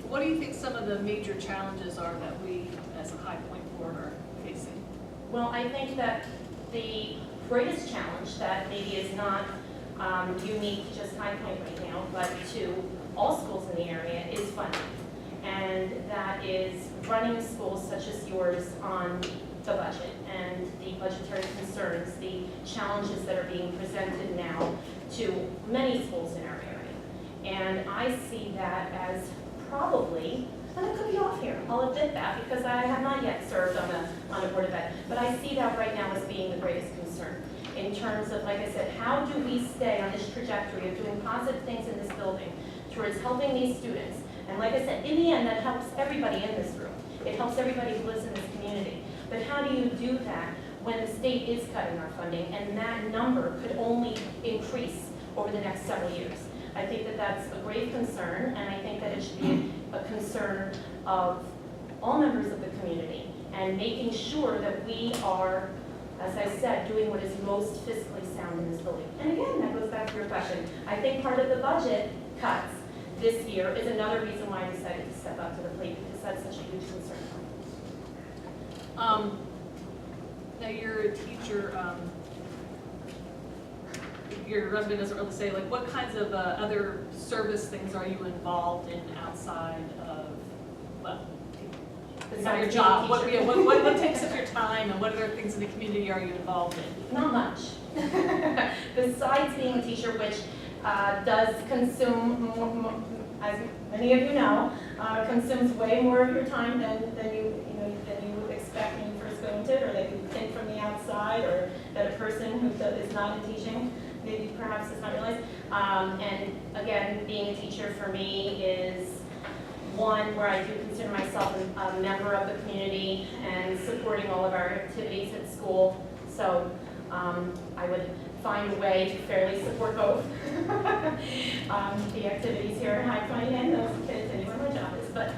What do you think some of the major challenges are that we, as a High Point board, are facing? Well, I think that the greatest challenge that maybe is not unique to just High Point right now, but to all schools in the area, is funding. And that is running schools such as yours on the budget and the budgetary concerns, the challenges that are being presented now to many schools in our area. And I see that as probably, and I could be off here, I'll admit that, because I have not yet served on a Board of Ed, but I see that right now as being the greatest concern in terms of, like I said, how do we stay on this trajectory of doing positive things in this building towards helping these students. And like I said, in the end, that helps everybody in this room. It helps everybody who lives in this community. But how do you do that when the state is cutting our funding and that number could only increase over the next several years? I think that that's a grave concern, and I think that it should be a concern of all members of the community, and making sure that we are, as I said, doing what is most fiscally sound in this building. And again, that goes back to your question. I think part of the budget cuts this year is another reason why I decided to step up to the plate, because that's such a huge concern. Now you're a teacher, your resume doesn't really say, like, what kinds of other service things are you involved in outside of, well, your job? What takes up your time, and what other things in the community are you involved in? Not much. Besides being a teacher, which does consume, as many of you know, consumes way more of your time than you would expect when you first go into it, or that you think from the outside, or that a person who is not in teaching maybe perhaps does not realize. And again, being a teacher for me is one where I do consider myself a member of the community and supporting all of our activities at school. So I would find a way to fairly support both the activities here at High Point and those kids anywhere my job is. But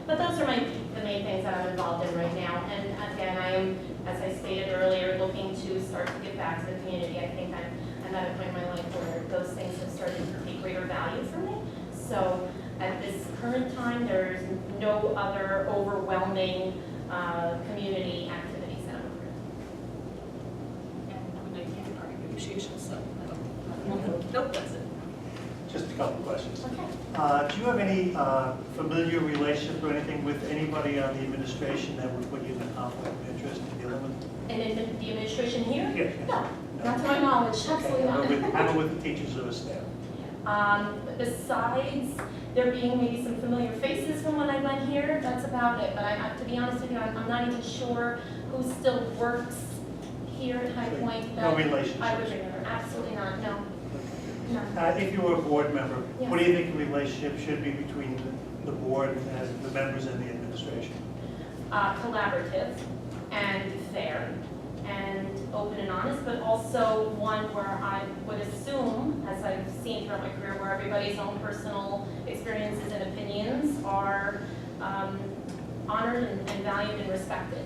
those are the main things that I'm involved in right now. And again, I am, as I stated earlier, looking to start to give back to the community. I think I'm at a point in my life where those things have started to take greater value for me. So At this current time, there's no other overwhelming community activities that I'm aware of. And we know you can't part of negotiations, so I don't, nope, that's it. Just a couple of questions. Okay. Do you have any familiar relationship or anything with anybody on the administration that would put you in a conflict of interest in dealing with? And in the administration here? Yes. No, not to my knowledge, absolutely not. How about with the teachers or the staff? Besides there being maybe some familiar faces from when I went here, that's about it. But to be honest with you, I'm not even sure who still works here at High Point. No relationship? I would remember, absolutely not, no. No. If you were a board member, Yes. what do you think the relationship should be between the board and the members and the administration? Collaborative and fair and open and honest, but also one where I would assume, as I've seen throughout my career, where everybody's own personal experiences and opinions are honored and valued and respected.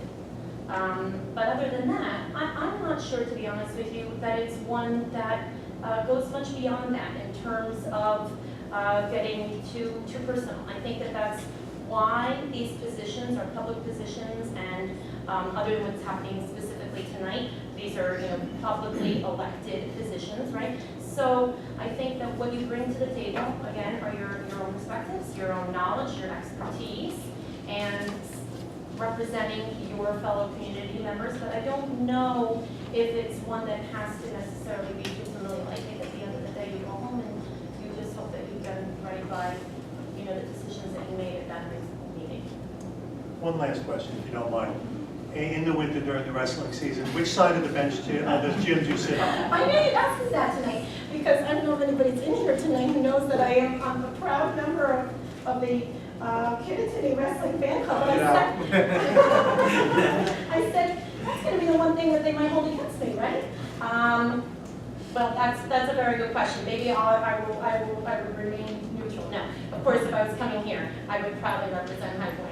But other than that, I'm not sure, to be honest with you, that it's one that goes much beyond that in terms of getting too personal. I think that that's why these positions are public positions, and other than what's happening specifically tonight, these are publicly elected positions, right? So I think that what you bring to the table, again, are your own perspectives, your own knowledge, your expertise, and representing your fellow community members. But I don't know if it's one that has to necessarily be too familiar. I think at the end of the day, you go home and you just hope that you've done right by the decisions that you made at that meeting. One last question, if you don't mind. In the winter during the wrestling season, which side of the bench the gym do you sit on? I knew you'd ask me that tonight, because I don't know if anybody's in here tonight who knows that I'm a proud member of the Kittatinny Wrestling Fan Club. But I said, that's going to be the one thing that they might hold against me, right? Well, that's a very good question. Maybe I would remain neutral. No, of course, if I was coming here, I would proudly represent High Point.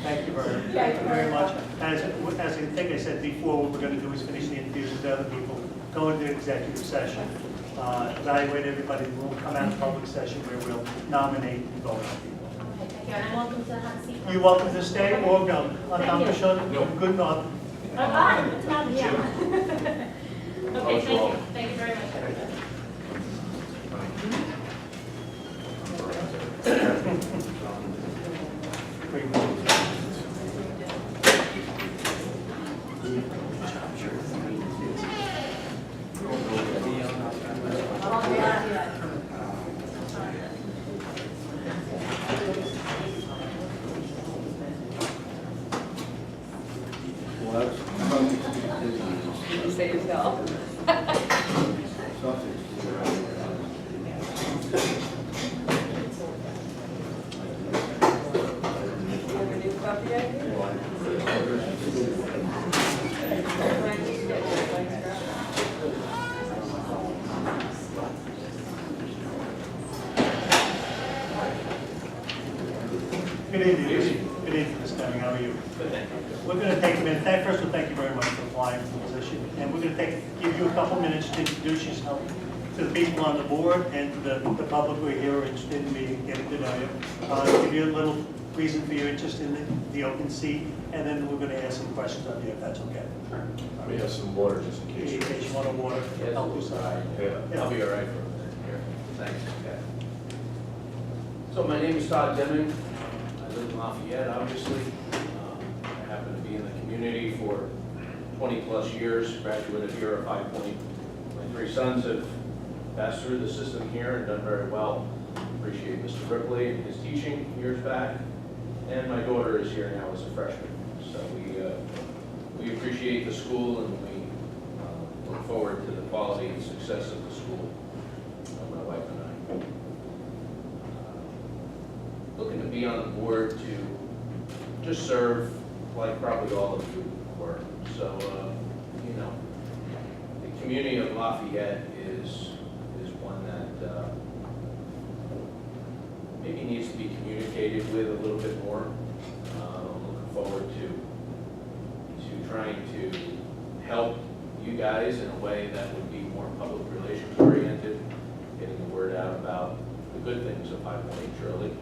Thank you very much. As I think I said before, what we're going to do is finish the interviews with other people, go into executive session, evaluate everybody, we'll come out of public session where we'll nominate and vote on people. Okay, thank you, and I'm welcome to have a seat. You're welcome to stay or go. Thank you. Good night. Bye. Good to have you. Yeah. Okay, thank you. Thank you very much, everybody. You say yourself. Good evening. Good evening, Mr. Deming. How are you? We're going to take a minute. First of all, thank you very much for applying for the position. And we're going to give you a couple minutes to introduce yourself to the people on the board and to the public who are here or interested in meeting, getting to know you. Give you a little reason for your interest in the open seat, and then we're going to ask some questions of you, if that's okay. We have some water just in case. In case you want to water, help us out. Yeah, I'll be all right for a minute here. Thanks. Okay. So my name is Todd Deming. I live in Lafayette, obviously. I happen to be in the community for 20-plus years, graduated here at 5 Point. My three sons have passed through the system here and done very well. Appreciate Mr. Ripley and his teaching years back. And my daughter is here now as a freshman. So we appreciate the school, and we look forward to the quality and success of the school, my wife and I. Looking to be on the board to just serve like probably all of you were. So, the community of Lafayette is one that maybe needs to be communicated with a little bit more. I'm looking forward to trying to help you guys in a way that would be more public relations oriented, getting the word out about the the good things of 5.8 trillion,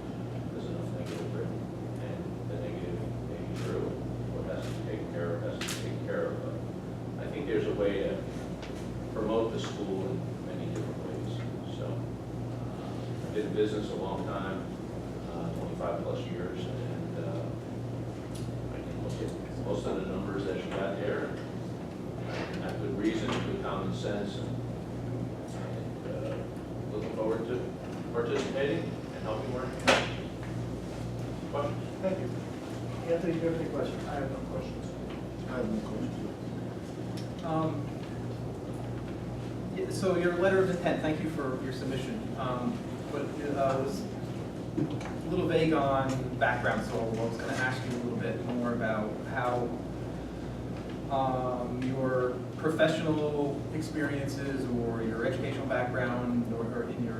there's enough negative written, and the negative may be true. What has to be taken care of has to be taken care of. But I think there's a way to promote the school in many different ways. So I've been in business a long time, 25 plus years, and I can look at most of the numbers that you got there and have good reason, good common sense, and looking forward to participating and helping work. Questions? Thank you. Anthony, do you have any questions? I have no questions. I have no questions. So your letter of intent, thank you for your submission, but it was a little vague on background, so I was going to ask you a little bit more about how your professional experiences or your educational background or in your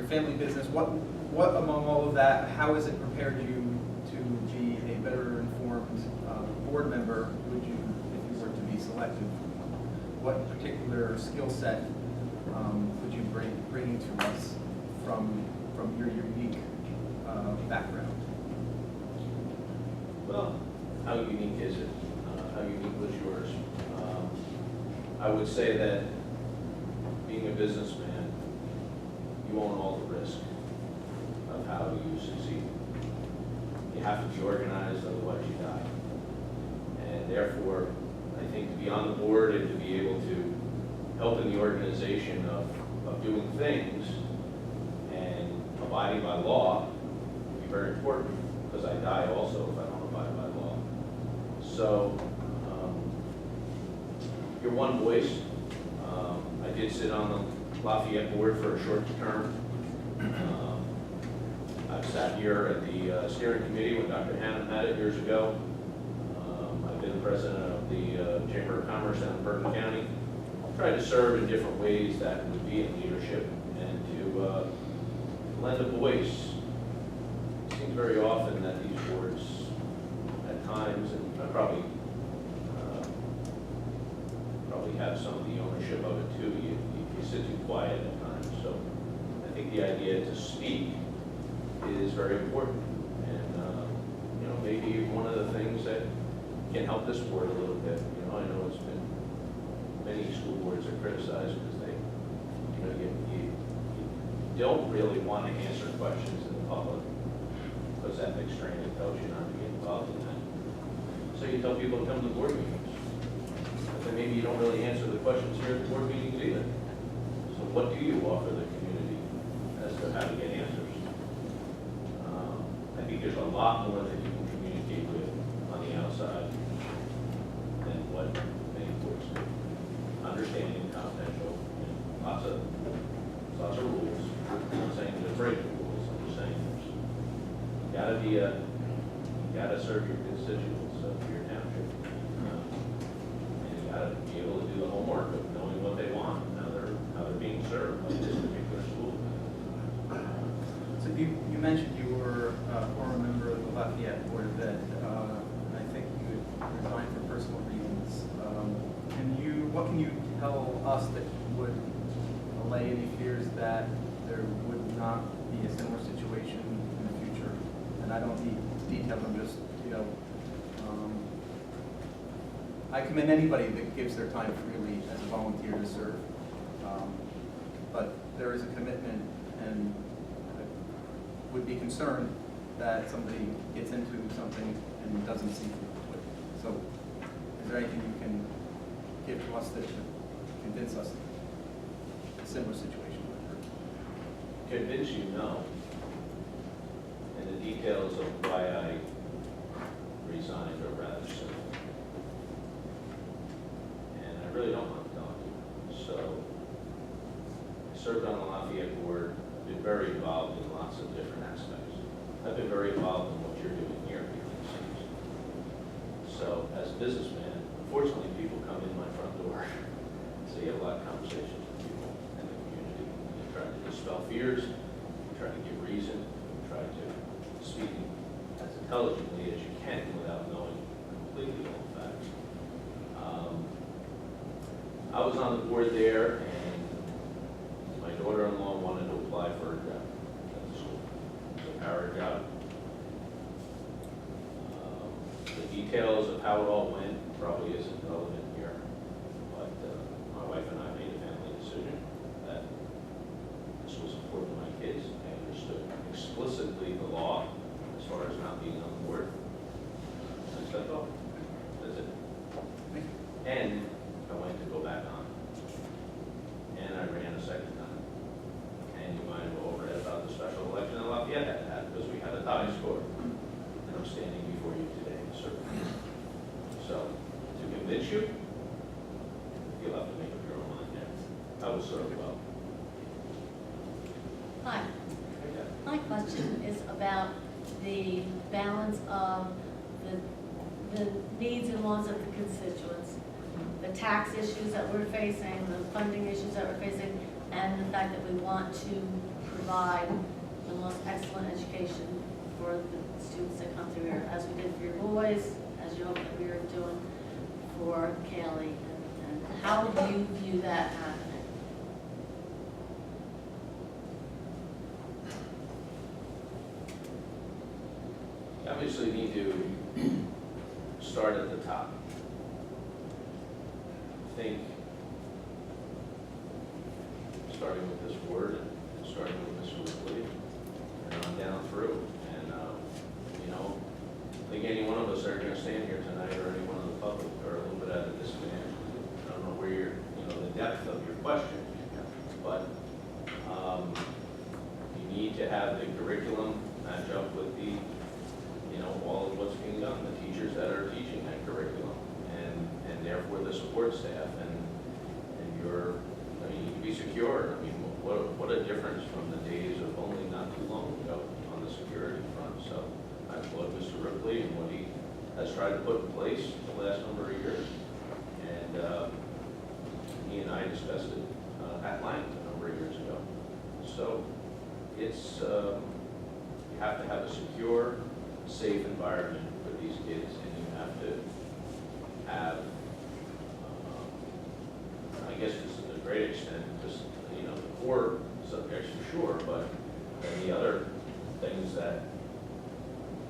family business, what among all of that, how has it prepared you to be a better informed board member, would you, if you were to be selected? What particular skill set would you bring to us from your unique background? Well, how unique is it? How unique was yours? I would say that being a businessman, you own all the risk of how you succeed. You have to be organized, otherwise you die. And therefore, I think to be on the board and to be able to help in the organization of doing things and abiding by law would be very important, because I die also if I don't abide by law. So you're one voice. I did sit on the Lafayette board for a short term. I've sat here at the steering committee when Dr. Hannum had it years ago. I've been president of the Chamber of Commerce down in Bergen County. I've tried to serve in different ways that would be in leadership and to lend a voice. It seems very often that these boards, at times, and I probably have some of the ownership of it too, you sit too quiet at times. So I think the idea to speak is very important. And maybe one of the things that can help this board a little bit. I know it's been, many school boards are criticized because they, you don't really want to answer questions in the public because ethics training tells you not to get involved in that. So you tell people to come to the board meetings. But then maybe you don't really answer the questions here at the board meetings either. So what do you offer the community as to how to get answers? I think there's a lot more that you can communicate with on the outside than what many boards do. Understanding, confidential, lots of rules. I'm not saying to break the rules. I'm just saying you gotta serve your constituents of your township, and you gotta be able to do the homework of knowing what they want and how they're being served by this particular school. So you mentioned you were a former member of the Lafayette Board of Ed, and I think you resigned for personal reasons. What can you tell us that would allay any fears that there would not be a similar situation in the future? And I don't need details, I'm just, I commend anybody that gives their time freely as a volunteer to serve. But there is a commitment, and I would be concerned that somebody gets into something and doesn't see through it. So is there anything you can give to us that should convince us a similar situation would occur? Convince you, no. And the details of why I resigned are rather simple. And I really don't want to tell you. So I served on the Lafayette board. I've been very involved in lots of different aspects. I've been very involved in what you're doing here behind the scenes. So as a businessman, unfortunately, people come in my front door. So you have a lot of conversations with people in the community. You try to dispel fears, you try to give reason, you try to speak as intelligently as you can without knowing completely all the facts. I was on the board there, and my daughter-in-law wanted details of how it all went probably isn't relevant here, but my wife and I made a family decision that this was important to my kids. I understood explicitly the law as far as not being on the board. I said, oh, that's it. And I went to go back on. And I ran a second time. And you might go over it about the special election in Lafayette had that, because we had a tie score. And I'm standing before you today, sir. So, to convince you, you'll have to make up your own mind there. I will serve well. Hi. My question is about the balance of the needs and wants of the constituents, the tax issues that we're facing, the funding issues that we're facing, and the fact that we want to provide the most excellent education for the students that come through here, as we did for your boys, as you hope that we are doing for Kaylee, and how do you view that happening? You obviously need to start at the top. I think starting with this word and starting with Mr. Ripley and on down through. And, you know, I think any one of us that are going to stand here tonight or any one of the public are a little bit at a disadvantage. I don't know where you're, you know, the depth of your question, but you need to have the curriculum match up with the, you know, all of what's being done, the teachers that are teaching that curriculum, and therefore the support staff, and your, I mean, you can be secure. I mean, what a difference from the days of only not too long ago on the security front. So I applaud Mr. Ripley and what he has tried to put in place the last number of years. And he and I discussed it at length a number of years ago. So it's, you have to have a secure, safe environment for these kids, and you have to have, I guess this is a great extent, just, you know, the core subjects for sure, but then the other things that,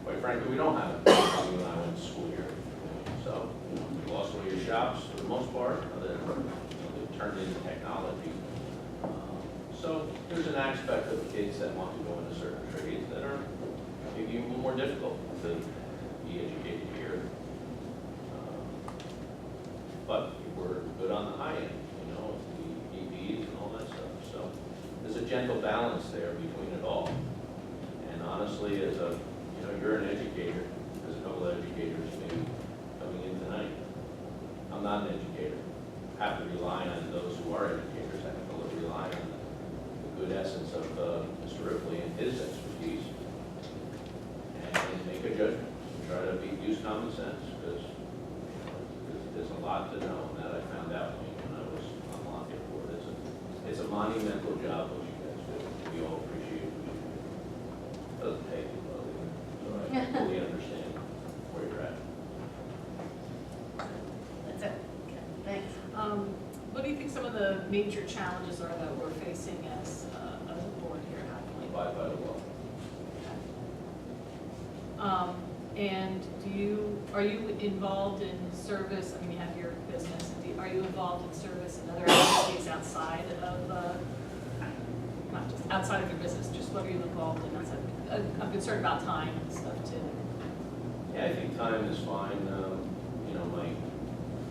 quite frankly, we don't have when you and I went to school here. So, you know, we lost all your shops for the most part, other than, you know, they've turned into technology. So there's an aspect of the kids that want to go into certain trades that are maybe even more difficult to be educated here. But we're good on the high end, you know, the EVs and all that stuff. So there's a gentle balance there between it all. And honestly, as a, you know, you're an educator, there's a couple of educators maybe coming in tonight. I'm not an educator. I have to rely on those who are educators. I have to rely on the good essence of Mr. Ripley and his expertise, and make a judgment. Try to use common sense, because there's a lot to know, and that I found out when I was on the Lafayette board. It's a monumental job what you guys do. We all appreciate what you do. It doesn't pay you, so I fully understand where you're at. That's it. Okay, thanks. What do you think some of the major challenges are that we're facing as a board here at High Point? Abide by the law. And are you involved in service? I mean, you have your business. Are you involved in service and other activities outside of, not just outside of your business? Just what are you involved in? I'm concerned about time and stuff too. Yeah, I think time is fine. You know,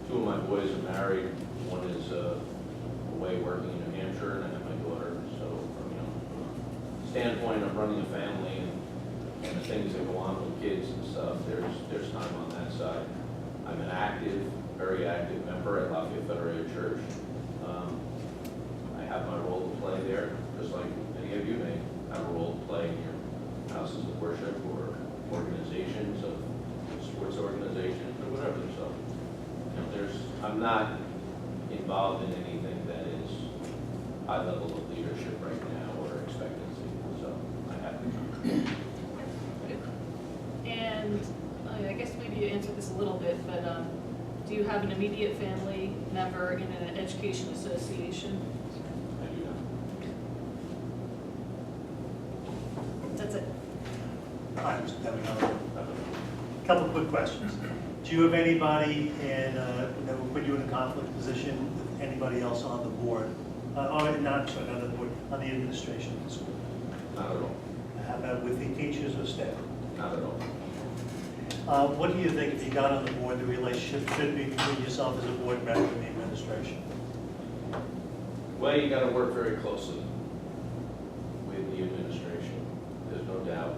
two of my boys are married. One is away working in New Hampshire, and I have my daughter. So, from, you know, from a standpoint of running a family and the things that go on with kids and stuff, there's time on that side. I'm an active, very active member at Lafayette Federated Church. I have my role to play there, just like many of you may have a role to play in your houses of worship or organizations, of sports organizations or whatever. So, you know, I'm not involved in anything that is high level of leadership right now or expectancy. So I have to. And I guess maybe you answered this a little bit, but do you have an immediate family member in an education association? I do not. That's it. Hi, Mr. Debbie. Couple quick questions. Do you have anybody that will put you in a conflict position with anybody else on the board? Or not, sorry, not on the board, on the administration of the school? Not at all. How about with the teachers or staff? Not at all. What do you think, if you got on the board, the relationship should be between yourself as a board member and the administration? Well, you gotta work very closely with the administration, there's no doubt.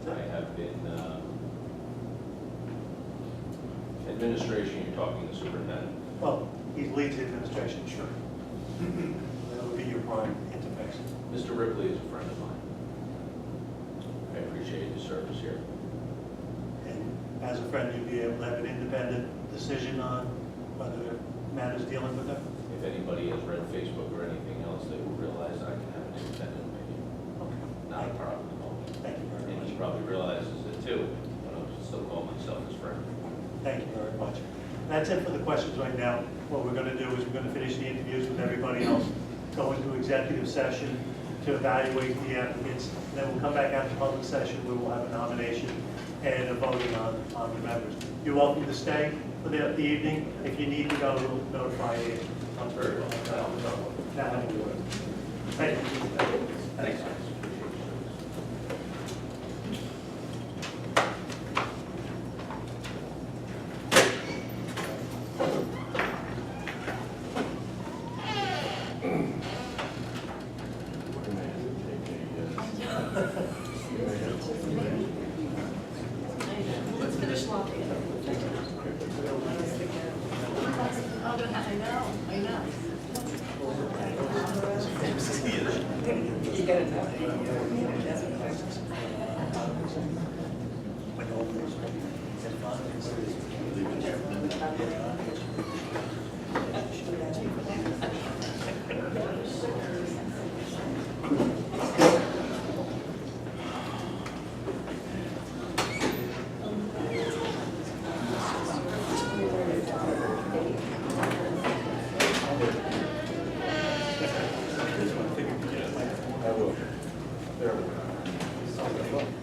I have been, administration, you're talking the superintendent. Well, he leads the administration, sure. That would be your prime interface. Mr. Ripley is a friend of mine. I appreciate his service here. And as a friend, you'd be able to have an independent decision on whether it matters dealing with them? If anybody has read Facebook or anything else, they will realize I can have an independent opinion. Okay. Not a problem at all. Thank you very And much. he probably realizes it too, but I'll still call myself his friend. Thank you very much. That's it for the questions right now. What we're going to do is we're going to finish the interviews with everybody else, go into executive session to evaluate the applicants, and then we'll come back after public session where we'll have a nomination and a voting on the members. You're welcome to stay for the evening. If you need to go, we'll notify you. I'm very well. Thank you. Thanks. Let's finish lobbying. I know. You got it now.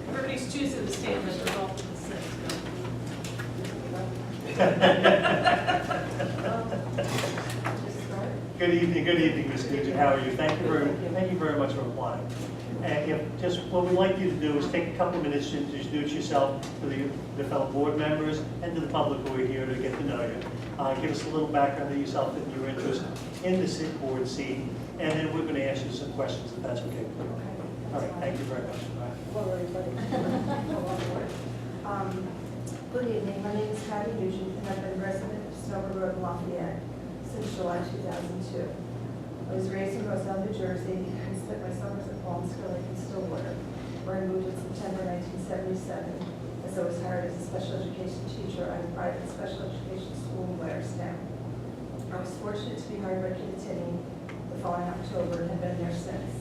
Everybody's choosing to stay in the result of the Good evening, Ms. Nugent. How are you? Thank you very much for applying. And just what we'd like you to do is take a couple of minutes to introduce yourself to the fellow board members and to the public who are here to get to know you. Give us a little background of yourself and your interest in the board seat, and then we're going to ask you some questions if that's okay. All right, thank you very much. Hello, everybody. Good evening, my name is Patty Nugent, and I've been a resident of Snowbird Road, Lafayette since July 2002. I was raised in Roselle, New Jersey, and spent my summers at Palmsville Lake in Stillwater, where I moved in September 1977, as I was hired as a special education teacher at a private special education school in Blairstown. I was fortunate to be hired by Kittatinny the following October and have been there since.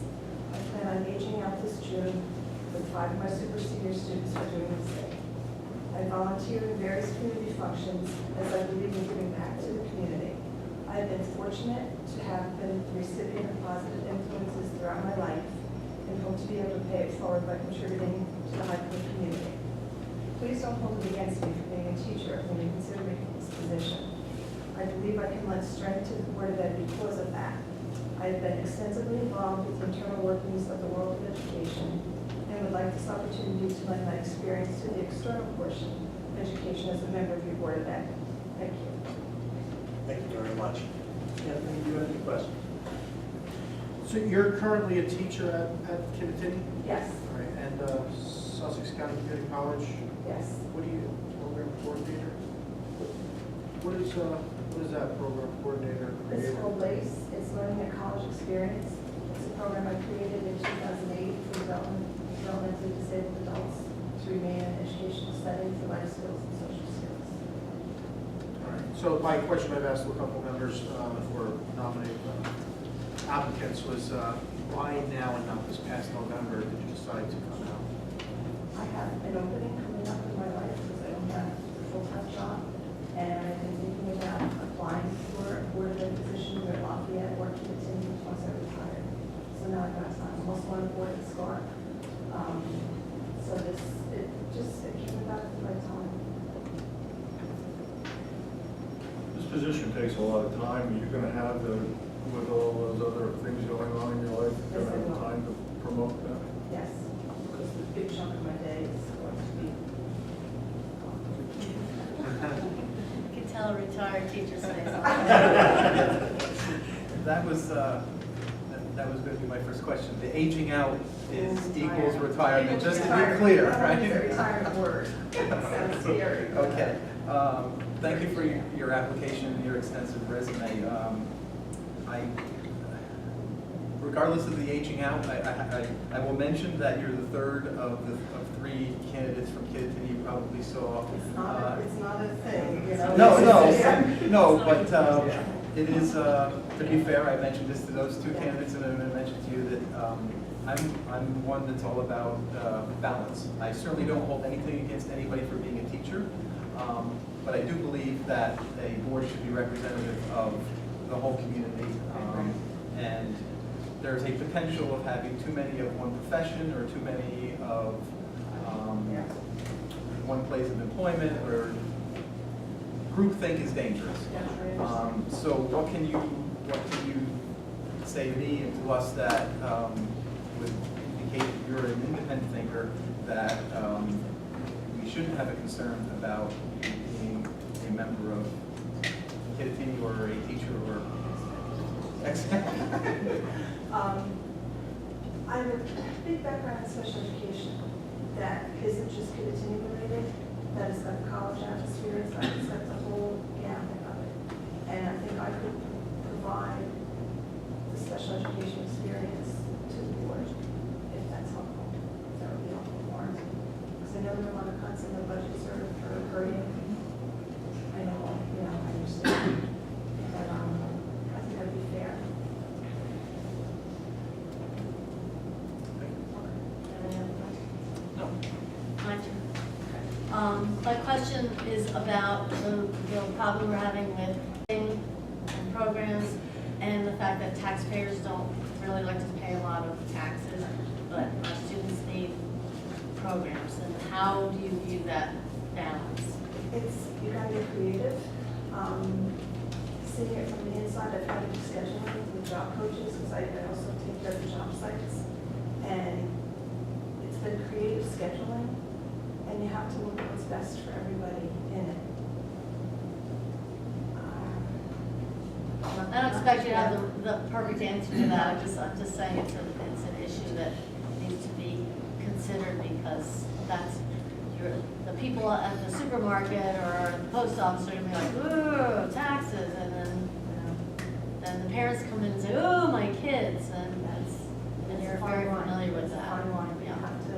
I plan on aging out this June with 5 of my super senior students for doing the same. I volunteer in various community functions as I believe in giving back to the community. I have been fortunate to have been the recipient of positive influences throughout my life and hope to be able to pay it forward by contributing to the High Point community. Please don't hold it against me for being a teacher when you consider me for this position. I believe I can lend strength to the Board of Ed because of that. I have been extensively involved with the internal workings of the world of education and would like this opportunity to lend my experience to the external portion of education as a member of your Board of Ed. Thank you. Thank you very much. Anthony, do you have any questions? So you're currently a teacher at Kittatinny? Yes. All right, and Sussex County Community College? Yes. What do you, program coordinator? What is that program coordinator? It's called LACE. It's Learning at College Experience. It's a program I created in 2008 for developmentally disabled adults to remain in an educational setting for life skills and social skills. All right. So my question I've asked to a couple members for nominating applicants was why now and not this past November did you decide to come out? I have an opening coming up in my life because I don't have a full-time job. And I've been thinking about applying for a Board of Ed position at Lafayette or Kittatinny once I retire. board and Scott. So it came about at the right time. This position takes a lot of time. You're gonna have with all those other things going on in your life, you're gonna have time to promote that? Yes, because the big chunk of my day is going to be. You can tell a retired teacher's face. That was going to be my first question. The aging out is equals retirement, just to be clear, right? It's a retirement word. Sounds scary. Okay. Thank you for your application and your extensive resume. Regardless of the aging out, I will mention that you're the third of 3 candidates from Kittatinny you probably saw. It's not a thing, you know. No, but it is, to be fair, I mentioned this to those 2 candidates, and I mentioned to you that I'm one that's all about balance. I certainly don't hold anything against anybody for being a teacher, but I do believe that a board should be representative of the whole community, and there's a potential of having too many of one profession or too many of one place of employment, or groupthink is dangerous. So what can you say to me and to us that would indicate that you're an independent thinker, that we shouldn't have a concern about you being a member of Kittatinny or a teacher or I have a big background in special education that isn't just Kittatinny related, that has got a college atmosphere, it's got the whole gamut of it. And I think I could provide the special education experience to the board, if that's helpful. If that would be helpful for us. Because I know there are a lot of cuts in the budgets are hurting. I know, I understand. But I think that'd be fair. My question is about the problem we're having with and programs, and the fact that taxpayers don't really like to pay a lot of taxes, but our students need programs. And how do you view that balance? You gotta get creative. Seeing it from the inside, I've had to do scheduling with job coaches, because I also take care of the job sites. And it's been creative scheduling, and you have to look at what's best for everybody in it. I don't expect you to have the perfect answer to that. I'm just saying it's an issue that needs to be considered, because that's the people at the supermarket or the post office are gonna be like, ooh, taxes, and then the parents come in and say, oh, my kids, and you're very familiar with that. Fine line. You have to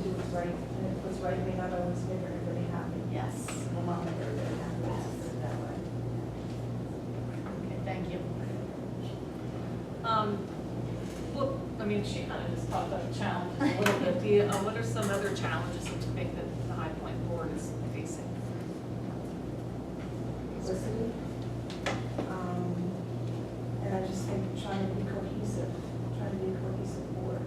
do what's right, and if what's right may not always make everybody happy. Yes. Will not make everybody happy. Let's put it that way. Okay, thank you. Well, I mean, she kind of just talked about the challenges a little bit. What are some other challenges that you think that the High Point Board is facing? Publicity. And I just think trying to be a cohesive board.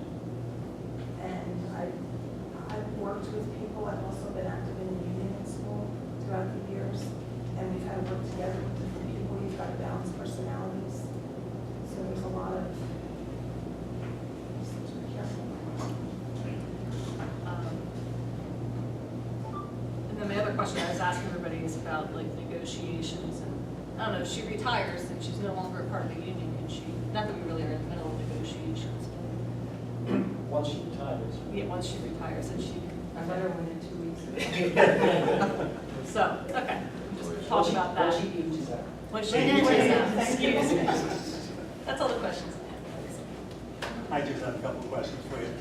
And I've worked with people, I've also been active in the union in school throughout the years, and we've had to work together with different people. You've got to balance personalities. So there's a lot of, just have to be careful. And then the other question I was asking everybody is about like negotiations, and I don't know, if she retires and she's no longer a part of the union, can she, not that we really are in the middle of negotiations. Once she retires. Yeah, once she retires, and she. I met her within 2 weeks. So, okay, just talk about that. When she ages out. When she ages out, excuse me. That's all the questions I have. I just have a couple of questions for you.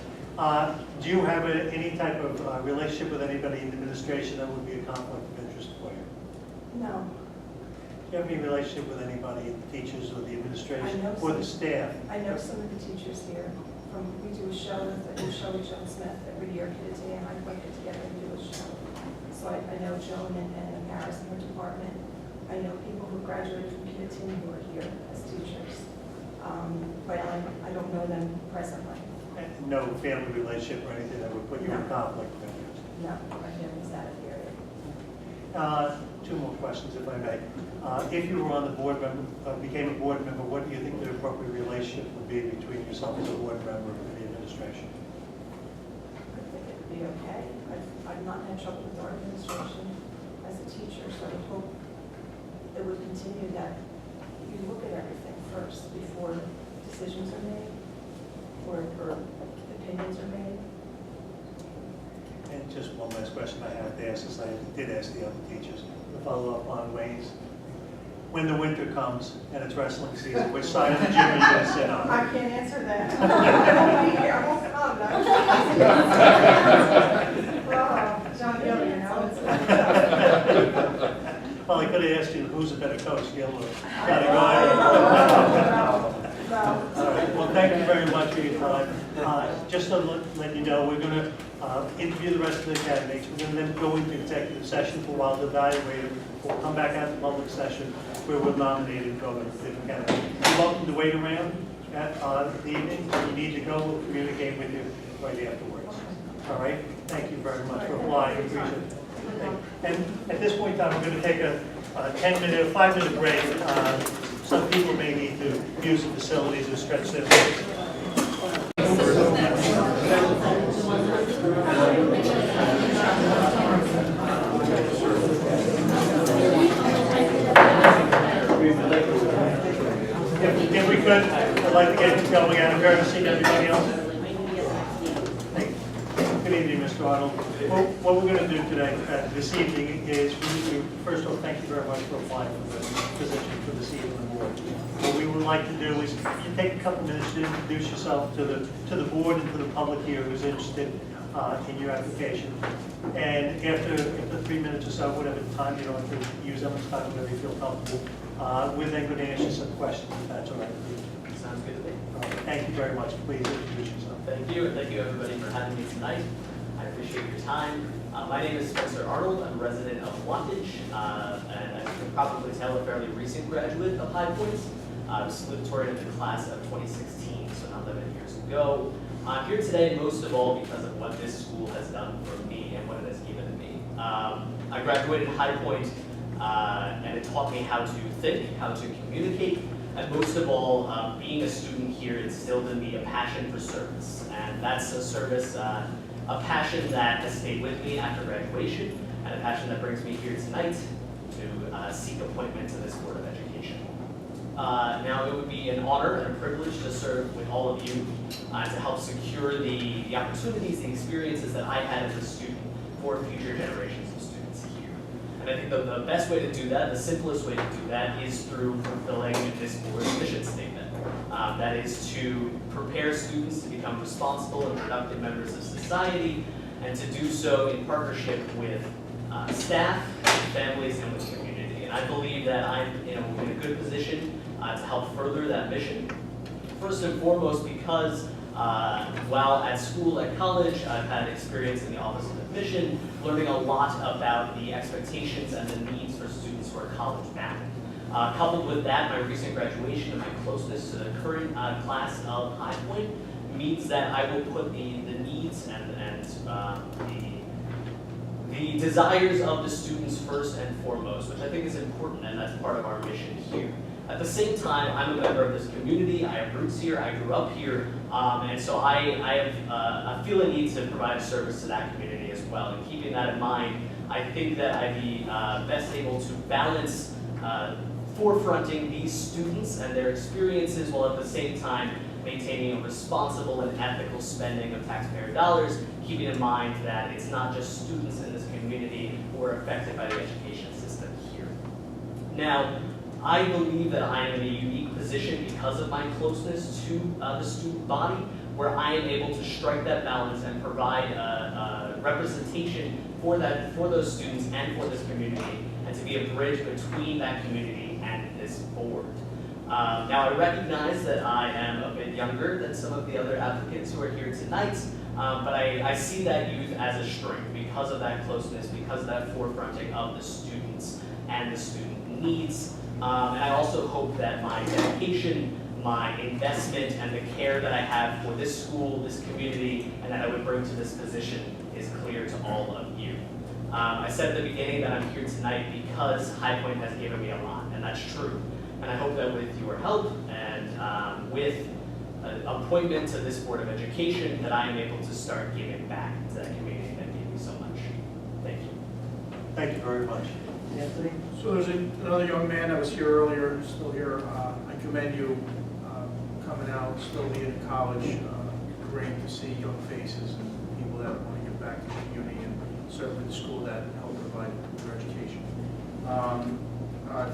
Do you have any type of relationship with anybody in the administration that would be a conflict of interest for you? No. Do you have any relationship with anybody, the teachers or the administration, I know or the some. staff? I know some of the teachers here. We do a show with Joan Smith every year, Kittatinny and I put it together and do a show. So I know Joan and Paris in her department. I know people who graduated from Kittatinny who are here as teachers. But I don't know them presently. no family relationship or anything that would put you in conflict with interest? No, my family's out of the area. Two more questions, if I may. If you were on the board member, became a board member, what do you think the appropriate relationship would be between yourself as a board member and the administration? I think it would be okay. I've not had trouble with our administration as a teacher, so I hope it would continue that you look at everything first before decisions are made or opinions are made. And just one last question I have to ask, as I did ask the other teachers, to follow up on Wayne's. When the winter comes and it's wrestling season, which side of the gym are you going to sit on? I can't answer that. I won't be here. I won't come, no. John Gillian, you know, it's Well, I could have asked you, who's a better coach, Gil or Scotty No. All right, well, thank you very much for your time. Just to let you know, we're going to interview the rest of the candidates. We're going to then go into executive session for a while to evaluate them. We'll come back out to public session where we'll nominate and go into different candidates. You're welcome to wait around at the evening. If you need to go, we'll communicate with you right afterwards. All right? Thank you very much for applying. Appreciate it. And at this point in time, we're going to take a 5-minute break. Some people may need to use the facilities or stretch their legs. If we could, I'd like to get this going out of courtesy to everybody else. Good evening, Mr. Arnold. Well, what we're going to do today, this evening, is first of all, thank you very much for applying for the position for this evening board. What we would like to do is you take a couple minutes to introduce yourself to the board and to the public here who's interested in your application. And after 3 minutes or so, whatever time, you don't have to use that much time, whatever you feel comfortable, we're then going to answer some questions, if that's all right with you. Sounds good to me. Thank you very much. Please introduce yourself. Thank you, and thank you everybody for having me tonight. I appreciate your time. My name is Spencer Arnold. I'm a resident of Wantage, and as you can probably tell, a fairly recent graduate of High Point. I was salutatorian of the class of 2016, so not that many years ago. I'm here today most of all because of what this school has done for me and what it has given me. I graduated High Point, and it taught me how to think, how to communicate, and most of all, being a student here instilled in me a passion for service. And that's a service, a passion that has stayed with me after graduation, and a passion that brings me here tonight to seek appointment to this Board of Education. Now, it would be an honor and a privilege to serve with all of you to help secure the opportunities, the experiences that I had as a student for future generations of students here. And I think the best way to do that, the simplest way to do that, is through fulfilling this board's mission statement. That is to prepare students to become responsible and productive members of society, and to do so in partnership with staff, families, and with community. And I believe that I'm in a good position to help further that mission. First and foremost, because while at school, at college, I've had experience in the Office of Admission, learning a lot about the expectations and the needs for students who are college bound. Coupled with that, my recent graduation and my closeness to the current class of High Point means that I will put the needs and the desires of the students first and foremost, which I think is important, and that's part of our mission here. At the same time, I'm a member of this community. I have roots here. I grew up here, and so I feel a need to provide a service to that community as well. And keeping that in mind, I think that I'd be best able to balance forefronting these students and their experiences while at the same time maintaining a responsible and ethical spending of taxpayer dollars, keeping in mind that it's not just students in this community who are affected by the education system here. Now, I believe that I am in a unique position because of my closeness to the student body, where I am able to strike that balance and provide representation for those students and for this community, and to be a bridge between that community and this board. Now, I recognize that I am a bit younger than some of the other applicants who are here tonight, but I see that youth as a strength because of that closeness, because of that forefronting of the students and the student needs. And I also hope that my dedication, my investment and the care that I have for this school, this community, and that I would bring to this position is clear to all of you. I said at the beginning that I'm here tonight because High Point has given me a lot, and that's true. And I hope that with your help and with an appointment to this Board of Education, that I am able to start giving back to that community that gave me so much. Thank you. Thank you very much. Anthony? So there's another young man that was here earlier, still here. I commend you coming out, still being in college. Great to see young faces and people that want to give back to the community and serve in the school that help provide your education.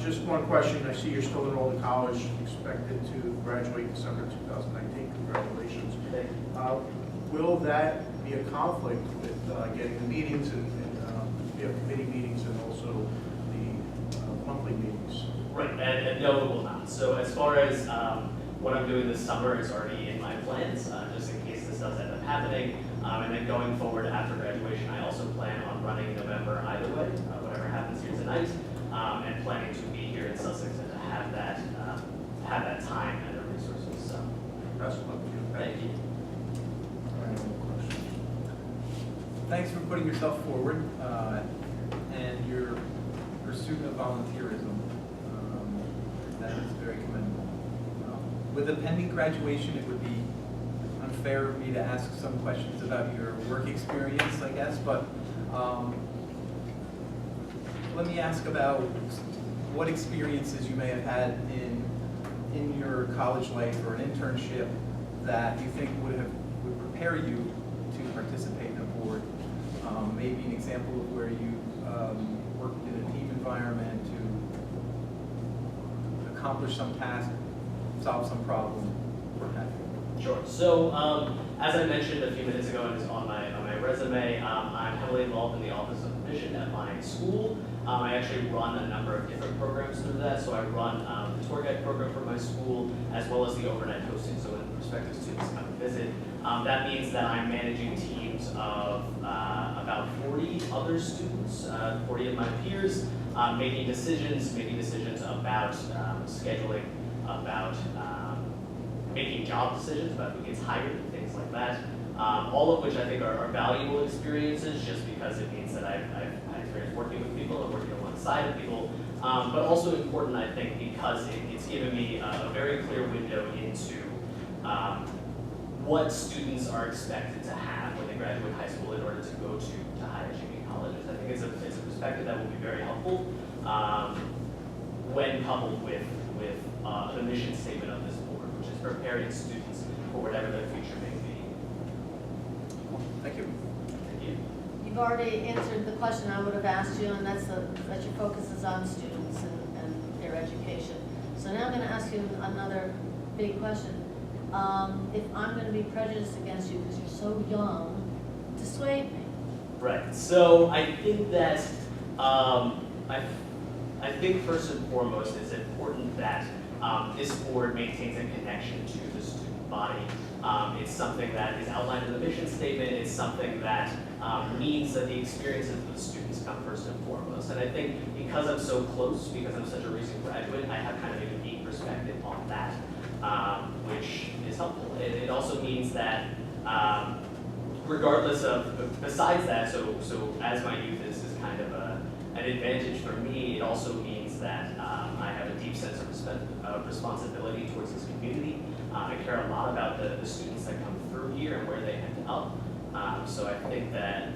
Just one question. I see you're still enrolled in college, expected to graduate December 2019. Congratulations. Will that be a conflict with getting the meetings and we have committee meetings and also the monthly meetings? Right, and no, it will not. So as far as what I'm doing this summer is already in my plans, just in case this does end up happening. And then going forward after graduation, I also plan on running November either way, whatever happens here tonight, and planning to be here in Sussex and to have that time and the resources. So, that's what we do. Thank you. Thanks for putting yourself forward and your pursuit of volunteerism. That is very commendable. With a pending graduation, it would be unfair of me to ask some questions about your work experience, I guess, but let me ask about what experiences you may have had in your college life or an internship that you think would prepare you to participate in a board. Maybe an example of where you worked in a team environment to accomplish some task, solve some problem, what have you. Sure. So as I mentioned a few minutes ago, and it's on my resume, I'm heavily involved in the Office of Admission at my school. I actually run a number of different programs through that. So I run the tour guide program for my school, as well as the overnight hosting, so when prospective students come and visit. That means that I'm managing teams of about 40 other students, 40 of my peers, making decisions about scheduling, about making job decisions, about who gets hired, and things like that. All of which I think are valuable experiences, just because it means that I've had experience working with people and working alongside of people, but also important, I think, because it's given me a very clear window into what students are expected to have when they graduate high school in order to go to high achieving colleges. I think it's a perspective that will be very helpful when coupled with the mission statement of this board, which is preparing students for whatever their future may be. Thank you. Thank you. You've already answered the question I would have asked you, and that's that your focus is on students and their education. So now I'm going to ask you another big question. If I'm going to be prejudiced against you because you're so young, dissuade me. Right. So I think that I think first and foremost it's important that this board maintains a connection to the student body. It's something that is outlined in the mission statement. It's something that means that the experiences of the students come first and foremost. And I think because I'm so close, because I'm such a recent graduate, I have kind of a unique perspective on that, which is helpful. It also means that regardless of, besides that, so as my youth is kind of an advantage for me, it also means that I have a deep sense of responsibility towards this community. I care a lot about the students that come through here and where they end up. So I think that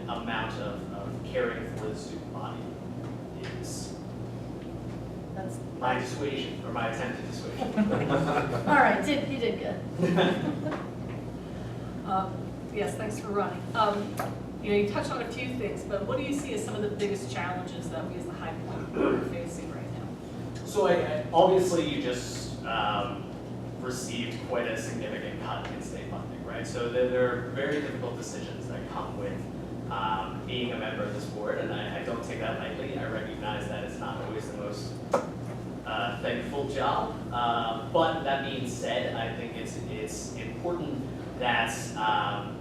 amount of caring for the student body is my dissuasion, or my attempted dissuasion. All right, you did good. Yes, thanks for running. You touched on a few things, but what do you see as some of the biggest challenges that we as the High Point are facing right now? So obviously you just received quite a significant cut in state funding, right? So there are very difficult decisions that come with being a member of this board, and I don't take that lightly. I recognize that it's not always the most thankful job, but that being said, I think it's important that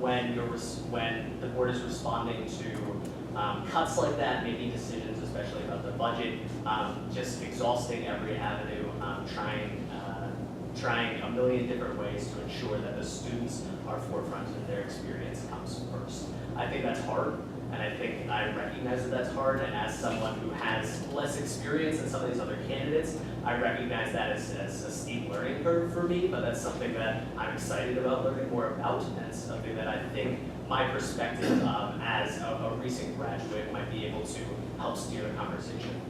when the board is responding to cuts like that, making decisions, especially about the budget, just exhausting every avenue, trying trying a million different ways to ensure that the students are forefront and their experience comes first. I think that's hard, and I think I recognize that that's hard, and as someone who has less experience than some of these other candidates, I recognize that as a steep learning curve for me, but that's something that I'm excited about learning more about, and it's something that I think my perspective as a recent graduate might be able to help steer the conversation.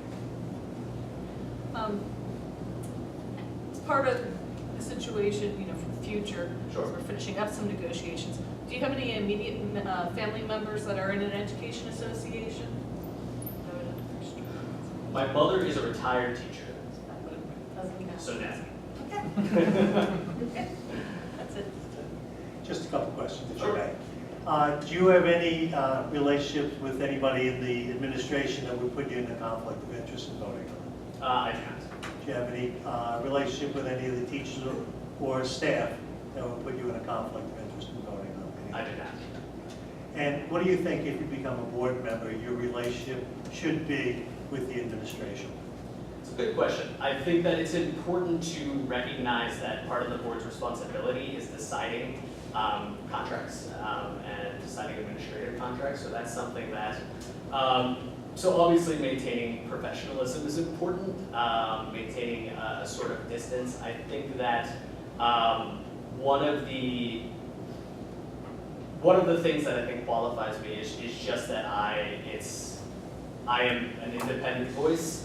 As part of the situation, you know, for the future, Sure. as we're finishing up some negotiations, do you have any immediate family members that are in an education association? My mother is a retired teacher, Doesn't count. so no. Okay. That's it. Just a couple questions, if Sure. you may. Do you have any relationships with anybody in the administration that would put you in a conflict of interest in voting on? I do not. Do you have any relationship with any of the teachers or staff that would put you in a conflict of interest in voting on? I do not. And what do you think, if you become a board member, your relationship should be with the administration? It's a good question. I think that it's important to recognize that part of the board's responsibility is deciding contracts and deciding administrative contracts. So that's something that, so obviously maintaining professionalism is important, maintaining a sort of distance. I think that one of the things that I think qualifies me is just that I am an independent voice,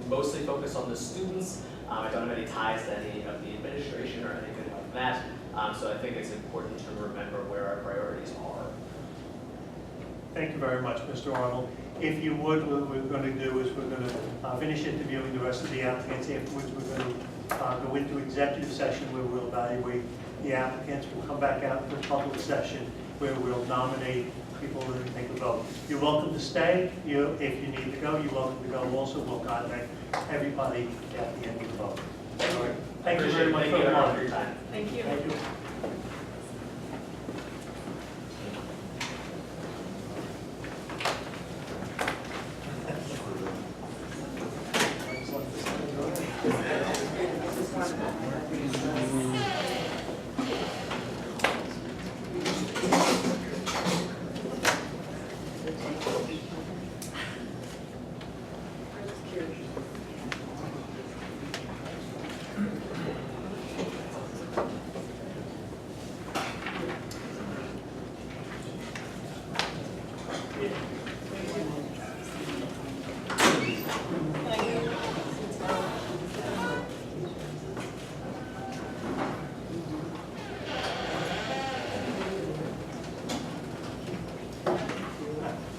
mostly focused on the students. I don't have any ties to any of the administration or anything like that. So I think it's important to remember where our priorities are. Thank you very much, Mr. Arnold. If you would, what we're going to do is we're going to finish interviewing the rest of the applicants. Afterwards, we're going to go into executive session where we'll evaluate the applicants. We'll come back out to a public session where we'll nominate people that we take a vote. You're welcome to stay. If you need to go, you're welcome to go. Also, we'll contact everybody at the end of the vote. All right. Thank you very much for your time. Thank you. Thank you.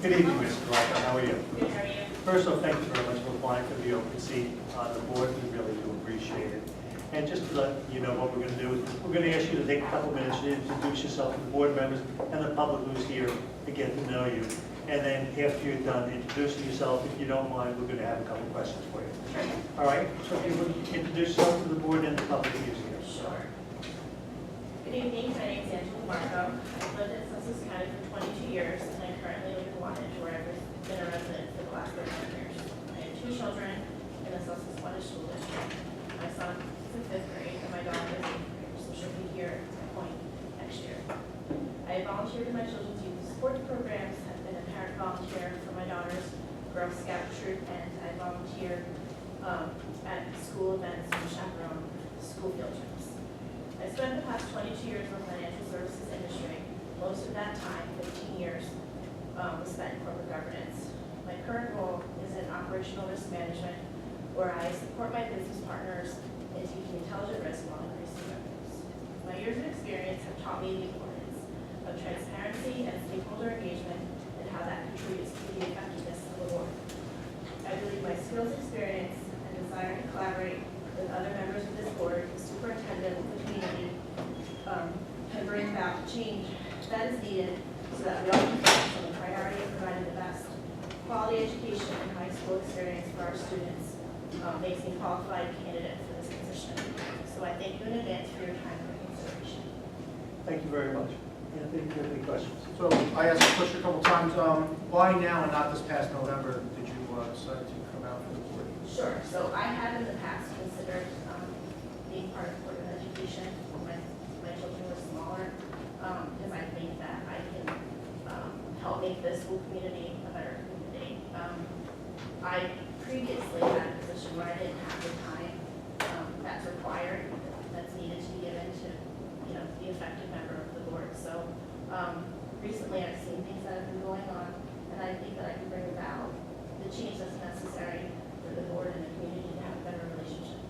Good evening, Mr. Director. How are you? Good, how are you? First of all, thank you very much for applying for the open seat on the board. We really do appreciate it. And just to let you know what we're going to do is we're going to ask you to take a couple minutes to introduce yourself to the board members and the public who's here to get to know you. And then after you're done introducing yourself, if you don't mind, we're going to have a couple questions for you. All right? So if you would introduce yourself to the board and the public who's here. Sure. Good evening, my name is Angela Marco. I've lived in Sussex County for 22 years, and I currently live in Wantage, where I've been a resident for the last 13 years. I have 2 children in the Sussex Wantage School District. My son is in 5th grade, and my daughter is in 8th grade, so she'll be here at some point next year. I have volunteered in my children's youth sports programs, have been a parent volunteer for my daughter's Girl Scout troop, and I volunteer at school events and chaperone school field trips. I spent the past 22 years in the financial services industry. Most of that time, 15 years, was spent in corporate governance. My current role is in operational risk management, where I support my business partners in taking intelligent risk while increasing revenues. My years of experience have taught me the importance of transparency and stakeholder engagement and how that contributes to the effectiveness of the board. I believe my skills, experience, and desire to collaborate with other members of this board, the superintendent, the community, can bring about change that is needed so that we all can focus on the priority of providing the best quality education and high school experience for our students, makes me a qualified candidate for this position. So I thank you in advance for your time and consideration. Thank you very much. Anthony, do you have any questions? So I asked the question a couple times, why now and not this past November did you decide to come out for the board? Sure. So I have in the past considered being part of the Board of make the school community a better community. I previously had a position where I didn't have the time that's required, that's needed to be given to, you know, the effective member of the board. So recently I've seen things that have been going on, and I think that I can bring about the change that's necessary for the board and the community to have a better relationship.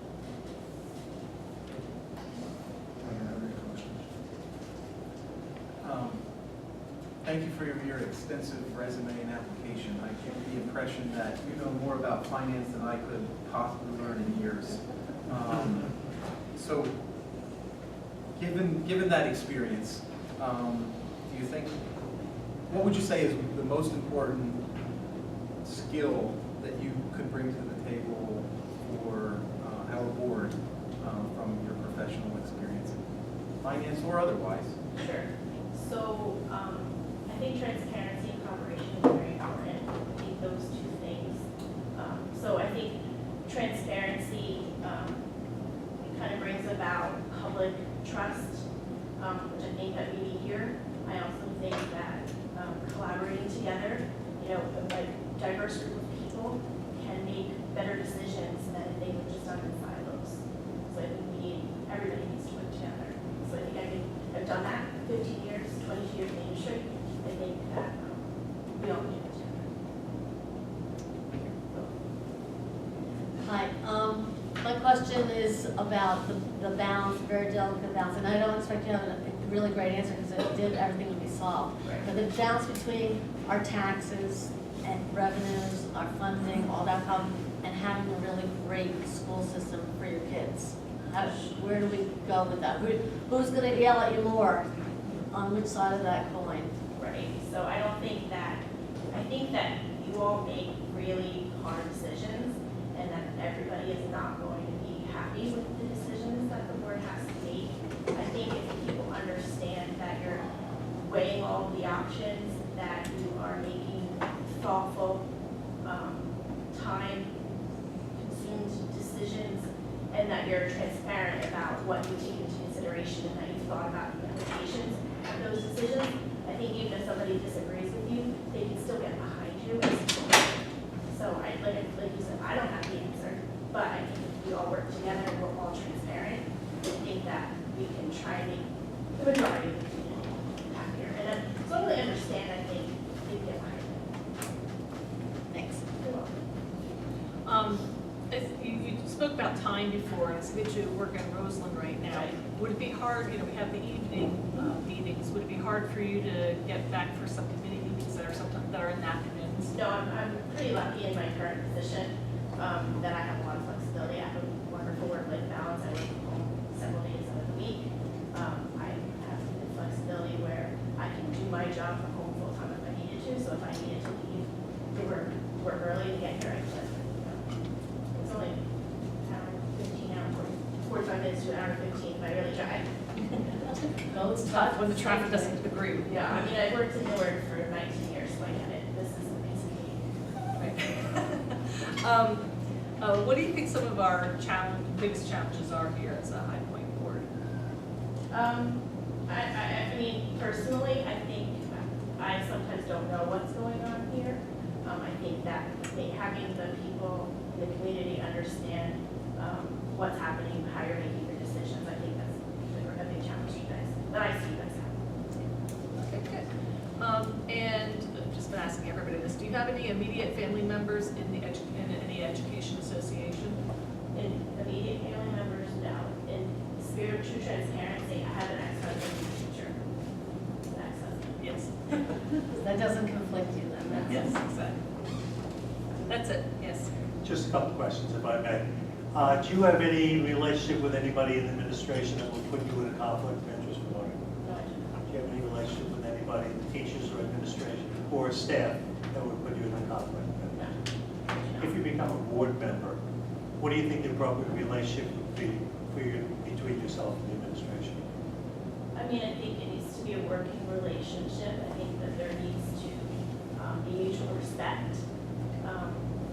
Thank you for your extensive resume and application. I get the impression that you know more about finance than I could possibly learn in years. So, given that experience, do you think, what would you say is the most important skill that you could bring to the table for our board from your professional experience, finance or otherwise? Sure. So I think transparency and cooperation is very important. I think those two things. So I think transparency kind of brings about public trust, which I think that we need here. I also think that collaborating together, you know, a diverse group of people can make better decisions than if they were just done in silos. So I think everybody needs to work together. So I think I've done that 15 years, 22 years in the industry. I think that we all need to do it together. Hi, my question is about the balance, very delicate balance, and I don't expect you to have a really great answer because if you did, everything would be solved. Right. But the balance between our taxes and revenues, our funding, all that problem, and having a really great school system for your kids. Where do we go with that? Who's going to yell at you more? On which side of that coin? Right. So I think that you all make really hard decisions, and that everybody is not going to be happy with the decisions that the board has to make. I think if people understand that you're weighing all the options, that you are making thoughtful, time-consumed decisions, and that you're transparent about what you take into consideration and that you've thought about the implications of those decisions. I think even if somebody disagrees with you, they can still get behind you and support you. So like you said, I don't have the answer, but I think if we all work together and we're all transparent, I think that we can try and make the majority of the community happier. And as long as they understand, I think they can get behind it. Thanks. You're welcome. You spoke about time before, and I see that you work in Roseland right now. Would it be hard, you know, we have the evening meetings, would it be hard for you to get back for some committee meetings that are in afternoons? No, I'm pretty lucky in my current position that I have a lot of flexibility. I have a wonderful work-life balance. I work from home several days out of the week. I have the flexibility where I can do my job from home full-time if I needed to. So if I needed to leave to work early to get here, I could. It's only an hour, 15 hours, 45 minutes to an hour 15 if I really tried. No, it's tough when the traffic doesn't agree with you. Yeah, I mean, I worked in Newark for 19 years, so I get it. This is amazing. What do you think some of our biggest challenges are here as a High Point board? I mean, personally, I think I sometimes don't know what's going on here. I think that having the people in the community understand what's happening, how you're making your decisions, I think that's a big challenge you guys, that I see you guys have. Okay, good. And I've just been asking everybody this, do you have any immediate family members in any education association? In immediate family members, no. In spirit of true transparency, I have an ex-husband who's a teacher. An ex-husband. Yes. That doesn't conflict you then, that's. Yes, exactly. That's it, yes. Just a couple questions, if I may. Do you have any relationship with anybody in the administration that will put you in a conflict of interest with Lori? No, I do not. Do you have any relationship with anybody, teachers or administration or staff, that would put you in a conflict? No. If you become a board member, what do you think the appropriate relationship would be for you between yourself and the administration? I mean, I think it needs to be a working relationship. I think that there needs to be mutual respect.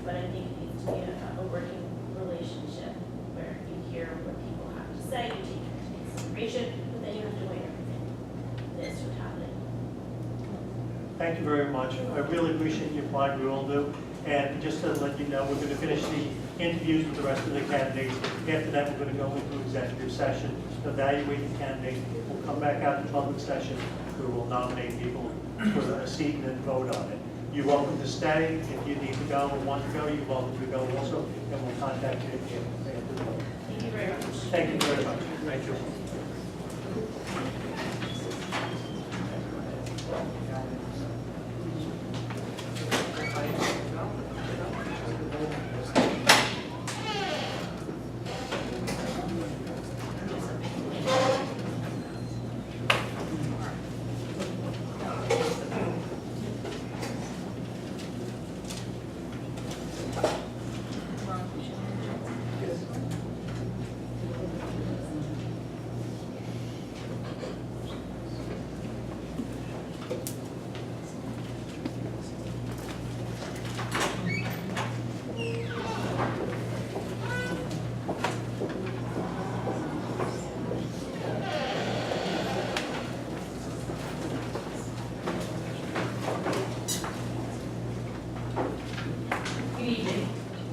But I think it needs to be a working relationship where you hear what people have to say, you take it into consideration, but then you have to weigh everything. This totality. Thank you very much. I really appreciate you applying, we all do. And just to let you know, we're going to finish the interviews with the rest of the candidates. After that, we're going to go into executive session, evaluate the candidates. We'll come back out to public session. We will nominate people for a seat and then vote on it. You're welcome to stay. If you need to go or want to go, you're welcome to go also, and we'll contact you if you have to go. Thank you very much. Thank you very much. Thank you.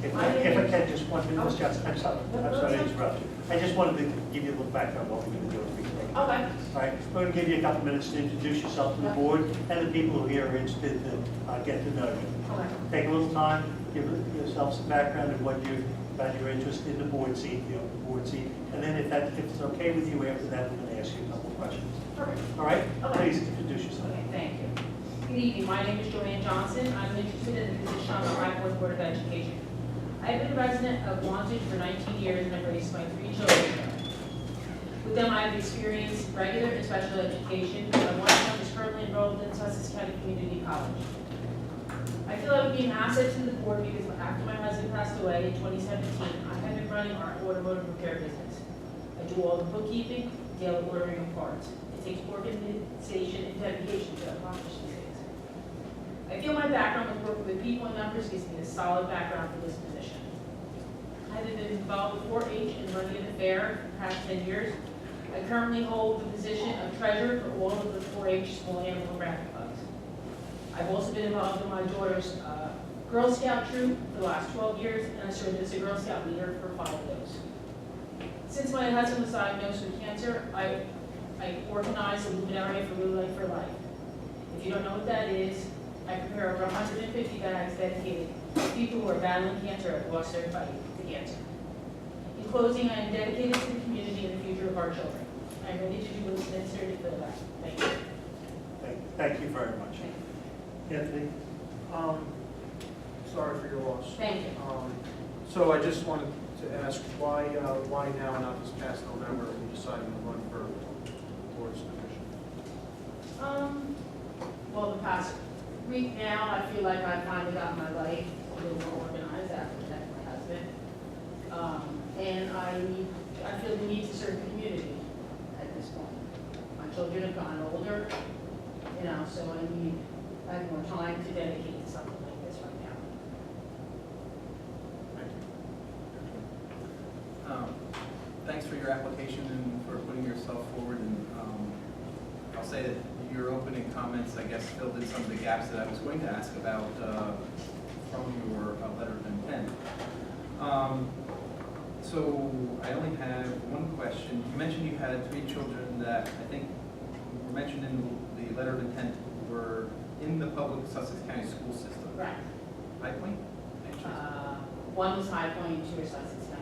If I can, just 1 minute, Ms. Johnson, I'm sorry to interrupt you. I just wanted to give you a little background on what we're going to do at the beginning. Okay. All right, we're going to give you a couple minutes to introduce yourself to the board and the people who here are interested to get to know you. Okay. Take a little time, give yourself some background of what you, about your interest in the board seat, the open board seat, and then if it's okay with you after that, we're going to ask you a couple of questions. Perfect. All right? Okay. Please introduce yourself. Okay, thank you. Good evening, my name is Joanne Johnson. I'm interested in the position on the High Board of Education. I've been a resident of Wantage for 19 years and I've raised my 3 children there. With them, I've experienced regular and special education. My one son is currently enrolled in Sussex County Community College. I feel I would be an asset to the board because after my husband passed away in 2017, I have been running our automotive repair business. I do all the bookkeeping, daily ordering of parts. It takes organization and dedication to accomplish these things. I feel my background with working with people and numbers gives me a solid background for this position. I've been involved with 4-H and running an affair for the past 10 years. I currently hold the position of treasurer for all of the 4-H small animal graphic clubs. I've also been involved in my daughter's Girl Scout troop for the last 12 years, and I served as a Girl Scout leader for 5 of those. Since my husband was diagnosed with cancer, I organized a luminary for Blue Light for Life. If you don't know what that is, I prepare over 150 bags dedicated to people who are battling cancer or have lost their fight to cancer. In closing, I am dedicated to the community and the future of our children. I'm ready to do what's necessary to fill that. Thank you. Thank you very much. Anthony? Sorry for your loss. Thank you. So I just wanted to ask why now, not this past November, you decided to run for board's position? Well, the past week now, I feel like I finally got my life a little more organized after the death of my husband. And I feel the need to serve the community at this point. My children have gotten older, so I have more time to dedicate to something like this right now. Thanks for your application and for putting yourself forward. And I'll say that your opening comments, I guess, filled in some of the gaps that I was going to ask about from your letter of intent. So I only have one question. You mentioned you had 3 children that I think were mentioned in the letter of intent were in the public Sussex County school system. Right. High Point? One was High Point, 2 were Sussex County.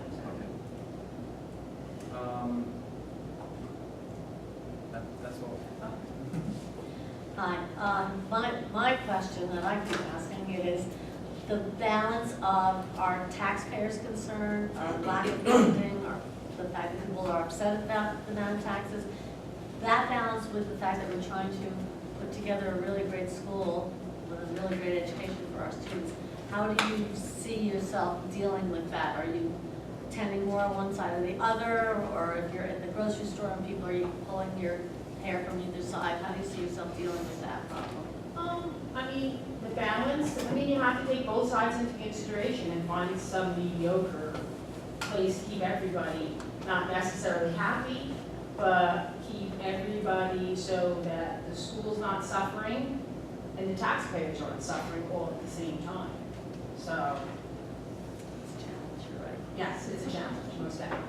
That's all. Hi, my question that I keep asking is the balance of our taxpayers' concern, our lack of funding, or the fact that people are upset about the amount of taxes, that balance with the fact that we're trying to put together a really great school with a really great education for our students. How do you see yourself dealing with that? Are you tending more on one side or the other, or if you're at the grocery store and people are pulling your hair from either side, how do you see yourself dealing with that problem? The balance, you have to take both sides into consideration and find some mediocre place to keep everybody not necessarily happy, but keep everybody so that the school's not suffering and the taxpayers aren't suffering all at the same time. So, It's a challenge, you're right. yes, it's a challenge, most definitely.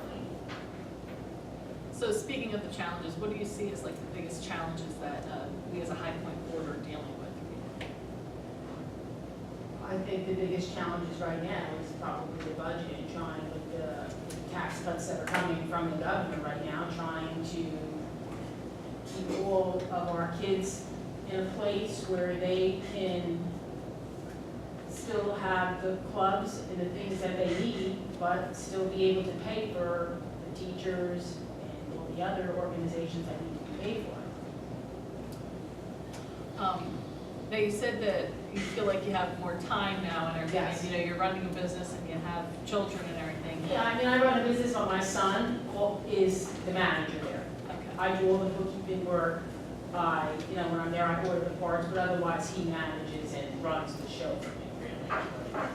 So speaking of the challenges, what do you see as like the biggest challenges that we as a High Point board are dealing with? I think the biggest challenges right now is probably the budget and trying with the tax cuts that are coming from the governor right now, trying to keep all of our kids in a place where they can still have the clubs and the things that they need, but still be able to pay for the teachers and all the other organizations that need to be paid for. Now you said that you feel like you have more time now and everything. Yes. You know, you're running a business and you have children and everything. Yeah, I mean, I run a business, but my son is the manager there. Okay. I do all the bookkeeping work. You know, when I'm there, I order the parts, but otherwise he manages and runs the show for me, really.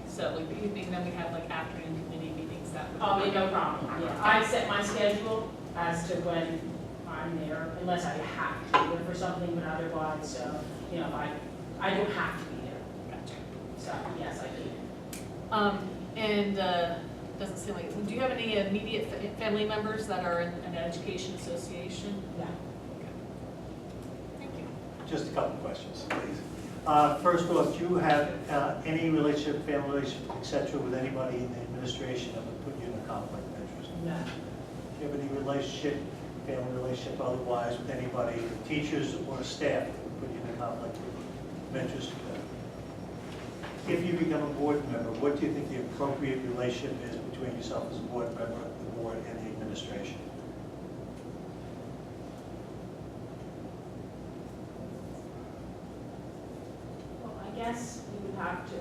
So like the evening, then we have like afternoon committee meetings that would. Oh, no problem, yeah. I set my schedule as to when I'm there, unless I have to be there for something, but otherwise, you know, I don't have to be there. Gotcha. So, yes, I can. And doesn't seem like, do you have any immediate family members that are in an education association? No. Okay. Thank you. Just a couple of questions, please. First off, do you have any relationship, family relationship, et cetera, with anybody in the administration that would put you in a conflict of interest? No. Do you have any relationship, family relationship otherwise with anybody, teachers or staff that would put you in a conflict of interest? If you become a board member, what do you think the appropriate relationship is between yourself as a board member, the board, and the administration? Well, I guess we would have to,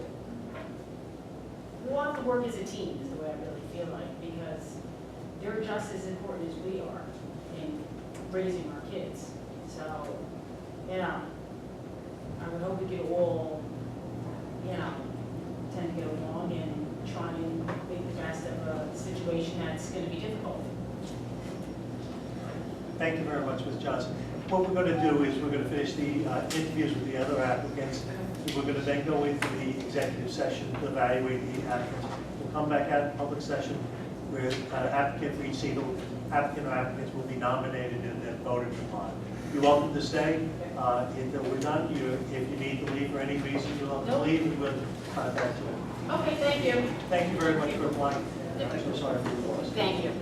we'll have to work as a team is the way I really feel like, because they're just as important as we are in raising our kids. So, you know, I would hope we could all, you know, tend to get along and try and make the best of a situation that's going to be difficult. Thank you very much, Ms. Johnson. What we're going to do is we're going to finish the interviews with the other applicants. We're going to then go into the executive session to evaluate the applicants. We'll come back out in public session where applicant for each seat, applicant or applicants will be nominated and then voted upon. You're welcome to stay until we're done. If you need to leave for any reason, you're welcome to leave and we'll contact you. Okay, thank you. Thank you very much for applying. I'm so sorry for your loss. Thank you.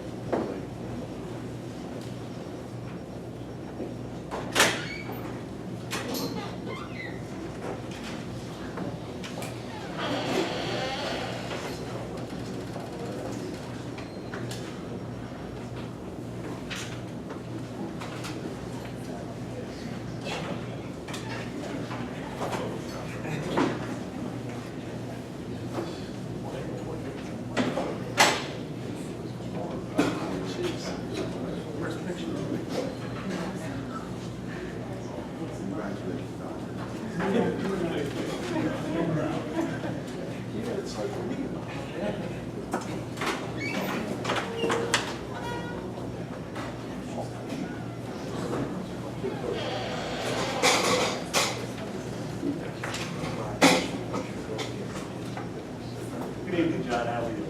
Good evening, John. How are you?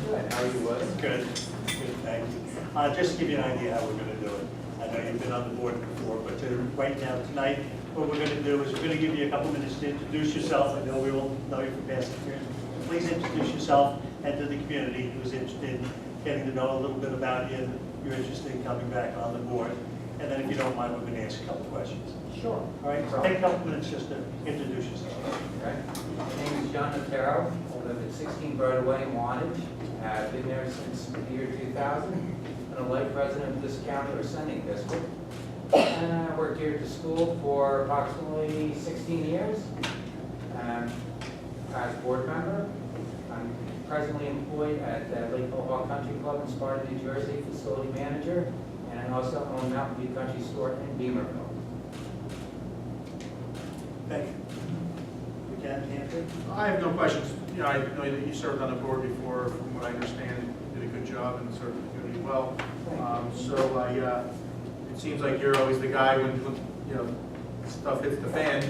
Good. How are you, Wes? Good. Good, thank you. Just to give you an idea how we're going to do it. I know you've been on the board before, but right now, tonight, what we're going to do is we're going to give you a couple minutes to introduce yourself. I know we all know you from past experience. Please introduce yourself and to the community who's interested in getting to know a little bit about you and you're interested in coming back on the board. And then if you don't mind, we're going to ask a couple questions. Sure. All right, so take a couple minutes just to introduce yourself. Okay. My name is John Otero. I live at 16 Broadway in Wantage. I've been there since the year 2000. I'm a life resident of this county or sending district. And I worked here at the school for approximately 16 years as board member. I'm presently employed at the Lake Mohawk Country Club in Sparta, New Jersey, facility manager. And I also own Mountain View Country Store in Beamerville. Thank you. We can answer. I have no questions. You know, I know that you served on the board before. From what I understand, you did a good job and served the community well. It seems like you're always the guy when you know stuff hits the fan,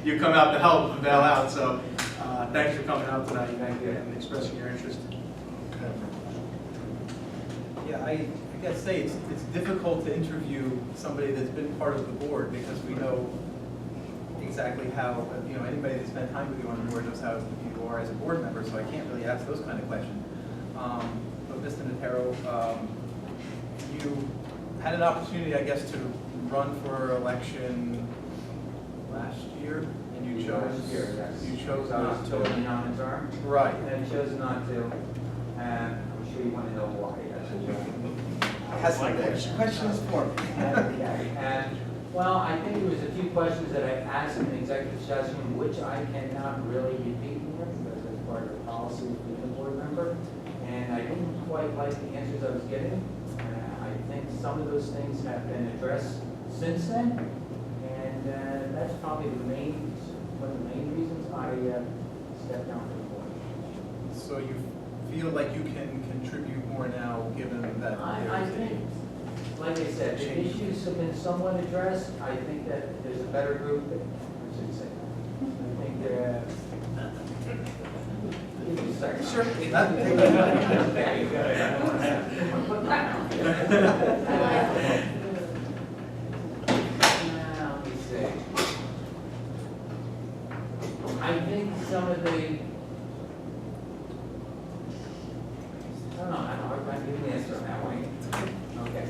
you come out to help and bail out. So thanks for coming out tonight and expressing your interest. Yeah, I gotta say, it's difficult to interview somebody that's been part of the board because we know exactly how, anybody that's spent time with you on the board knows how you are as a board member, so I can't really ask those kind of questions. But Mr. Natero, you had an opportunity, I guess, to run for election last year, and you chose not to. Totally non-term. Right. And I chose not to, and I'm sure you want to know why. Has some questions for me. And, well, I think there was a few questions that I asked in the executive session, which I cannot really repeat here, because it's part of the policy of being a board member. And I didn't quite like the answers I was getting. I think some of those things have been addressed since then. And that's probably one of the main reasons I stepped down from the board. So you feel like you can contribute more now, given that I think, like I said, the issues have been somewhat addressed. I think that there's a better group, I should say. I think give me a second. Sure. Okay, good. I don't want to let me see. I think some of the I don't know, I give an answer on that one. Okay.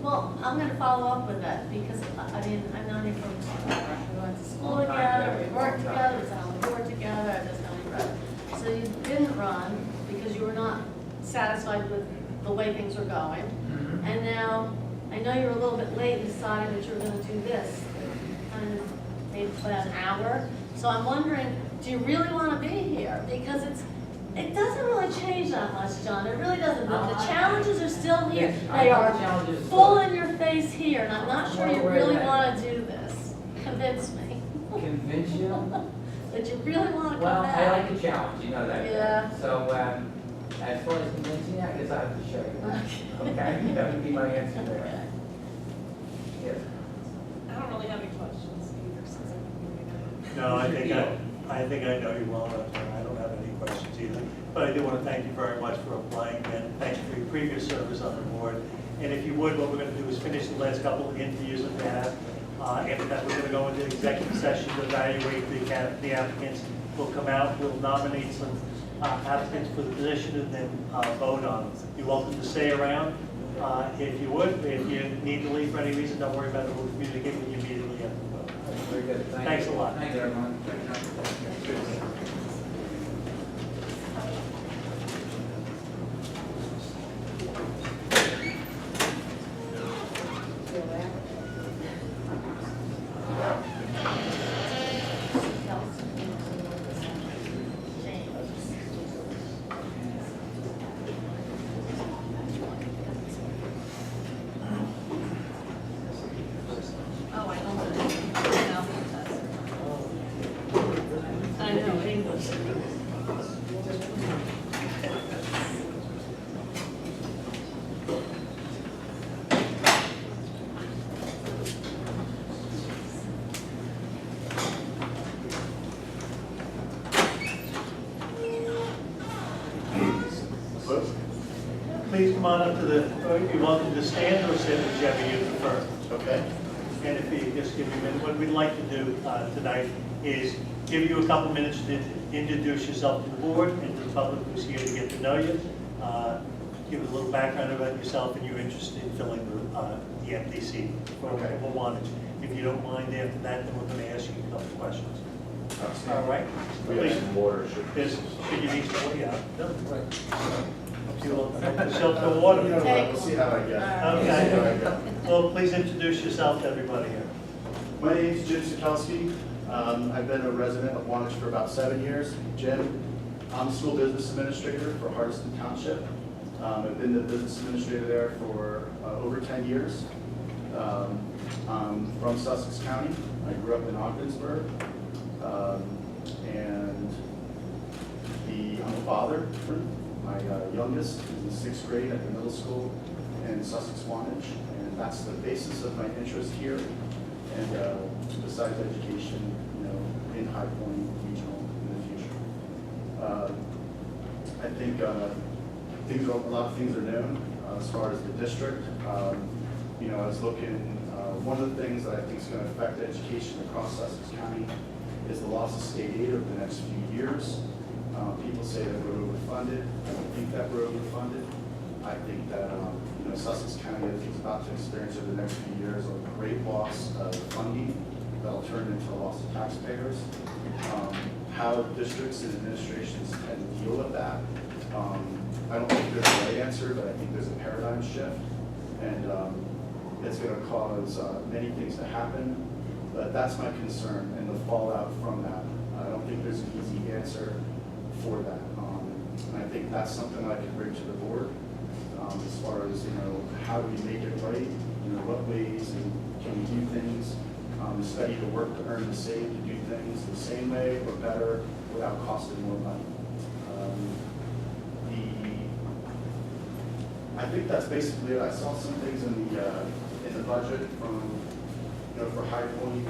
Well, I'm gonna follow up with that, because, I mean, I've known you from, we went to school together, we worked together, we sat on the board together, I just know you brother. So you didn't run because you were not satisfied with the way things were going. And now, I know you were a little bit late in deciding that you were gonna do this, kind of maybe plan an hour. So I'm wondering, do you really wanna be here? Because it doesn't really change that much, John. It really doesn't. The challenges are still here. Yes, They are challenges full in your face here, and I'm not sure you really want to do this. Convince me. Convince you? That you really want to come Well, back. I like the challenge, you know that. Yeah. So, as far as convincing you, I guess I have to show you. Okay, that would be my answer there. Yes. I don't really have any questions either since I've been No, I think I know you well enough, and I don't have any questions either. But I do want to thank you very much for applying, and thank you for your previous service on the board. And if you would, what we're going to do is finish the last couple of interviews that we have. After that, we're going to go into executive session to evaluate the applicants. We'll come out, we'll nominate some applicants for the position, and then vote on them. You're welcome to stay around if you would. If you need to leave for any reason, don't worry about it. We'll communicate with you immediately after the vote. Very good. Thanks a lot. Thank you, everyone. Oh, I know that. I know, English. Please come on up to you're welcome to stand or sit, whichever you prefer. Okay. And if you just give me a minute, what we'd like to do tonight is give you a couple minutes to introduce yourself to the board and to the public who's here to get to know you. Give a little background about yourself and your interest in filling the MDC for Wantage. If you don't mind after that, then we're going to ask you a couple of questions. All right? We have some water. Should you need some water? Yeah. No. You'll help yourself to water. We'll see how I get. Okay. Well, please introduce yourself to everybody here. My name is Jim Sikowski. I've been a resident of Wantage for about 7 years. Jim, I'm the school business administrator for Hardiston Township. I've been the business administrator there for over 10 years. I'm from Sussex County. I grew up in Ogdensburg. And I'm a father. My youngest is in 6th grade at the middle school, and and Sussex Wantage, and that's the basis of my interest here. And besides education, you know, in High Point Regional in the future. I think a lot of things are known as far as the district. You know, I was looking, one of the things that I think is going to affect education across Sussex County is the loss of state aid over the next few years. People say that we're overfunded. I don't think that we're overfunded. I think that you know, Sussex County is about to experience over the next few years a great loss of funding that'll turn into a loss of taxpayers. How districts and administrations can deal with that, I don't think there's a right answer, but I think there's a paradigm shift, and it's going to cause many things to happen. But that's my concern and the fallout from that. I don't think there's an easy answer for that. And I think that's something I can bring to the board as far as, you know, how do we make it right? You know, what ways and can we do things? Study to work to earn the save to do things the same way or better without costing more money. I think that's basically it. I saw some things in the budget from, you know, for High Point.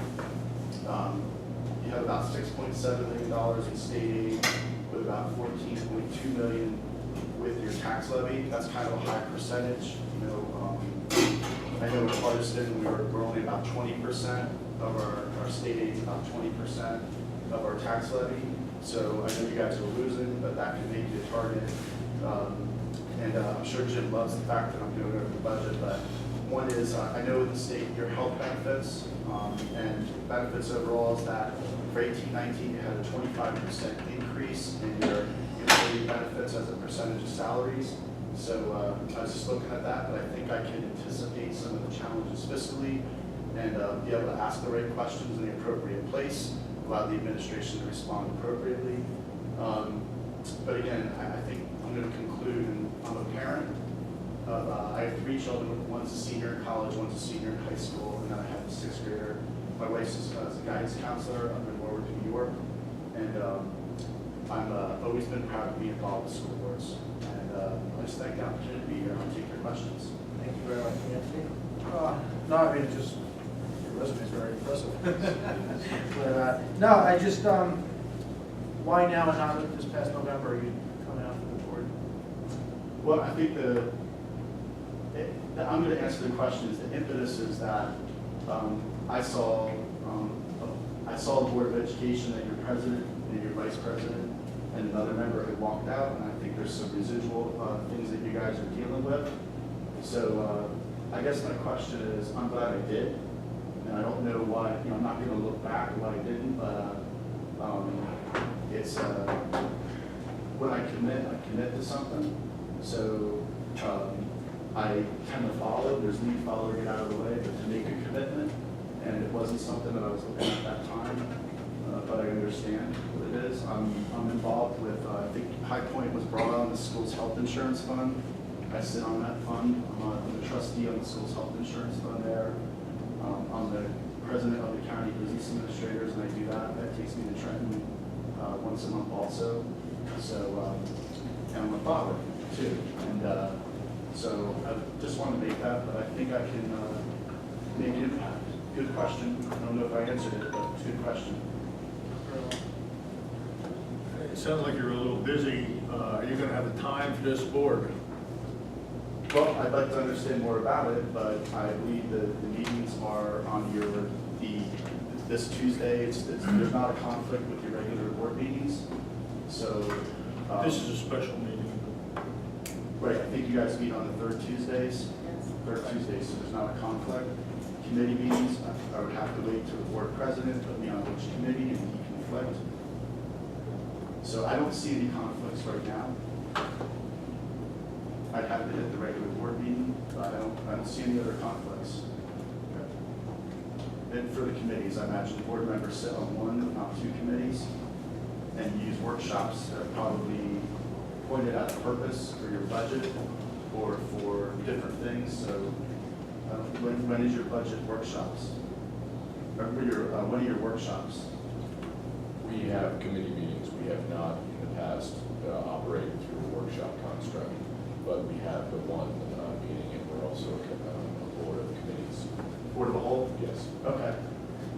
You have about $6.7 million in state aid with about $14.2 million with your tax levy. That's kind of a high percentage. You know, I know in Hardiston we're only about 20% of our state aid, about 20% of our tax levy. So I know you guys are losing, but that could make you a target. And I'm sure Jim loves the fact that I'm going over the budget, but one is, I know with the state, your health benefits and benefits overall is that for 18-19, you had a 25% increase in your employee benefits as a percentage of salaries. So I was just looking at that, but I think I can anticipate some of the challenges fiscally and be able to ask the right questions in the appropriate place, allow the administration to respond appropriately. But again, I think I'm going to conclude, and I'm a parent of, I have 3 children, one's a senior in college, one's a senior in high school, and then I have a 6th grader. My wife's a guidance counselor up in Warwick, New York, and I've always been proud to be involved with school boards. And I just thank the opportunity to be here, and I'll take your questions. Thank you very much, Anthony. No, I mean, just, your resume is very impressive. But, no, I just, why now and not this past November are you coming out to the board? Well, I think I'm going to answer the question is the impetus is that I saw the Board of Education that your president and your vice president and another member had walked out, and I think there's some residual things that you guys are dealing with. So I guess my question is, I'm glad I did, and I don't know why, you know, I'm not going to look back at why I didn't, but it's when I commit to something. So I tend to follow. There's lead follow, get out of the way, but to make a commitment, and it wasn't something that I was looking at that time, but I understand what it is. I'm involved with, I think High Point was brought on the school's health insurance fund. I sit on that fund. I'm the trustee on the school's health insurance fund there. I'm the president of the county business administrators, and I do that. That takes me to Trenton once a month also. So, and I'm a father too. And so I just want to make that, but I think I can make an impact. Good question. I don't know if I answered it, but it's a good question. It sounds like you're a little busy. Are you going to have the time for this board? Well, I'd like to understand more about it, but I believe that the meetings are on this Tuesday. There's not a conflict with your regular board meetings. So This is a special meeting. Right, I think you guys meet on the 3rd Tuesdays. Third Tuesdays, so there's not a conflict. Committee meetings, I would have to wait to the board president, put me on which committee and conflict. So I don't see any conflicts right now. I'd have to hit the regular board meeting, but I don't see any other conflicts. And for the committees, I imagine the board members sit on 1, not 2 committees, and use workshops that are probably pointed out a purpose for your budget or for different things. So when is your budget workshops? Or when are your workshops? We have committee meetings. We have not in the past operated through a workshop construct, but we have the one meeting, and we're you're also a board of the committees. Board of the whole? Yes. Okay.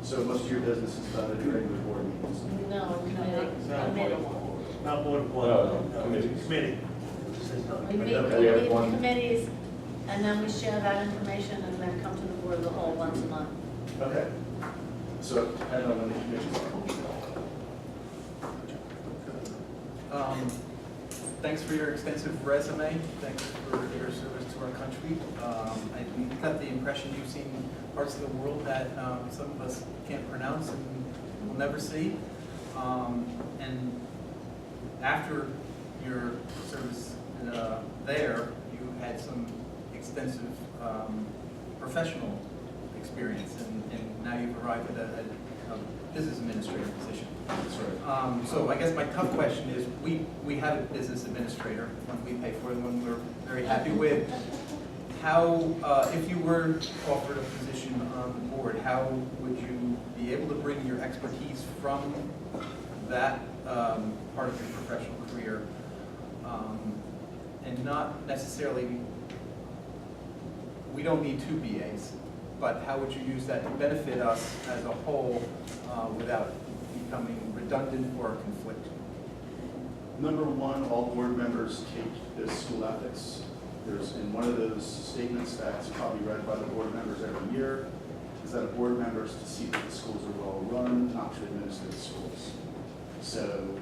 So most of your business is done at regular board meetings? No, committee. Not board of one. No, committees. Committee. We meet, Okay. we We have meet one. committees, and then we share that information, and then come to the board of the whole once a month. Okay. So depending on when the committees are. Thanks for your extensive resume. Thanks for your service to our country. I got the impression you've seen parts of the world that some of us can't pronounce and will never see. And after your service there, you had some extensive professional experience, and now you've arrived at a business administrator position. That's right. So I guess my tough question is, we have a business administrator, one we pay for, and one we're very happy with. How, if you were offered a position on the board, how would you be able to bring your expertise from that part of your professional career, and not necessarily, we don't need 2 BAs, but how would you use that to benefit us as a whole without becoming redundant or conflicting? Number one, all board members take the school ethics. There's in one of those statements that's probably read by the board members every year, is that a board member is to see that the schools are well run, not to administer the schools. So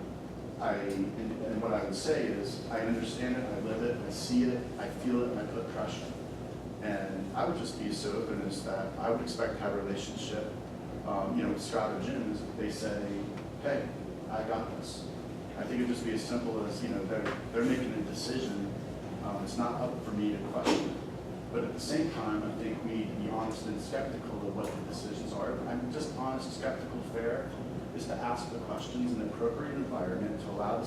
and what I would say is, I understand it, I live it, I see it, I feel it, and I put pressure. And I would just be so open as that I would expect to have a relationship, with Scott or Jim, is if they say, hey, I got this. I think it'd just be as simple as, they're making a decision. It's not up for me to question. But at the same time, I think we need to be honest and skeptical of what the decisions are. I'm just honest, skeptical, fair, is to ask the questions in an appropriate environment to allow a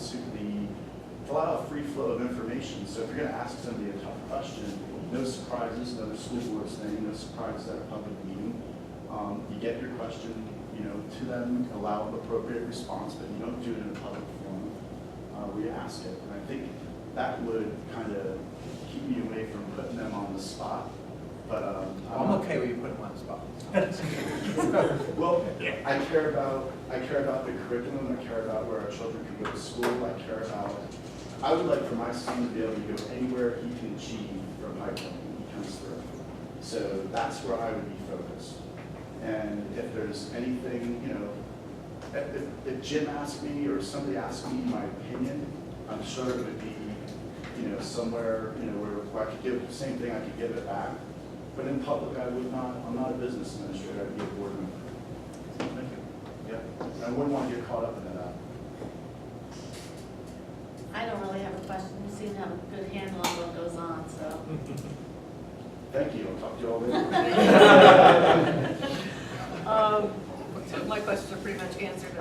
free flow of information. So if you're gonna ask somebody a tough question, no surprises, another school board thing, no surprises at a public meeting. You get your question, to them, allow an appropriate response, but you don't do it in a public forum where you ask it. And I think that would kind of keep me away from putting them on the spot. But I'm okay with you putting them on the spot. well, I care about the curriculum. I care about where our children can go to school. I would like for my son to be able to go anywhere he can achieve from high point when he comes through. So that's where I would be focused. And if there's anything, if Jim asked me or somebody asked me my opinion, I'm sure it would be, somewhere, where I could give the same thing, I could give it back. But in public, I'm not a business administrator, I'd be a board member. Thank you. Yeah, I wouldn't want to get caught up in that. I don't really have a question. You seem to have a good handle on what goes on, so. Thank you, I'll talk to you all later. So my questions are pretty much answered.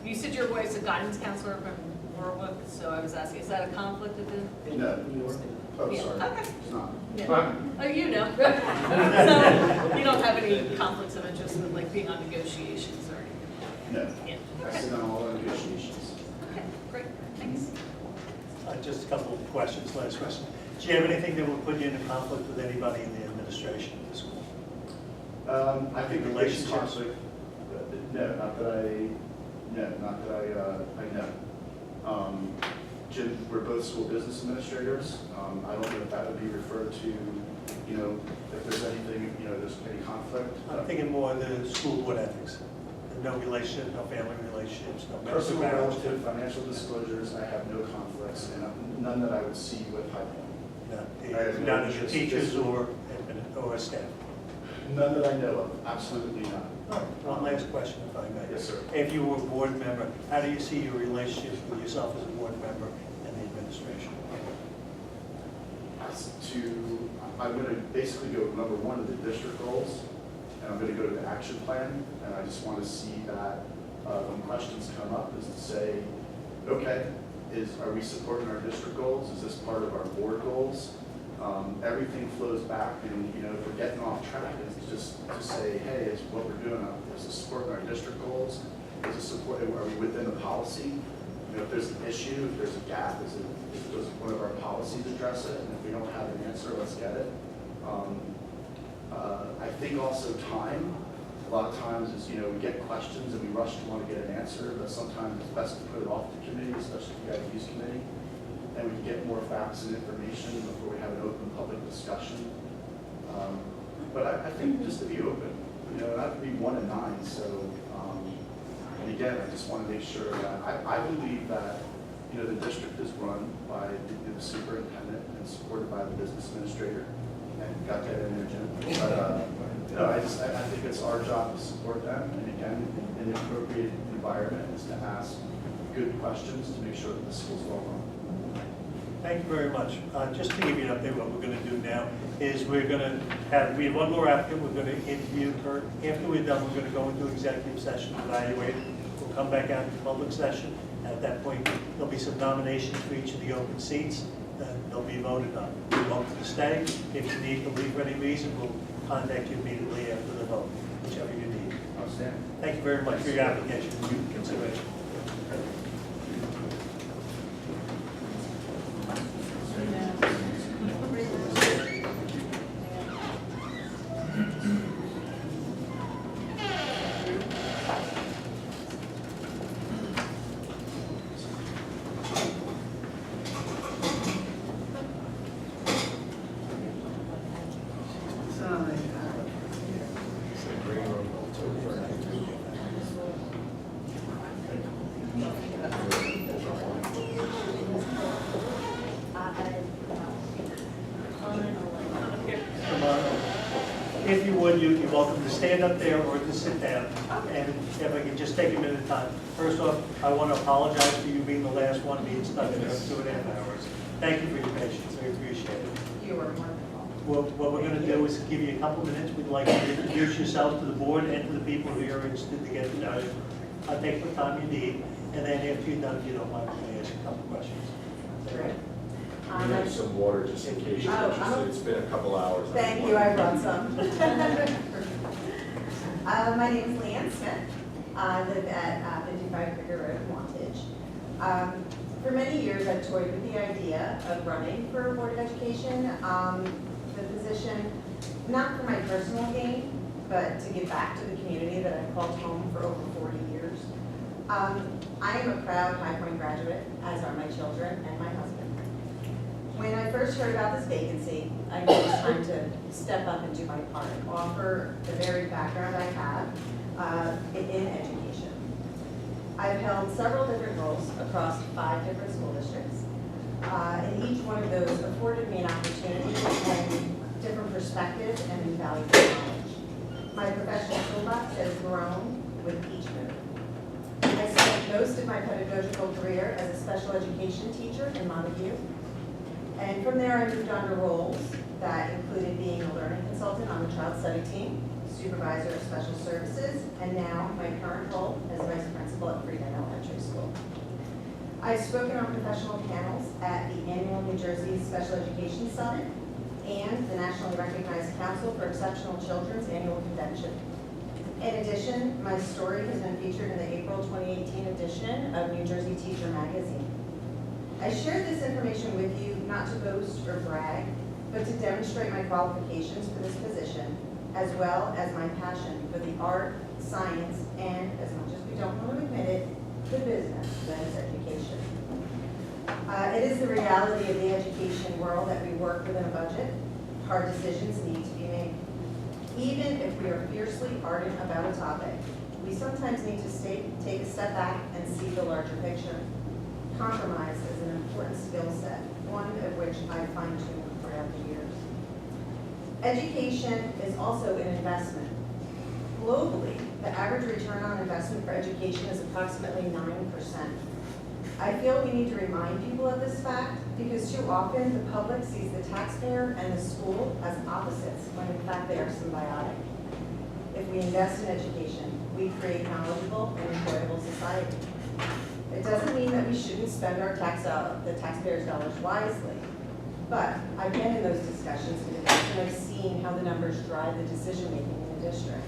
You said your wife's a guidance counselor from Warwick, so I was asking, is that a conflict of interest? No. Oh, Yeah, sorry. okay. It's not. Yeah. Oh, you know. So you don't have any conflicts of interest with like being on negotiations or anything? No. Yeah. I Okay. sit on all the negotiations. Okay, great, thanks. Just a couple of questions, last question. Do you have anything that would put you in a conflict with anybody in the administration of the school? I think the biggest Relationships? conflict, no, not that I know. Jim, we're both school business administrators. I don't know if that would be referred to, if there's anything, there's any conflict. I'm thinking more the school board ethics. No relationship, no family relationships, no medical Personal, marriage. relative, financial disclosures, I have no conflicts, and none that I would see with High Point. None of your teachers or staff? None that I know of, absolutely none. One last question, if I may. Yes, sir. If you were a board member, how do you see your relationship with yourself as a board member and the administration? I'm going to basically go, number one, to the district goals, and I'm going to go to the action plan, and I just want to see that when questions come up, is to say, okay, are we supporting our district goals? Is this part of our board goals? Everything flows back, and if we're getting off track, it's just to say, hey, it's what we're doing. Is it supporting our district goals? Is it support? Are we within the policy? If there's an issue, if there's a gap, does one of our policies address it? And if we don't have an answer, let's get it. I think also time. A lot of times is, we get questions and we rush to want to get an answer, but sometimes it's best to put it off the committee, especially if we have a use committee, and we can get more facts and information before we have an open public discussion. But I think just to be open, not to be 1 and 9. So, and again, I just want to make sure that I believe that the district is run by the superintendent and supported by the business administrator, and got that in there, Jim. But I think it's our job to support them, and again, in the appropriate environment is to ask good questions to make sure that the school's well run. Thank you very much. Just to give you an update, what we're going to do now is we have one more applicant. We're going to interview her. After we're done, we're going to go into executive session, evaluate it. We'll come back out to public session. At that point, there'll be some nominations for each of the open seats. They'll be voted on. You're welcome to stay. If you need to leave for any reason, we'll contact you immediately after the vote, whichever you need. Outstanding. Thank you very much for your application and your consideration. If you would, you're welcome to stand up there or to sit down. And if I can just take a minute of time. First off, I want to apologize for you being the last one being stuck in there 2.5 hours. Thank you for your patience. I appreciate it. You were wonderful. Well, what we're going to do is give you a couple minutes. We'd like you to introduce yourself to the board and to the people who are interested to get to know you. I'll take the time you need. And then after you're done, if you don't mind, I'm going to ask you a couple questions. Great. We have some water just in case you're interested. It's been a couple hours. Thank you, I brought some. My name is Leanne Smith. I live at 55 Cricket Road in Wantage. For many years, I've toyed with the idea of running for Board of Education. The position, not for my personal gain, but to give back to the community that I've called home for over 40 years. I am a proud High Point graduate, as are my children and my husband. When I first heard about this vacancy, I knew it was time to step up and do my part, offer the varied background I have in education. I've held several different roles across 5 different school districts. And each one of those afforded me an opportunity and different perspective and invaluable knowledge. My professional toolbox has grown with each move. I spent most of my pedagogical career as a special education teacher in Montague. And from there, I moved on to roles that included being a learning consultant on the child study team, supervisor of special services, and now my current role as vice principal at Freedom Elementary School. I've spoken on professional panels at the annual New Jersey Special Education Summit and the nationally recognized Council for Exceptional Children's annual convention. In addition, my story has been featured in the April 2018 edition of New Jersey Teacher Magazine. I shared this information with you not to boast or brag, but to demonstrate my qualifications for this position, as well as my passion for the art, science, and, as much as we don't want to admit it, the business that is education. It is the reality of the education world that we work within a budget. Hard decisions need to be made. Even if we are fiercely ardent about a topic, we sometimes need to take a step back and see the larger picture. Compromise is an important skill set, one of which I fine-tuned throughout the years. Education is also an investment. Globally, the average return on investment for education is approximately 9%. I feel we need to remind people of this fact because too often the public sees the taxpayer and the school as opposites when in fact they are symbiotic. If we invest in education, we create knowledgeable and employable society. It doesn't mean that we shouldn't spend our the taxpayers' dollars wisely, but I've been in those discussions and debates and I've seen how the numbers drive the decision-making in the district.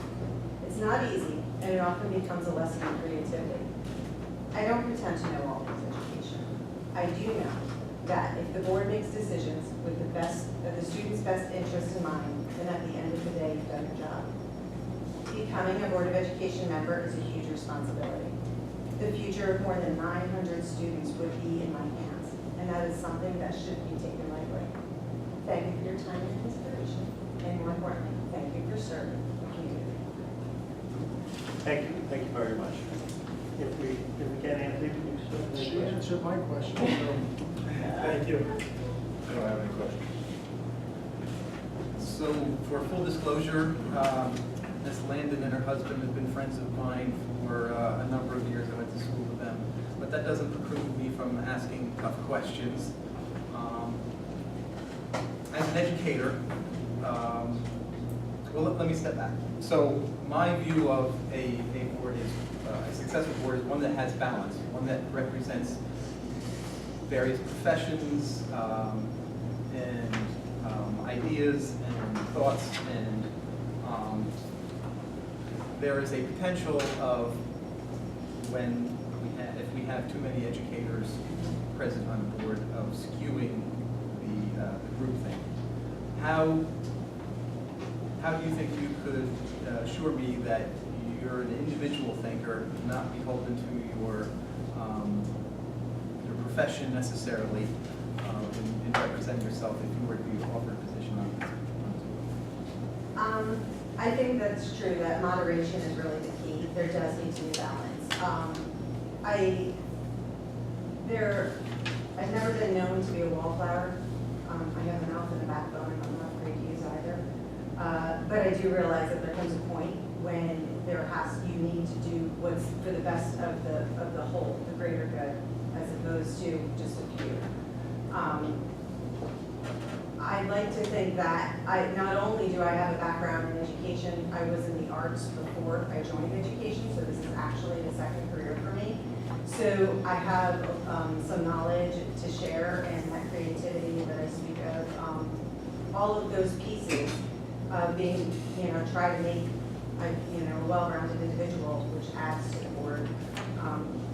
It's not easy, and it often becomes a lesson in creativity. I don't pretend to know all things education. I do know that if the board makes decisions with the student's best interest in mind, then at the end of the day, you've done your job. Becoming a Board of Education member is a huge responsibility. The future of more than 900 students would be in my hands, and that is something that shouldn't be taken lightly. Thank you for your time and consideration, and more importantly, thank you for serving the community. Thank you very much. If we can, Anthony, She answered my question, so. Thank you. I don't have any questions. So for full disclosure, Ms. Landon and her husband have been friends of mine for a number of years. I went to school with them. But that doesn't preclude me from asking tough questions. As an educator, well, let me step back. So my view of a board is, a successful board is one that has balance, one that represents various professions and ideas and thoughts, and there is a potential of if we have too many educators present on the board of skewing the group thing. How do you think you could assure me that you're an individual thinker, not beholden to your profession necessarily, in representing yourself if you were to be offered a position on this? I think that's true, that moderation is really the key. There does need to be balance. I've never been known to be a wallflower. I have an mouth and a backbone, and I'm not afraid to use either. But I do realize that there comes a point when you need to do what's for the best of the whole, the greater good, as opposed to just a few. I'd like to think that not only do I have a background in education, I was in the arts before I joined education, so this is actually a second career for me. So I have some knowledge to share, and that creativity that I speak of, all of those pieces being, try to make a well-rounded individual, which adds to the board.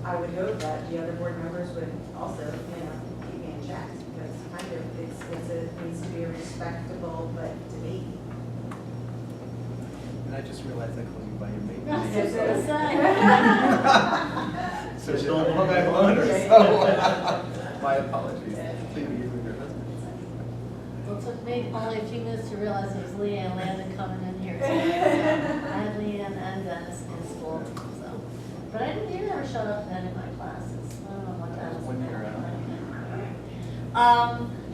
I would hope that the other board members would also, keep me in check, because it needs to be a respectable but debate. And I just realized I called you by your maiden I was name. gonna say. So she's on the back loaner, so my apologies. Please be with your husband. Well, it took me only a few minutes to realize it was Leanne Landon coming in here today. So I had Leanne and Dennis in school, so. But you never showed up in any of my classes. I don't know what that was. 1 year out.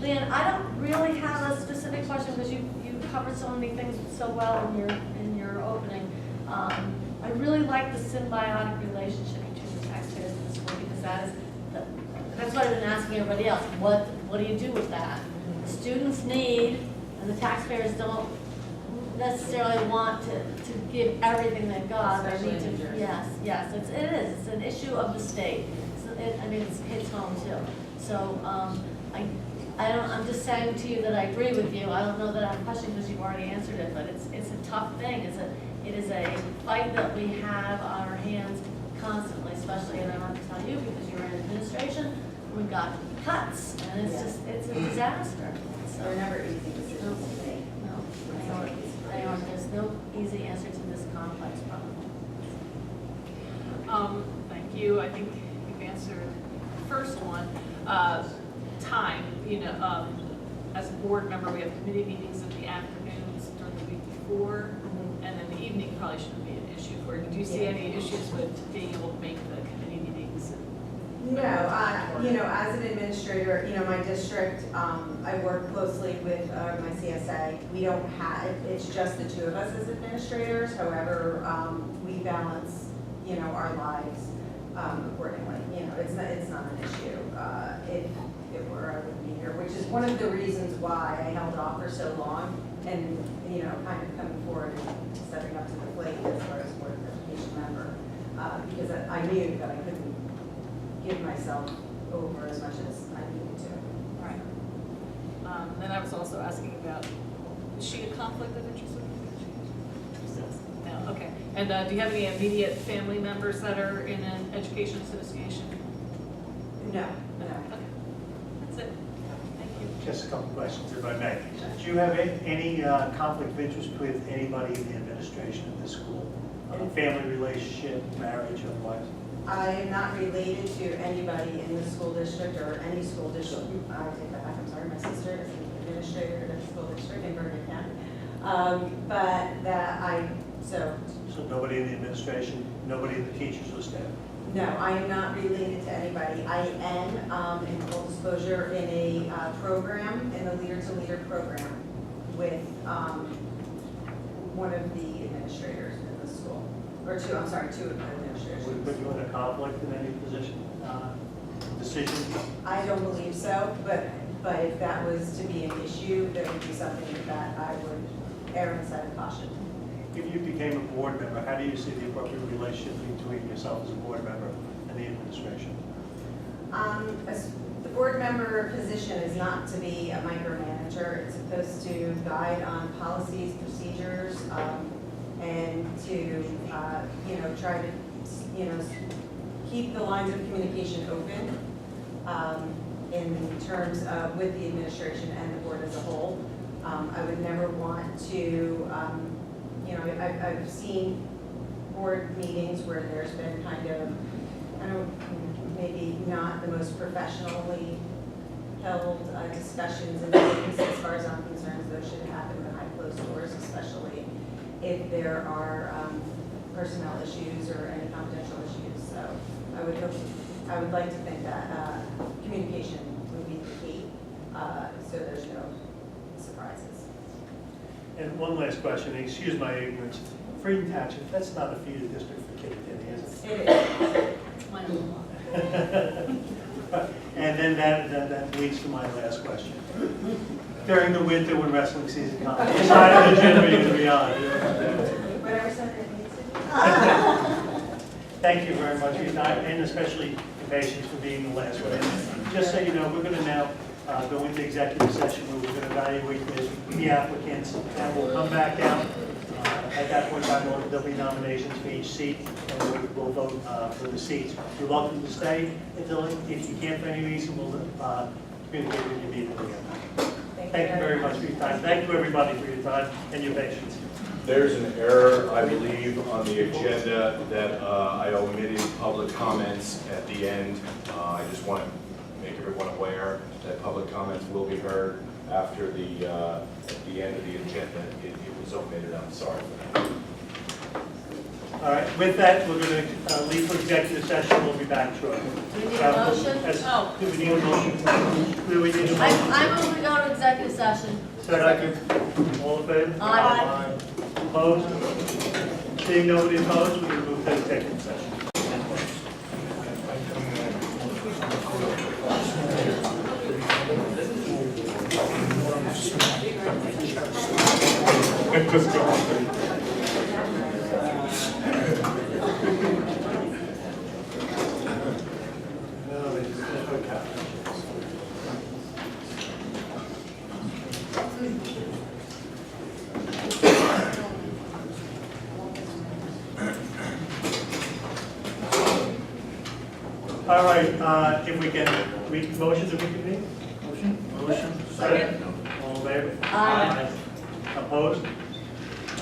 Leanne, I don't really have a specific question because you covered so many things so well in your opening. I really like the symbiotic relationship between the taxpayers and the school, because that's what I've been asking everybody else. What do you do with that? The students need, and the taxpayers don't necessarily want to give everything they've got. They need to, yes, it is. It's an issue of the state. So it hits home too. So I'm just saying to you that I agree with you. I don't know that I have a question because you've already answered it, but it's a tough thing. It is a fight that we have on our hands constantly, especially, and I don't have to tell you because you're in administration. We've got cuts, and it's a disaster. So They're never easy decisions to make. No, they aren't. There's no easy answer to this complex problem. Thank you. I think you've answered the first one. Time, as a board member, we have committee meetings in the afternoons during the week before, and then the evening probably shouldn't be an issue for you. Do you see any issues with being able to make the committee meetings? No, as an administrator, my district, I work closely with my CSA. We don't have, it's just the two of us as administrators. However, we balance, our lives accordingly. It's not an issue. If it were, I wouldn't be here, which is one of the reasons why I held off for so long and, kind of coming forward and stepping up to the plate as far as board of education member, because I knew that I couldn't give myself over as much as I needed to. Right. Then I was also asking about, is she a conflict of interest with you? No, okay. And do you have any immediate family members that are in an education association? No. Okay. That's it. just a couple questions if I may. Do you have any conflict of interest with anybody in the administration of this school? Family relationship, marriage, otherwise? I am not related to anybody in the school district or any school district. I take that back, I'm sorry, my sister is an administrator in a school district in Bergen County. So Nobody in the administration, nobody in the teachers or staff? no, I am not related to anybody. I am, in full disclosure, in a program, in the Leader to Leader program with one of the administrators in the school, or two of the administrators. Would it put you in a conflict in any position, decision? I don't believe so, but if that was to be an issue, that would be something that I would err on the side of caution. If you became a board member, how do you see the appropriate relationship between yourself as a board member and the administration? The board member position is not to be a micromanager. It's supposed to guide on policies, procedures, and to, try to, keep the lines of communication open in terms of with the administration and the board as a whole. I would never want to, I've seen board meetings where there's been kind of maybe not the most professionally held discussions and meetings. As far as I'm concerned, those should happen behind closed doors, especially if there are personnel issues or any confidential issues. So I would like to think that communication would be the key, so there's no surprises. And one last question, excuse my ignorance. Freedom Township, that's not a feeder district for Kittatinny, is it? It is. My own law. And then that leads to my last question. During the winter when wrestling season comes, inside of the gym or you're going to be on? Whatever Senator needs to do. Thank you very much for your time, and especially your patience for being the last one. Just so you know, we're going to now go into executive session where we're going to evaluate the applicants, and we'll come back out. At that point in time, there'll be nominations for each seat, and we'll vote for the seats. You're welcome to stay until, if you can't for any reason, we'll communicate with you immediately. Thank you very much for your time. Thank you, everybody, for your time and your patience. There's an error, I believe, on the agenda that I omitted public comments at the end. I just want to make everyone aware that public comments will be heard after at the end of the agenda. It was omitted, I'm sorry for that. All right, with that, we're going to leave for executive session. We'll be back shortly. Do we need a motion? Do we need a motion? Do we need a motion? I move we go to executive session. Second. All in favor? Aye. Opposed? Seeing nobody opposed, we're going to move to executive session. All right, if we can, motion to reconvene? Motion. Second. All in favor? Aye. Opposed?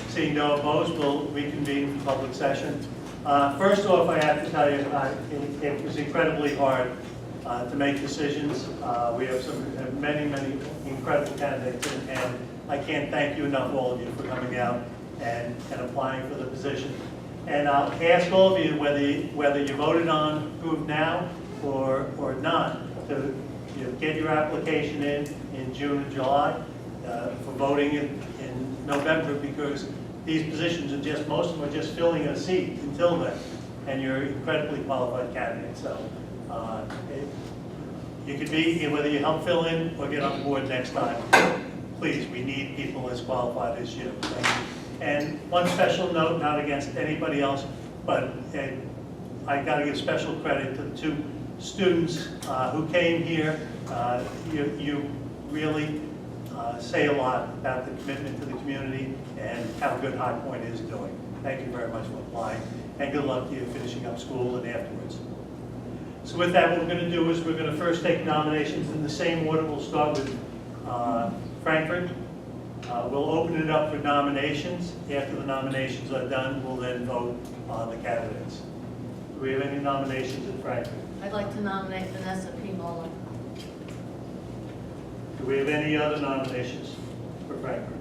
Seeing no opposed, we'll reconvene for public session. First off, I have to tell you, it was incredibly hard to make decisions. We have many incredible candidates, and I can't thank you enough, all of you, for coming out and applying for the position. And I'll ask all of you whether you voted on Prove Now or not to get your application in June and July for voting in November, because these positions are just, most of them are just filling a seat until then, and you're incredibly qualified candidates. So you could be, whether you help fill in or get on board next time, please, we need people as qualified as you. Thank you. And one special note, not against anybody else, but I got to give special credit to the two students who came here. You really say a lot about the commitment to the community and how good High Point is doing. Thank you very much for applying, and good luck to you finishing up school and afterwards. So with that, what we're going to do is we're going to first take nominations in the same order. We'll start with Frankfurt. We'll open it up for nominations. After the nominations are done, we'll then vote on the candidates. Do we have any nominations in Frankfurt? I'd like to nominate Vanessa P. Muller. Do we have any other nominations for Frankfurt?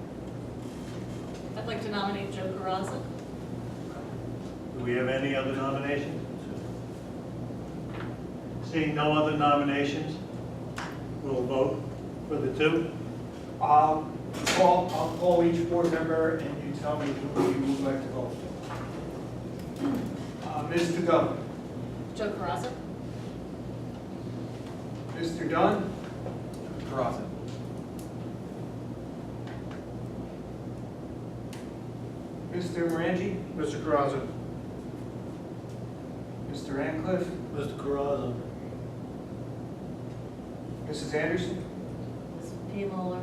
I'd like to nominate Joe Carrazza. Do we have any other nominations? Seeing no other nominations, we'll vote for the two. I'll call each board member and you tell me who you would like to vote for. Mr. Dunn. Joe Carrazza. Mr. Dunn. Carrazza. Mr. Morangi. Mr. Carrazza. Mr. Ancliffe. Mr. Carrazza. Mrs. Anderson. Ms. P. Muller.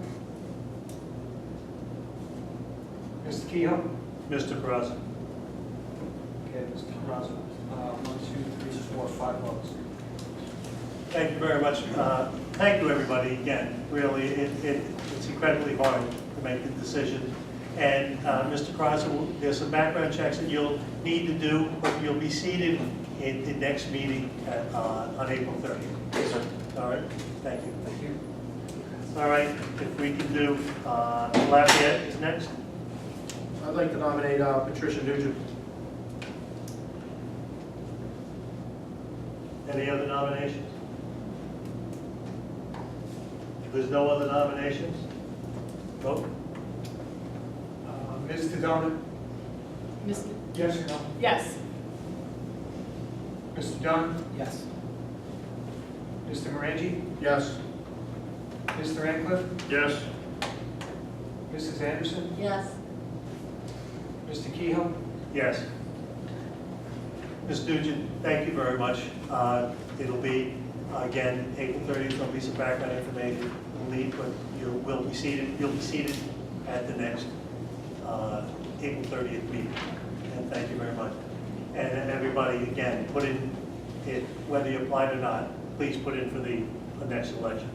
Mr. Kehoe. Mr. Carrazza. Okay, Mr. Carrazza. 1, 2, 3, 4, 5 votes. Thank you very much. Thank you, everybody, again. Really, it's incredibly hard to make the decision. And Mr. Carrazza, there's some background checks that you'll need to do, but you'll be seated in the next meeting on April 30th. Yes, sir. All right, thank you. Thank you. All right, if we can do, Lafayette is next. I'd like to nominate Patricia Nugent. Any other nominations? If there's no other nominations, vote. Ms. Tadona? Miss, Yes or no? yes. Mr. Dunn? Yes. Mr. Morangi? Yes. Mr. Ancliffe? Yes. Mrs. Anderson? Yes. Mr. Kehoe? Yes. Ms. Nugent, thank you very much. It'll be, again, April 30th, there'll be some background information we'll need, but you'll be seated at the next April 30th meeting. And thank you very much. And then everybody, again, put in it, whether you applied or not, please put in for the next election.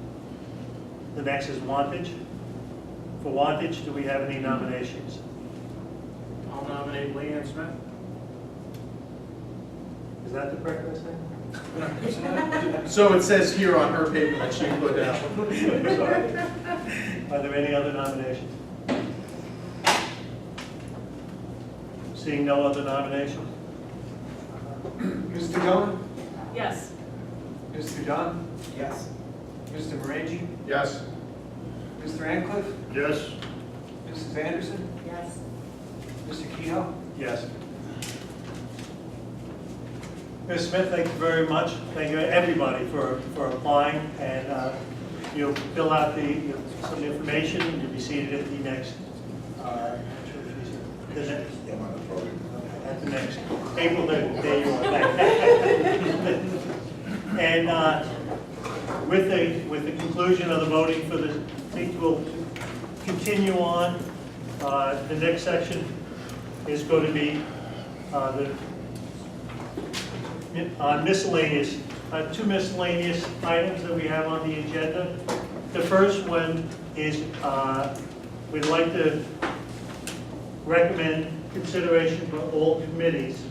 The next is Wantage. For Wantage, do we have any nominations? I'll nominate Leanne Smith. Is that the correct name? So it says here on her paper that she put down. Sorry. Are there any other nominations? Seeing no other nominations? Mr. Dunn? Yes. Mr. Dunn? Yes. Mr. Morangi? Yes. Mr. Ancliffe? Yes. Mrs. Anderson? Yes. Mr. Kehoe? Yes. Ms. Smith, thank you very much. Thank you, everybody, for applying. And you'll fill out some information, and you'll be seated at the next, at the next April 3rd, day you are. And with the conclusion of the voting for the, I think we'll continue on. The next section is going to be the miscellaneous, two miscellaneous items that we have on the agenda. The first one is we'd like to recommend consideration for all committees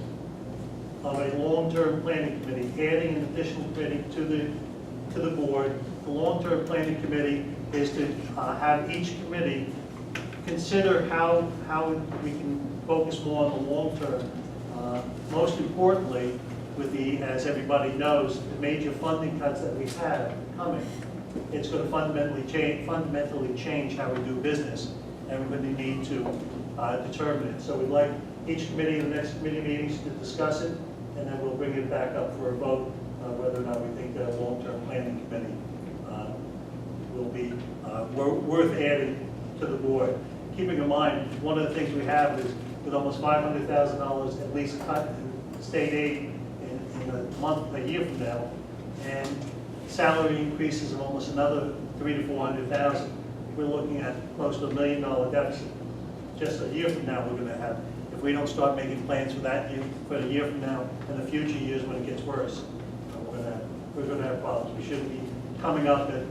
of a long-term planning committee, adding an additional committee to the board. The long-term planning committee is to have each committee consider how we can focus more on the long term. Most importantly, with the, as everybody knows, the major funding cuts that we have coming, it's going to fundamentally change how we do business, and we're going to need to determine it. So we'd like each committee in the next committee meetings to discuss it, and then we'll bring it back up for a vote whether or not we think a long-term planning committee will be worth adding to the board. Keeping in mind, one of the things we have is with almost $500,000 at least cut in state aid in a year from now, and salary increases of almost another $300,000 to $400,000. We're looking at close to $1 million deficit. Just a year from now, we're going to have, if we don't start making plans for that year, for a year from now, and the future years when it gets worse, we're going to have problems. We shouldn't be coming up in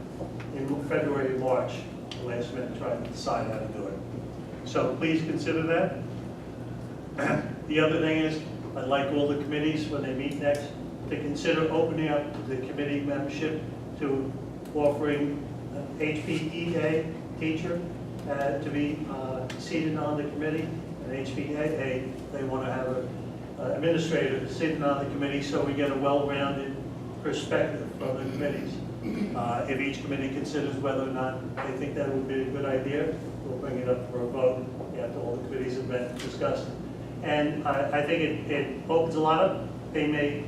February, March the last minute and try to decide how to do it. So please consider that. The other thing is, I'd like all the committees, when they meet next, to consider opening up the committee membership to offering an HPEA teacher to be seated on the committee, and HPAA, they want to have an administrator sitting on the committee so we get a well-rounded perspective from the committees. If each committee considers whether or not they think that would be a good idea, we'll bring it up for a vote after all the committees have been discussed. And I think it opens a lot up. They may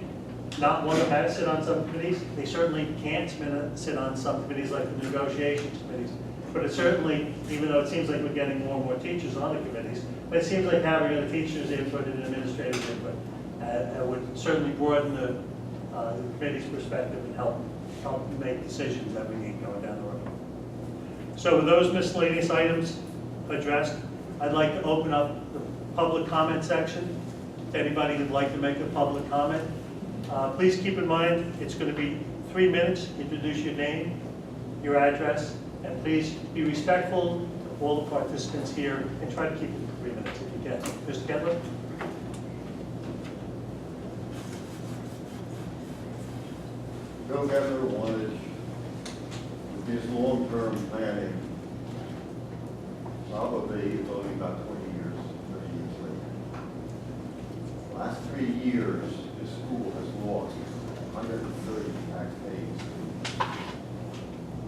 not want to sit on some committees. They certainly can't sit on some committees like the negotiations committees. But it certainly, even though it seems like we're getting more and more teachers on the committees, but it seems like having the teachers' input and administrative input would certainly broaden the committee's perspective and help make decisions that we need going down the road. So with those miscellaneous items addressed, I'd like to open up the public comment section. If anybody would like to make a public comment, please keep in mind it's going to be 3 minutes. Introduce your name, your address, and please be respectful of all the participants here and try to keep it to 3 minutes if you can. Mr. Kettler? Bill Governor wanted his long-term planning. Probably it's only about 20 years, 30 years later. Last 3 years, the school has lost 130 tax days.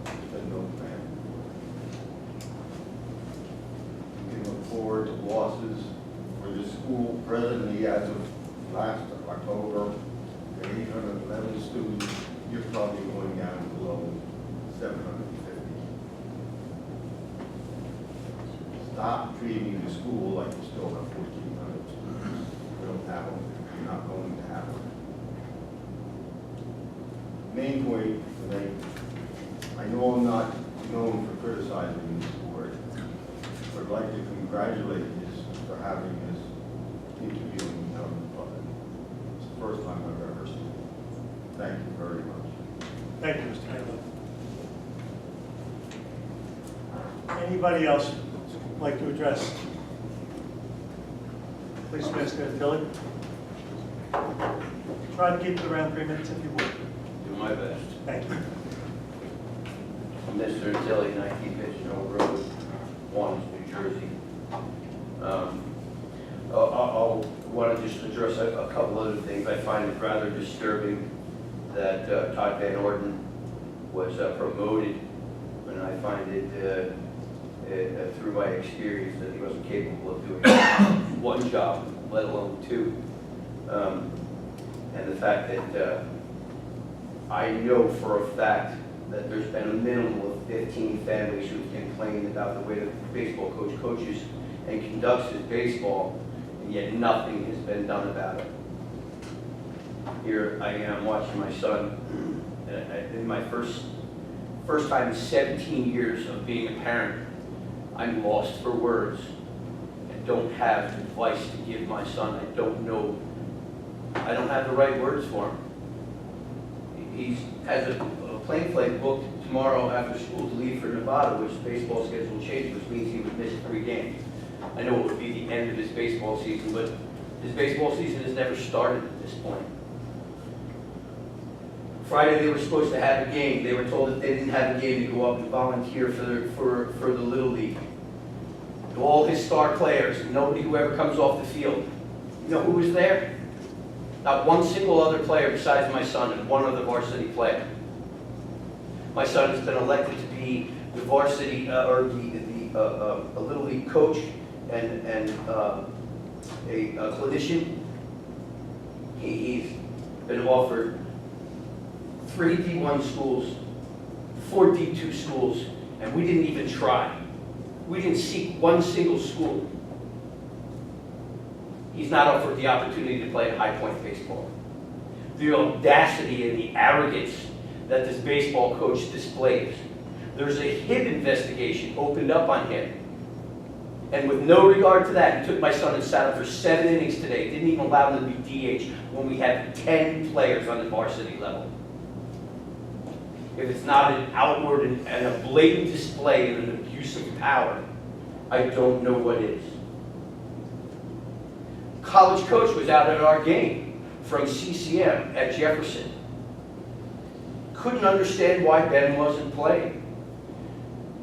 There's been no plan. We can look forward to losses for the school presently as of last October, 811 students. You're probably going down below 750. Stop treating the school like you still have 1,400 students. We don't have them. You're not going to have them. Main point today, I know I'm not known for criticizing this board, but I'd like to congratulate you for having this interview in the public. It's the first time I've ever seen it. Thank you very much. Thank you, Mr. Taylor. Anybody else like to address? Please, Mr. Tilly. Try to keep it around 3 minutes if you would. Do my best. Thank you. Mr. Tilly, 19 Pigeonhole Road, Wantage, New Jersey. I'll want to just address a couple other things. I find it rather disturbing that Todd Van Orden was promoted, and I find it, through my experience, that he wasn't capable of doing one job, let alone two. And the fact that I know for a fact that there's been a minimum of 15 families who've complained about the way the baseball coach coaches and conducts his baseball, and yet nothing has been done about it. Here I am watching my son, in my first time in 17 years of being a parent. I'm lost for words. I don't have advice to give my son. I don't have the right words for him. He has a plane flight booked tomorrow after school to leave for Nevada, which baseball schedule changed, which means he would miss 3 games. I know it would be the end of his baseball season, but his baseball season has never started at this point. Friday they were supposed to have a game. They were told that they didn't have a game to go up and volunteer for the Little League. All his star players, nobody who ever comes off the field. You know who was there? Not one single other player besides my son and one other varsity player. My son has been elected to be the varsity or a Little League coach and a clinician. He's been offered 3 D1 schools, 4 D2 schools, and we didn't even try. We didn't seek one single school. He's not offered the opportunity to play at High Point baseball. The audacity and the arrogance that this baseball coach displays. There's a HIB investigation opened up on him. And with no regard to that, he took my son and sat him for 7 innings today. Didn't even allow him to be DH when we had 10 players on the varsity level. if it's not an outward and a blatant display of an abuse of power, I don't know what is. College coach was out at our game from CCM at Jefferson. Couldn't understand why Ben wasn't playing.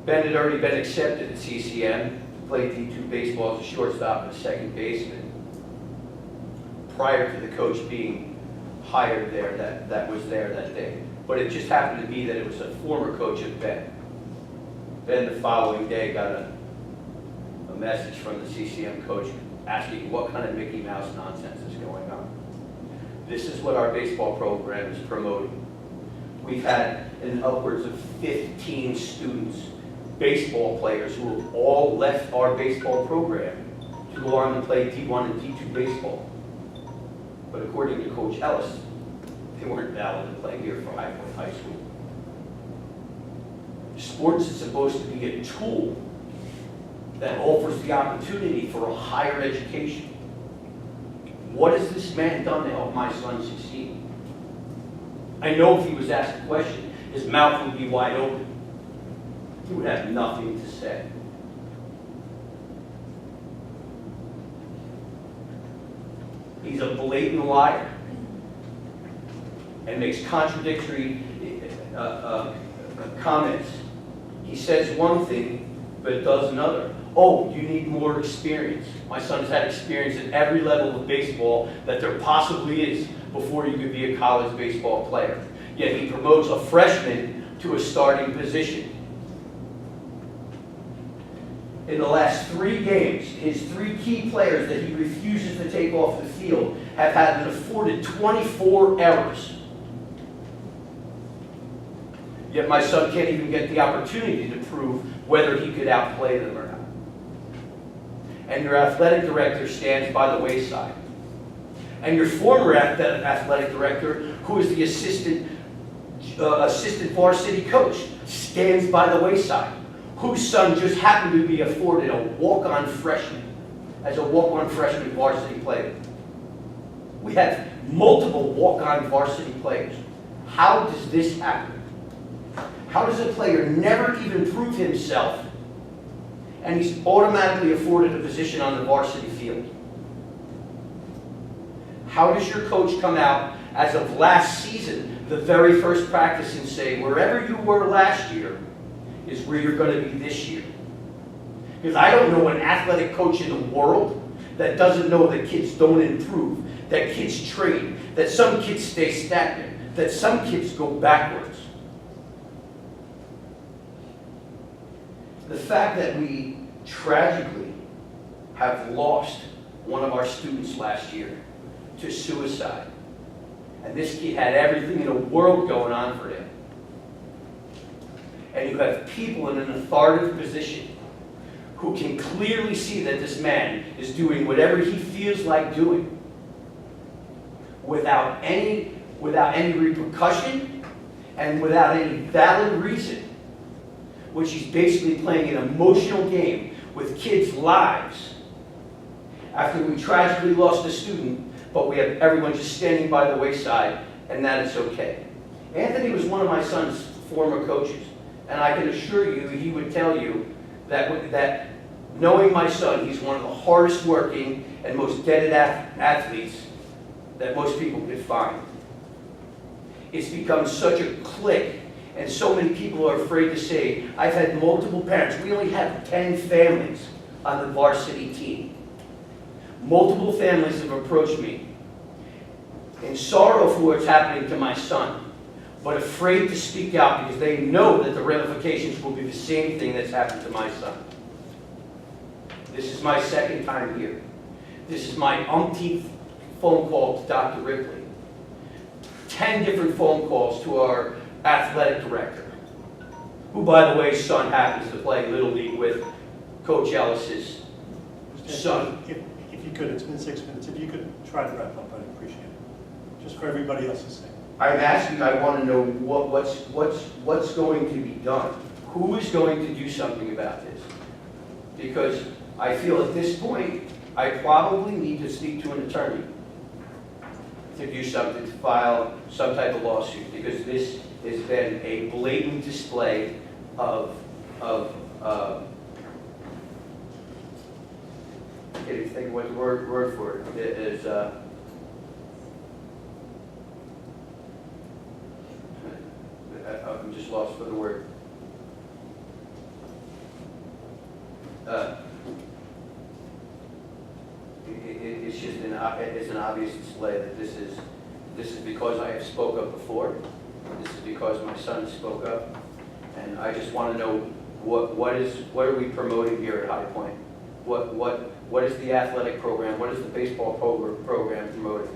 Ben had already been accepted at CCM, played D2 baseball as a shortstop and a second baseman, prior to the coach being hired there, that was there that day. But it just happened to be that it was a former coach of Ben. Ben the following day got a message from the CCM coach asking what kind of Mickey Mouse nonsense is going on. This is what our baseball program is promoting. We've had upwards of 15 students, baseball players, who have all left our baseball program to go on and play D1 and D2 baseball. But according to Coach Ellis, they weren't valid to play here for High Point High School. Sports is supposed to be a tool that offers the opportunity for a higher education. What has this man done to help my son succeed? I know if he was asked a question, his mouth would be wide open. He would have nothing to say. He's a blatant liar and makes contradictory comments. He says one thing, but does another. Oh, you need more experience. My son's had experience at every level of baseball that there possibly is before you could be a college baseball player. Yet he promotes a freshman to a starting position. In the last 3 games, his 3 key players that he refuses to take off the field have had been afforded 24 errors. Yet my son can't even get the opportunity to prove whether he could outplay them or not. And your athletic director stands by the wayside. And your former athletic director, who is the assistant varsity coach, stands by the wayside, whose son just happened to be afforded a walk-on freshman as a walk-on freshman varsity player. We have multiple walk-on varsity players. How does this happen? How does a player never even prove himself and he's automatically afforded a position on the varsity field? How does your coach come out as of last season, the very first practice, and say, wherever you were last year is where you're going to be this year? Because I don't know an athletic coach in the world that doesn't know that kids don't improve, that kids train, that some kids stay stagnant, that some kids go backwards. The fact that we tragically have lost one of our students last year to suicide, and this kid had everything in the world going on for him, and you have people in an authoritative position who can clearly see that this man is doing whatever he feels like doing without any repercussion and without any valid reason, which he's basically playing an emotional game with kids' lives after we tragically lost a student, but we have everyone just standing by the wayside, and that it's okay. Anthony was one of my son's former coaches, and I can assure you he would tell you that knowing my son, he's one of the hardest working and most deaded athletes that most people could find. It's become such a clique, and so many people are afraid to say, I've had multiple parents. We only have 10 families on the varsity team. Multiple families have approached me in sorrow for what's happening to my son, but afraid to speak out because they know that the ramifications will be the same thing that's happened to my son. This is my second time here. This is my umpteenth phone call to Dr. Ripley. 10 different phone calls to our athletic director, who, by the way, son happens to play Little League with Coach Ellis's son. If you could, it's been 6 minutes, if you could try to wrap up, I'd appreciate it. Just for everybody else's sake. I'm asking, I want to know what's going to be done. Who is going to do something about this? Because I feel at this point, I probably need to speak to an attorney to do something, to file some type of lawsuit, because this has been a blatant display of I can't even think of what the word for it is. I'm just lost for the word. It's just it's an obvious display that this is because I have spoke up before. This is because my son spoke up, and I just want to know what are we promoting here at High Point? What is the athletic program? What is the baseball program promoting?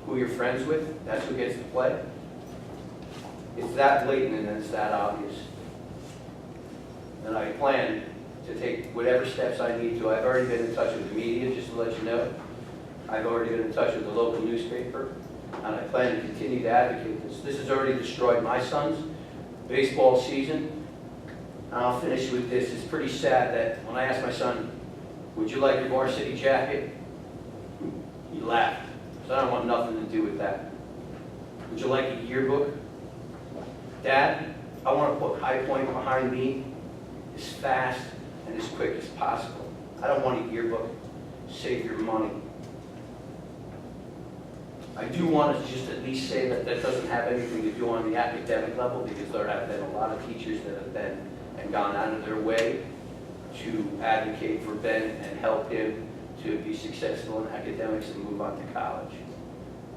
Who you're friends with? That's who gets to play. It's that blatant and it's that obvious. And I plan to take whatever steps I need to. I've already been in touch with the media, just to let you know. I've already been in touch with the local newspaper, and I plan to continue to advocate this. This has already destroyed my son's baseball season. And I'll finish with this. It's pretty sad that when I asked my son, would you like your varsity jacket? He laughed. So I don't want nothing to do with that. Would you like a yearbook? Dad, I want to put High Point behind me as fast and as quick as possible. I don't want a yearbook. Save your money. I do want to just at least say that that doesn't have anything to do on the academic level, because there have been a lot of teachers that have been and gone out of their way to advocate for Ben and help him to be successful in academics and move on to college.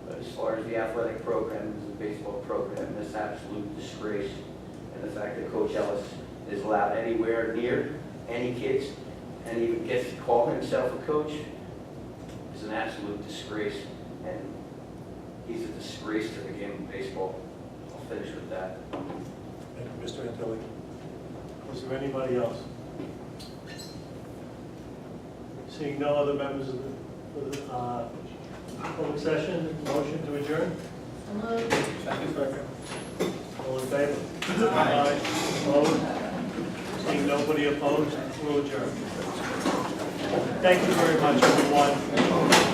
But as far as the athletic program, the baseball program, this absolute disgrace. And the fact that Coach Ellis is allowed anywhere near any kids and even gets to call himself a coach is an absolute disgrace. And he's a disgrace to the game of baseball. I'll finish with that. Thank you, Mr. Antilli. Was there anybody else? Seeing no other members of the public session, motion to adjourn? Second. All in favor? Aye. Opposed? Seeing nobody opposed, we'll adjourn. Thank you very much, everyone.